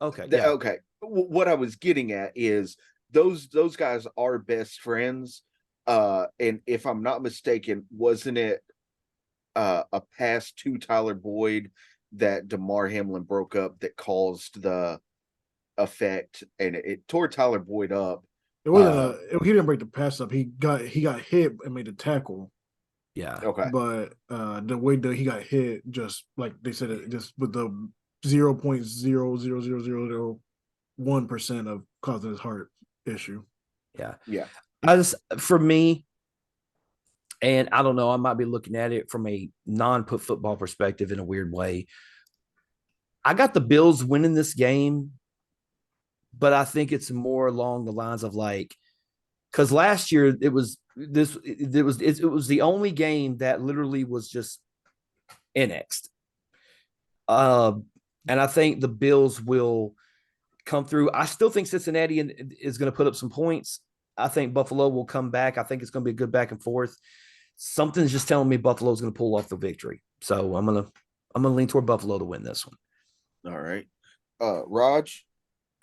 Okay, yeah. Okay. What I was getting at is those guys are best friends. And if I'm not mistaken, wasn't it a pass to Tyler Boyd that DeMar Hamlin broke up that caused the effect, and it tore Tyler Boyd up. It wasn't he didn't break the pass up. He got hit and made a tackle. Yeah. Okay. But the way that he got hit, just like they said, it just with the 0.0000001% of causing his heart issue. Yeah. Yeah. For me, and I don't know, I might be looking at it from a non-put football perspective in a weird way. I got the Bills winning this game, but I think it's more along the lines of like, because last year it was the only game that literally was just annexed. And I think the Bills will come through. I still think Cincinnati is going to put up some points. I think Buffalo will come back. I think it's going to be a good back and forth. Something's just telling me Buffalo's going to pull off the victory. So I'm gonna lean toward Buffalo to win this one. All right. Raj.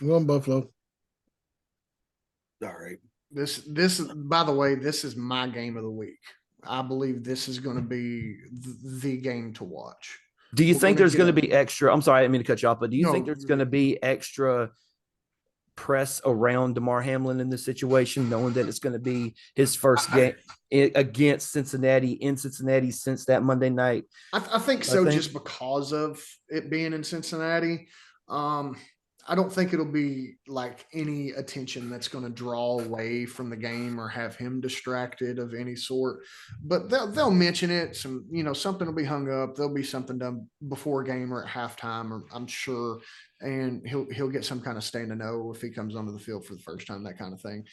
I'm going Buffalo. All right. This by the way, this is my game of the week. I believe this is going to be the game to watch. Do you think there's going to be extra? I'm sorry, I didn't mean to cut you off, but do you think there's going to be extra press around DeMar Hamlin in this situation, knowing that it's going to be his first game against Cincinnati in Cincinnati since that Monday night? I think so, just because of it being in Cincinnati. I don't think it'll be like any attention that's going to draw away from the game or have him distracted of any sort. But they'll mention it. Something will be hung up. There'll be something done before a game or at halftime, or I'm sure. And he'll get some kind of stand to know if he comes onto the field for the first time, that kind of thing.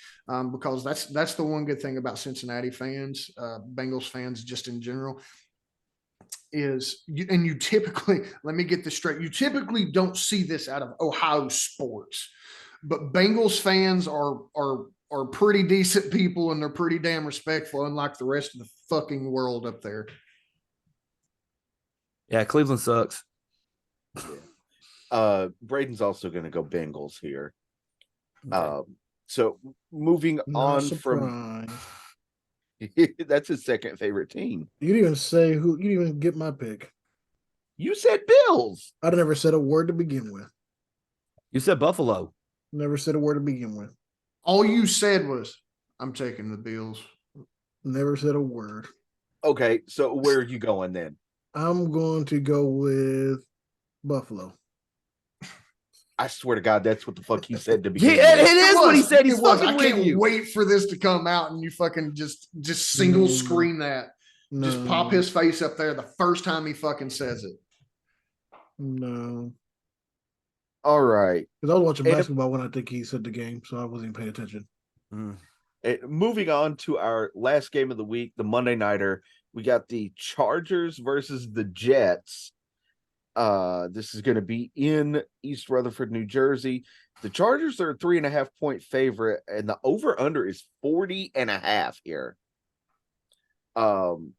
Because that's the one good thing about Cincinnati fans, Bengals fans, just in general. You typically, let me get this straight, you typically don't see this out of Ohio sports, but Bengals fans are pretty decent people and they're pretty damn respectful, unlike the rest of the fucking world up there. Yeah, Cleveland sucks. Braden's also going to go Bengals here. Okay. So moving on from that's his second favorite team. You didn't even say who. You didn't even get my pick. You said Bills. I never said a word to begin with. You said Buffalo. Never said a word to begin with. All you said was, I'm taking the Bills. Never said a word. Okay, so where are you going then? I'm going to go with Buffalo. I swear to God, that's what the fuck he said to begin with. It is what he said. He's fucking with you. I can't wait for this to come out and you fucking just single screen that. No. Just pop his face up there the first time he fucking says it. No. All right. Because I was watching basketball when I think he said the game, so I wasn't even paying attention. Moving on to our last game of the week, the Monday Nighter, we got the Chargers versus the Jets. This is going to be in East Rutherford, New Jersey. The Chargers are a 3.5-point favorite, and the over-under is 40.5 here. I'm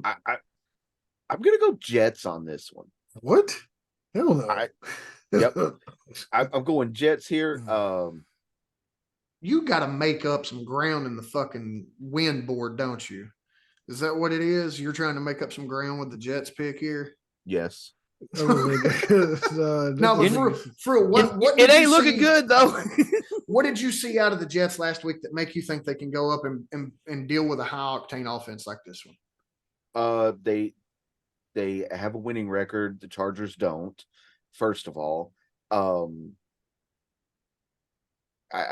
going to go Jets on this one. What? Hell no. Yep. I'm going Jets here. You got to make up some ground in the fucking win board, don't you? Is that what it is? You're trying to make up some ground with the Jets pick here? Yes. No, but for what it ain't looking good though. What did you see out of the Jets last week that make you think they can go up and deal with a high octane offense like this one? They have a winning record. The Chargers don't. First of all, I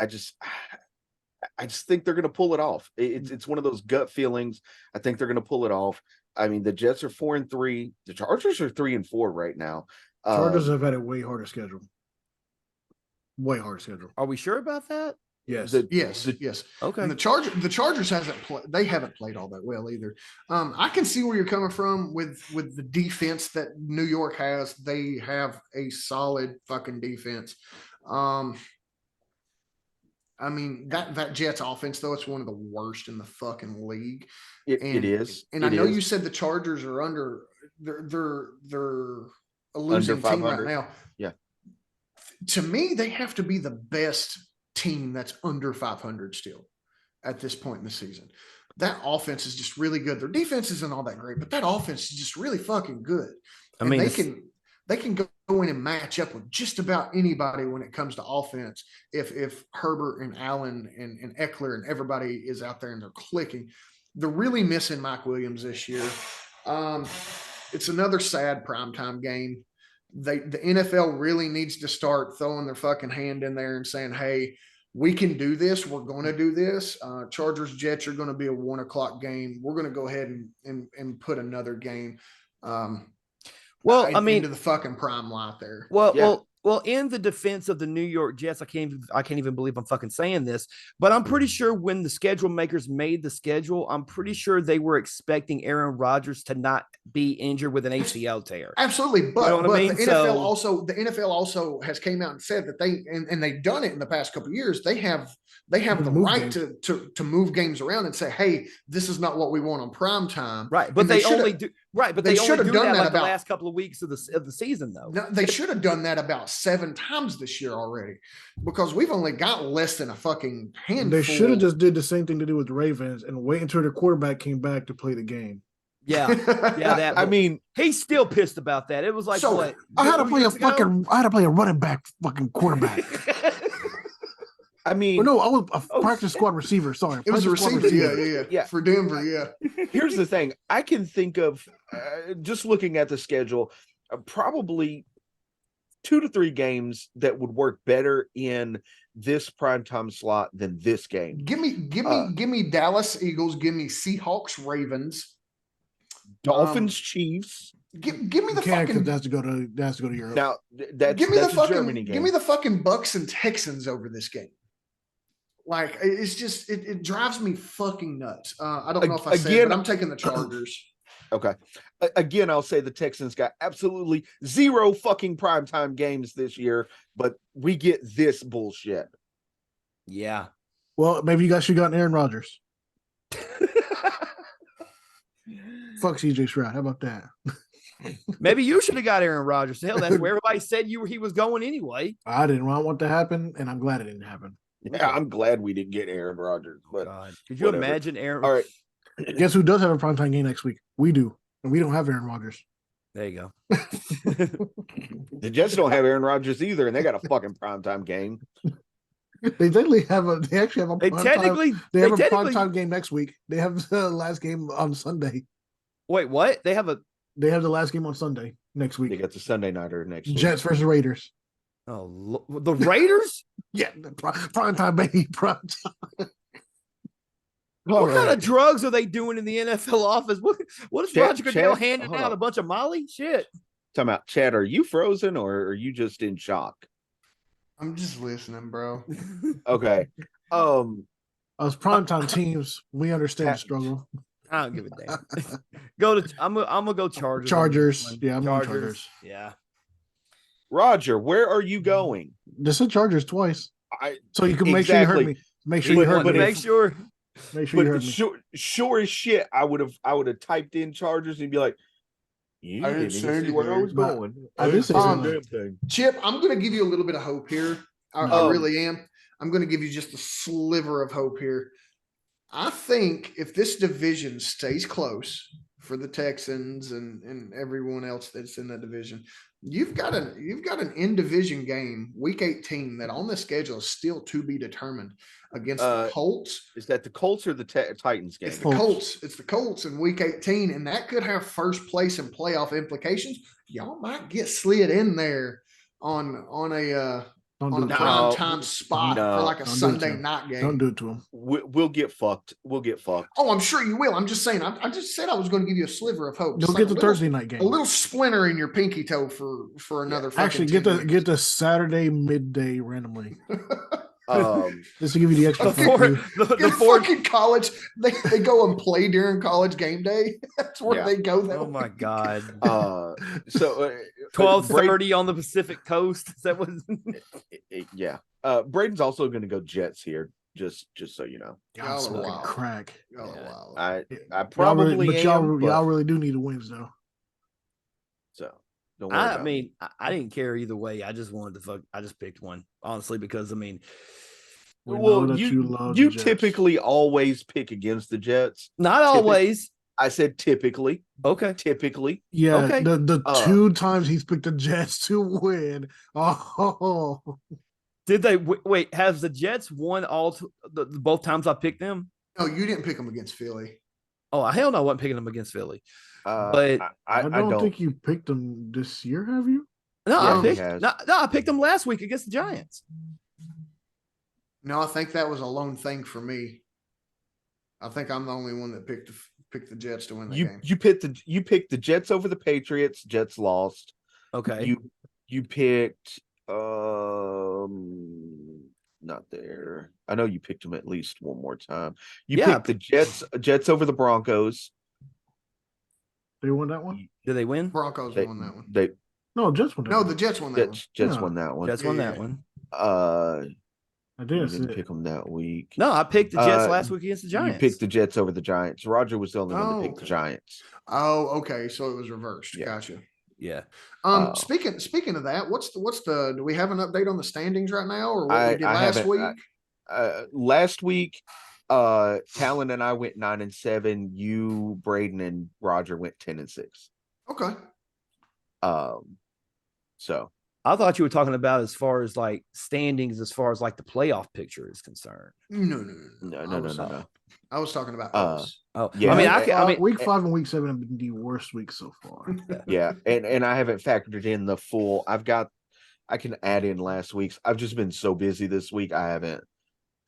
just think they're going to pull it off. It's one of those gut feelings. I think they're going to pull it off. I mean, the Jets are 4-3. The Chargers are 3-4 right now. Chargers have had a way harder schedule. Way harder schedule. Are we sure about that? Yes. Yes. Okay. And the Chargers haven't played all that well either. I can see where you're coming from with the defense that New York has. They have a solid fucking defense. I mean, that Jets offense, though, it's one of the worst in the fucking league. It is. And I know you said the Chargers are under they're a losing Under team right 500. now. Yeah. To me, they have to be the best team that's under 500 still at this point in the season. That offense is just really good. Their defense isn't all that great, but that offense is just really fucking good. I mean, they can go in and match up with just about anybody when it comes to offense. If Herbert and Allen and Eckler and everybody is out there and they're clicking, they're really missing Mike Williams this year. It's another sad primetime game. The NFL really needs to start throwing their fucking hand in there and saying, hey, we can do this. We're going to do this. Chargers Jets are going to be a 1 o'clock game. We're going to go ahead and put another game. Into the fucking prime light there. Well, in the defense of the New York Jets, I can't even believe I'm fucking saying this, but I'm pretty sure when the schedule makers made the schedule, I'm pretty sure they were expecting Aaron Rodgers to not be injured with an ACL tear. Absolutely, but, you know what I mean? the NFL also has came out and said that they've done it in the past couple of years. They have the right to move games around and say, hey, this is not what we want on prime time. Right, but they only do that like the last couple of weeks of the season, though. No, they should have done that about 7 times this year already, because we've only got less than a fucking handful. They should have just did the same thing to do with the Ravens and wait until their quarterback came back to play the game. Yeah. That. I mean, he's still pissed about that. It was like, what? I had to play a running back, fucking quarterback. I mean, no, I was a practice squad receiver. Sorry, it was a receiver. Yeah. For Denver, yeah. Here's the thing: I can think of just looking at the schedule, probably 2 to 3 games that would work better in this primetime slot than this game. Give me Dallas Eagles. Give me Seahawks Ravens. Dolphins Chiefs. Give me the fucking. That's to go to Europe. Now that's a Germany game. Give me the fucking Bucks and Texans over this game. Like, it's just it drives me fucking nuts. I don't know if I said it, but I'm taking the Chargers. Okay. Again, I'll say the Texans got absolutely 0 fucking primetime games this year, but we get this bullshit. Yeah. Well, maybe you guys should have gotten Aaron Rodgers. Fuck CJ Stroud. How about that? Maybe you should have got Aaron Rodgers. Hell, that's where everybody said he was going anyway. I didn't want that to happen, and I'm glad it didn't happen. Yeah, I'm glad we didn't get Aaron Rodgers. But could you imagine Aaron? All right. Guess who does have a primetime game next week? We do. And we don't have Aaron Rodgers. There you go. The Jets don't have Aaron Rodgers either, and they got a fucking primetime game. They actually have a primetime game next week. They have the last game on Sunday. Wait, what? They have the last game on Sunday next week. They got the Sunday nighter next week. Jets versus Raiders. Oh, the Raiders? Yeah, primetime, baby. Primetime. What kind of drugs are they doing in the NFL office? What is Roger Goodell handing out? A bunch of Molly? Shit. Talking about, Chad, are you frozen or are you just in shock? I'm just listening, bro. Okay. Us primetime teams, we understand the struggle. I don't give a damn. I'm gonna go Chargers. Chargers. Yeah, I'm going Chargers. Yeah. Roger, where are you going? Just said Chargers twice. So you can make sure you heard me. Make sure you heard me. Make sure you heard me. Sure as shit, I would have typed in Chargers and be like, I didn't see where I was going. I did say something. Chip, I'm going to give you a little bit of hope here. I really am. I'm going to give you just a sliver of hope here. I think if this division stays close for the Texans and everyone else that's in that division, you've got an in-division game, week 18, that on the schedule is still to be determined against the Colts. Is that the Colts or the Titans game? It's the Colts. It's the Colts in week 18, and that could have first place and playoff implications. Y'all might get slid in there on a prime time spot for like a Sunday night game. Don't do it to them. We'll get fucked. We'll get fucked. Oh, I'm sure you will. I'm just saying. I just said I was going to give you a sliver of hope. You'll get the Thursday night game. A little splinter in your pinky toe for another. Actually, get the Saturday midday randomly. This will give you the extra. Fucking college. They go and play during college game day. That's where they go. Oh my god. So 12:30 on the Pacific Coast. Is that what? Yeah. Braden's also going to go Jets here. Just so you know. Y'all smoking crack. I probably y'all really do need the wins though. Don't worry I about me. mean, I didn't care either way. I just wanted to fuck. I just picked one, honestly, because I mean, We know Well, that you love the you Jets. typically always pick against the Jets. not always. I said typically. Okay. Typically. Yeah, Okay. the Uh, 2 times he's picked the Jets to win. Oh, Did they wait? Has the Jets won both times I picked them? No, you didn't pick them against Philly. Oh hell no, I wasn't picking them against Philly. But I don't don't think you picked them this year, have you? no, Yeah, I he picked has. no, I picked them last week against the Giants. No, I think that was a lone thing for me. I think I'm the only one that picked the Jets to win the game. you picked the Jets over the Patriots. Jets lost. Okay. You picked not there. I know you picked them at least one more time. You Yeah. picked the Jets over the Broncos. They won that one? Did they win? Broncos They, won that one. they No, Jets won that No, one. the Jets won that one. Jets Yeah. won that one. Jets won Yeah, that yeah. one. I You did. didn't pick them that week. No, I picked the Jets Uh, last week against the Giants. You picked the Jets over the Giants. Roger was the only one that picked the okay. Giants. Oh, okay. So it was reversed. Yeah. Gotcha. Yeah. Speaking of that, what's the do we have an update on the standings right now or what we did I last haven't. week? Last week, Talon and I went 9-7. You, Braden, and Roger went 10-6. Okay. So I thought you were talking about as far as like standings, as far as like the playoff picture is concerned. no. I was talking about Uh, us. Oh, Yeah, I mean, week 5 and week 7 have been the worst weeks so far. Yeah, and I haven't factored in the full. I can add in last week's. I've just been so busy this week. I haven't.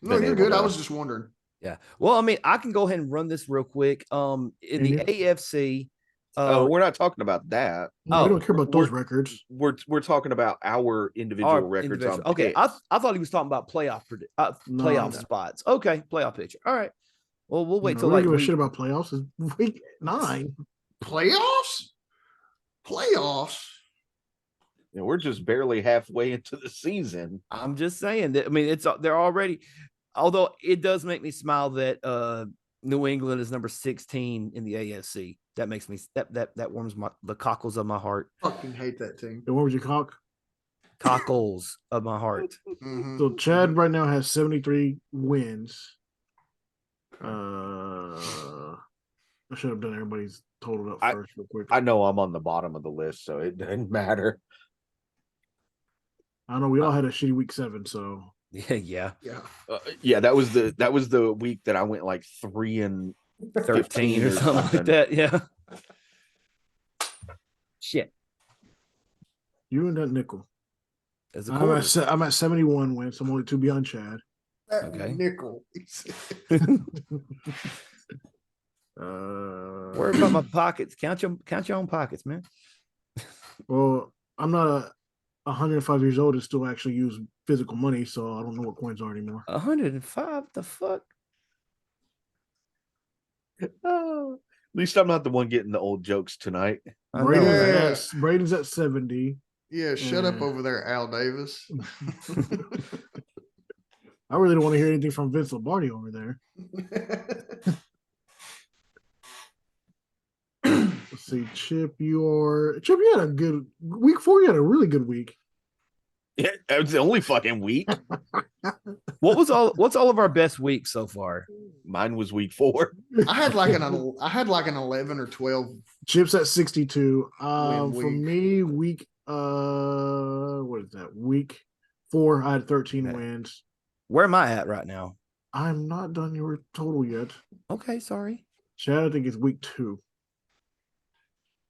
No, you're good. I was just wondering. yeah. Well, I mean, I can go ahead and run this real quick. In the AFC, we're not talking about that. No, we don't care about those records. We're talking about our individual records on okay. picks. I thought he was talking about playoff spots. Okay, playoff picture. All right. Well, we'll wait till we like don't give a shit about playoffs. It's week 9. Playoffs? Yeah, we're just barely halfway into the season. I'm just saying that. I mean, they're already. Although it does make me smile that New England is number 16 in the AFC. That makes me that warms the cockles of my heart. Fucking hate that team. And what was your cock? Cockles of my heart. Mhm. So Chad right now has 73 wins. I should have done everybody's total up first real quick. I know I'm on the bottom of the list, so it doesn't matter. I know we all had a shitty week 7, so Yeah. Yeah, that was the week that I went like 3-13 or something like that. Yeah. Shit. you and that nickel. As a I'm at 71 wins. I'm only 2 beyond Chad. Okay. Nickel. Worry about my pockets. Count your own pockets, man. Well, I'm not 105 years old and still actually use physical money, so I don't know what coins are anymore. 105. The fuck? Oh, at least I'm not the one getting the old jokes tonight. Braden's at 70. Yeah, shut up over there, Al Davis. I really don't want to hear anything from Vince Lombardi over there. Let's see, Chip, you had a good week 4. You had a really good week. Yeah, that was the only fucking week. What's all of our best weeks so far? Mine was week 4. I had like an 11 or 12. Chip's at 62. For week. me, week what is that? Week 4, I had 13 wins. Where am I at right now? I'm not done your total yet. Okay, sorry. Chad, I think it's week 2.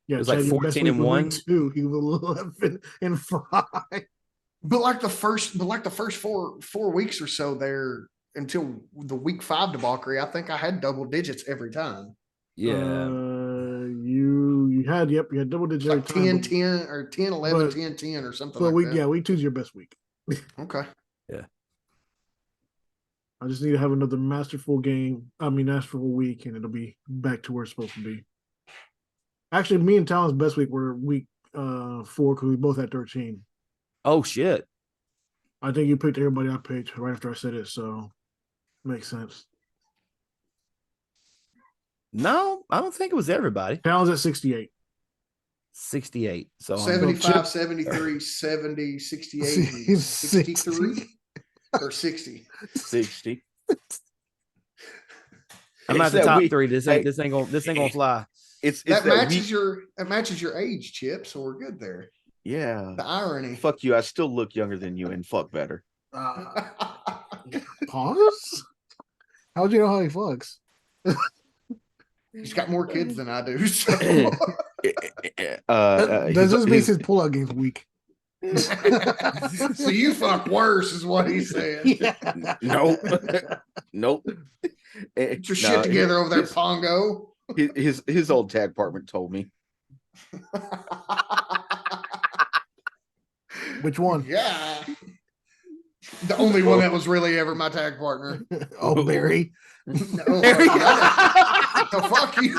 Yeah, It was Chad, like your best 14 week and was 1. week 2. He was 11-5. But like the first 4 weeks or so there until the week 5 debauchery, I think I had double digits every time. Yeah. You had double digits every Like time. 10, 10 or 10, 11, 10, 10 or something like that. Yeah, week 2 is your best week. Okay. Yeah. I just need to have another masterful week, and it'll be back to where it's supposed to be. Actually, me and Talon's best week were week 4 because we both had 13. Oh shit. I think you picked everybody I picked right after I said it, so makes sense. No, I don't think it was everybody. Talon's at 68. 68. So 75, 73, 70, 68, 63 or 60. 60. I'm at It's the that top we- 3. This hey, ain't gonna fly. It's That that matches your age, Chip. So we're good there. yeah. The irony. Fuck you. I still look younger than you, and fuck better. Pause. How'd you know how he fucks? He's got more kids than I do. So, Does this mean his pullout game's weak? so you fuck worse, is what he said. Yeah. Nope. Nope. Get your shit together over there, Pongo. His old tag department told me. Which one? Yeah. The only one that was really ever my tag partner. Oh, Barry. No, no, fuck you.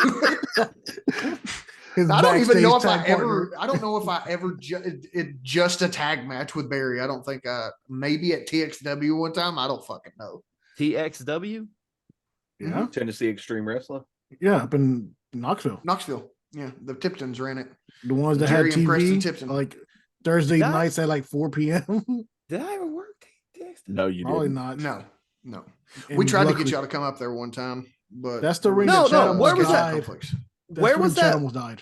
His I don't even know if backstage tag I don't know if I ever just a tag match with Barry. I don't think maybe at TXW one time. I don't fucking know. TXW? Yeah. Tennessee Extreme Wrestling. Yeah, up in Knoxville. Knoxville. Yeah, the Tiptons ran it. The ones that Jerry had and Preston TV, Tipton. like Thursday That- nights at like 4 p.m. Did I ever work TXW? No, you Probably didn't. not. No. And We tried to luckily- get y'all to come up there one time, but That's the ring No, that no, Chad where almost was that? died. Conflicts. That's Where the was ring Chad that? almost died.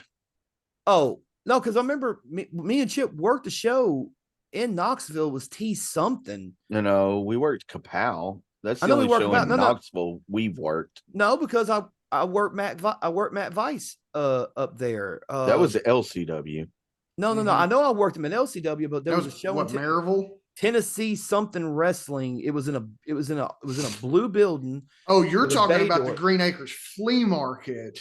Oh, no, because I remember me and Chip worked the show in Knoxville was T something. No, we worked Kapow. That's I the know we only worked show Kapow. in No, no. Knoxville we've worked. No, because I worked Matt Vice up there. That was the LCW. no. Mhm. I know I worked him in LCW, but there That was a show what, in Maryville? Tennessee something wrestling. It was in a blue building. Oh, you're With a talking bay about the door. Green Acres Flea Market.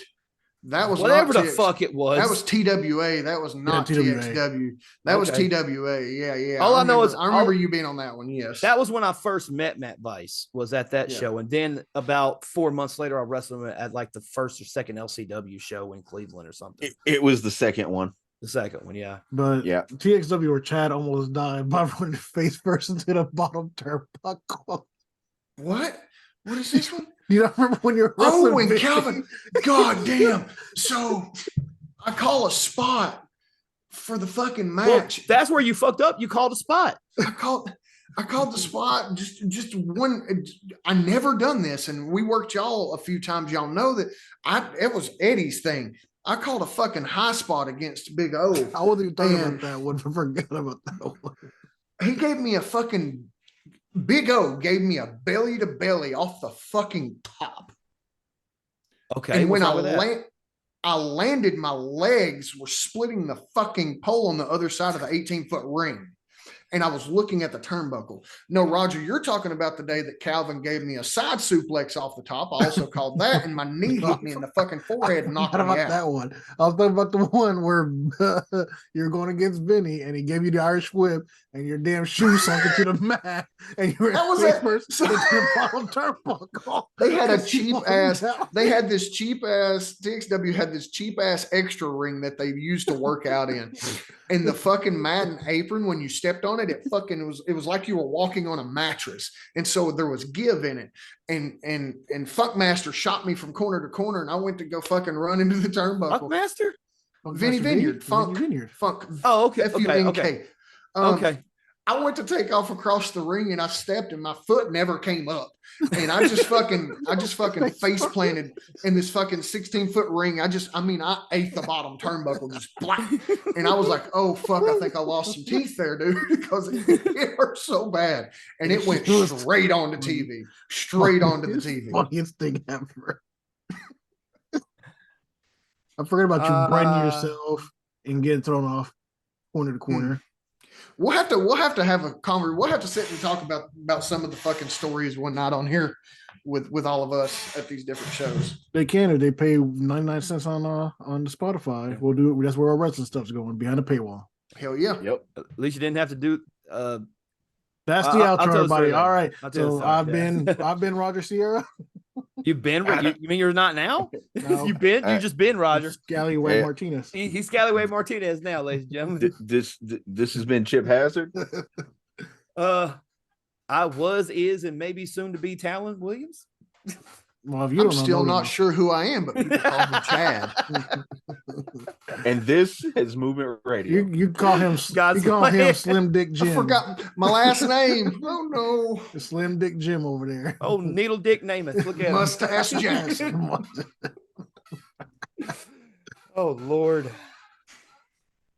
That was Whatever not the TX fuck it was. That was TWA. That was not TWA. TXW. That was Okay. TWA. Yeah. All I know is- I remember you being on that one. Yes. That was when I first met Matt Vice, was at that Yeah. show. And then about 4 months later, I wrestled him at like the first or second LCW show in Cleveland or something. It was the second one. The second one, yeah. But Yeah. TXW where Chad almost died by running face first into the bottom turnbuckle. What? What is this one? You don't remember when you were Oh, wrestling and Vicky? Calvin. God damn. So I call a spot for the fucking Well, match. that's where you fucked up. You called a spot. I called the spot just one. I never done this, and we worked y'all a few times. Y'all know that it was Eddie's thing. I called a fucking high spot against Big O. I wasn't even talking And- about that one. I forgot about that one. He gave me a fucking Big O gave me a belly to belly off the fucking top. Okay. And when what's wrong with that? I landed, my legs were splitting the fucking pole on the other side of the 18-foot ring. And I was looking at the turnbuckle. No, Roger, you're talking about the day that Calvin gave me a side suplex off the top. I also called that, and my knee hit me in the fucking forehead and knocked What me about out. that one? I was talking about the one where you're going against Vinny and he gave you the Irish whip and your damn shoe sunk into the mat and you were That was face it. first into the bottom turnbuckle. They had a 'Cause you cheap wasn't ass. down. They had this cheap ass. TXW had this cheap ass extra ring that they used to work out in, and the fucking Madden apron. When you stepped on it, it was like you were walking on a mattress, and so there was give in it. And Funkmaster shot me from corner to corner, and I went to go fucking run into the turnbuckle. Buckmaster? Vinny Vineyard, Funk. Vineyard. Funk. Oh, okay. F-U-N-K. Okay. Um, Okay. I went to take off across the ring and I stepped and my foot never came up. And I just fucking face planted in this fucking 16-foot ring. I ate the bottom turnbuckle just black. And I was like, oh fuck, I think I lost some teeth there, dude, because it hurt so bad. And it went straight on the TV. Straight onto the TV. Funniest thing ever. I forget about you branding yourself and getting thrown off corner to corner. We'll have to have a conversation. We'll have to sit and talk about some of the fucking stories one night on here with all of us at these different shows. They can if they pay 99 cents on the Spotify. We'll do it. That's where our wrestling stuff's going, behind the paywall. Hell yeah. Yep. At least you didn't have to do. That's the I'll outro, tell the everybody. story All later. right. I'll tell the So story, I've been Roger Sierra. You've been. You mean you're not now? No. You just been Roger. Scallywag Yeah. Martinez. He's Scallyway Martinez now, ladies and gentlemen. This has been Chip Hazard. I was, is, and maybe soon to be Talon Williams. Well, if you I'm don't know, still no not one. sure who I am, but people call me Chad. And this is Movement Radio. You call him God's you call him plan. Slim Dick Jim. I forgot my last name. Oh no. The Slim Dick Jim over there. Oh, Needle Dick Namath. Look at him. Mustache Jackson. Oh, Lord.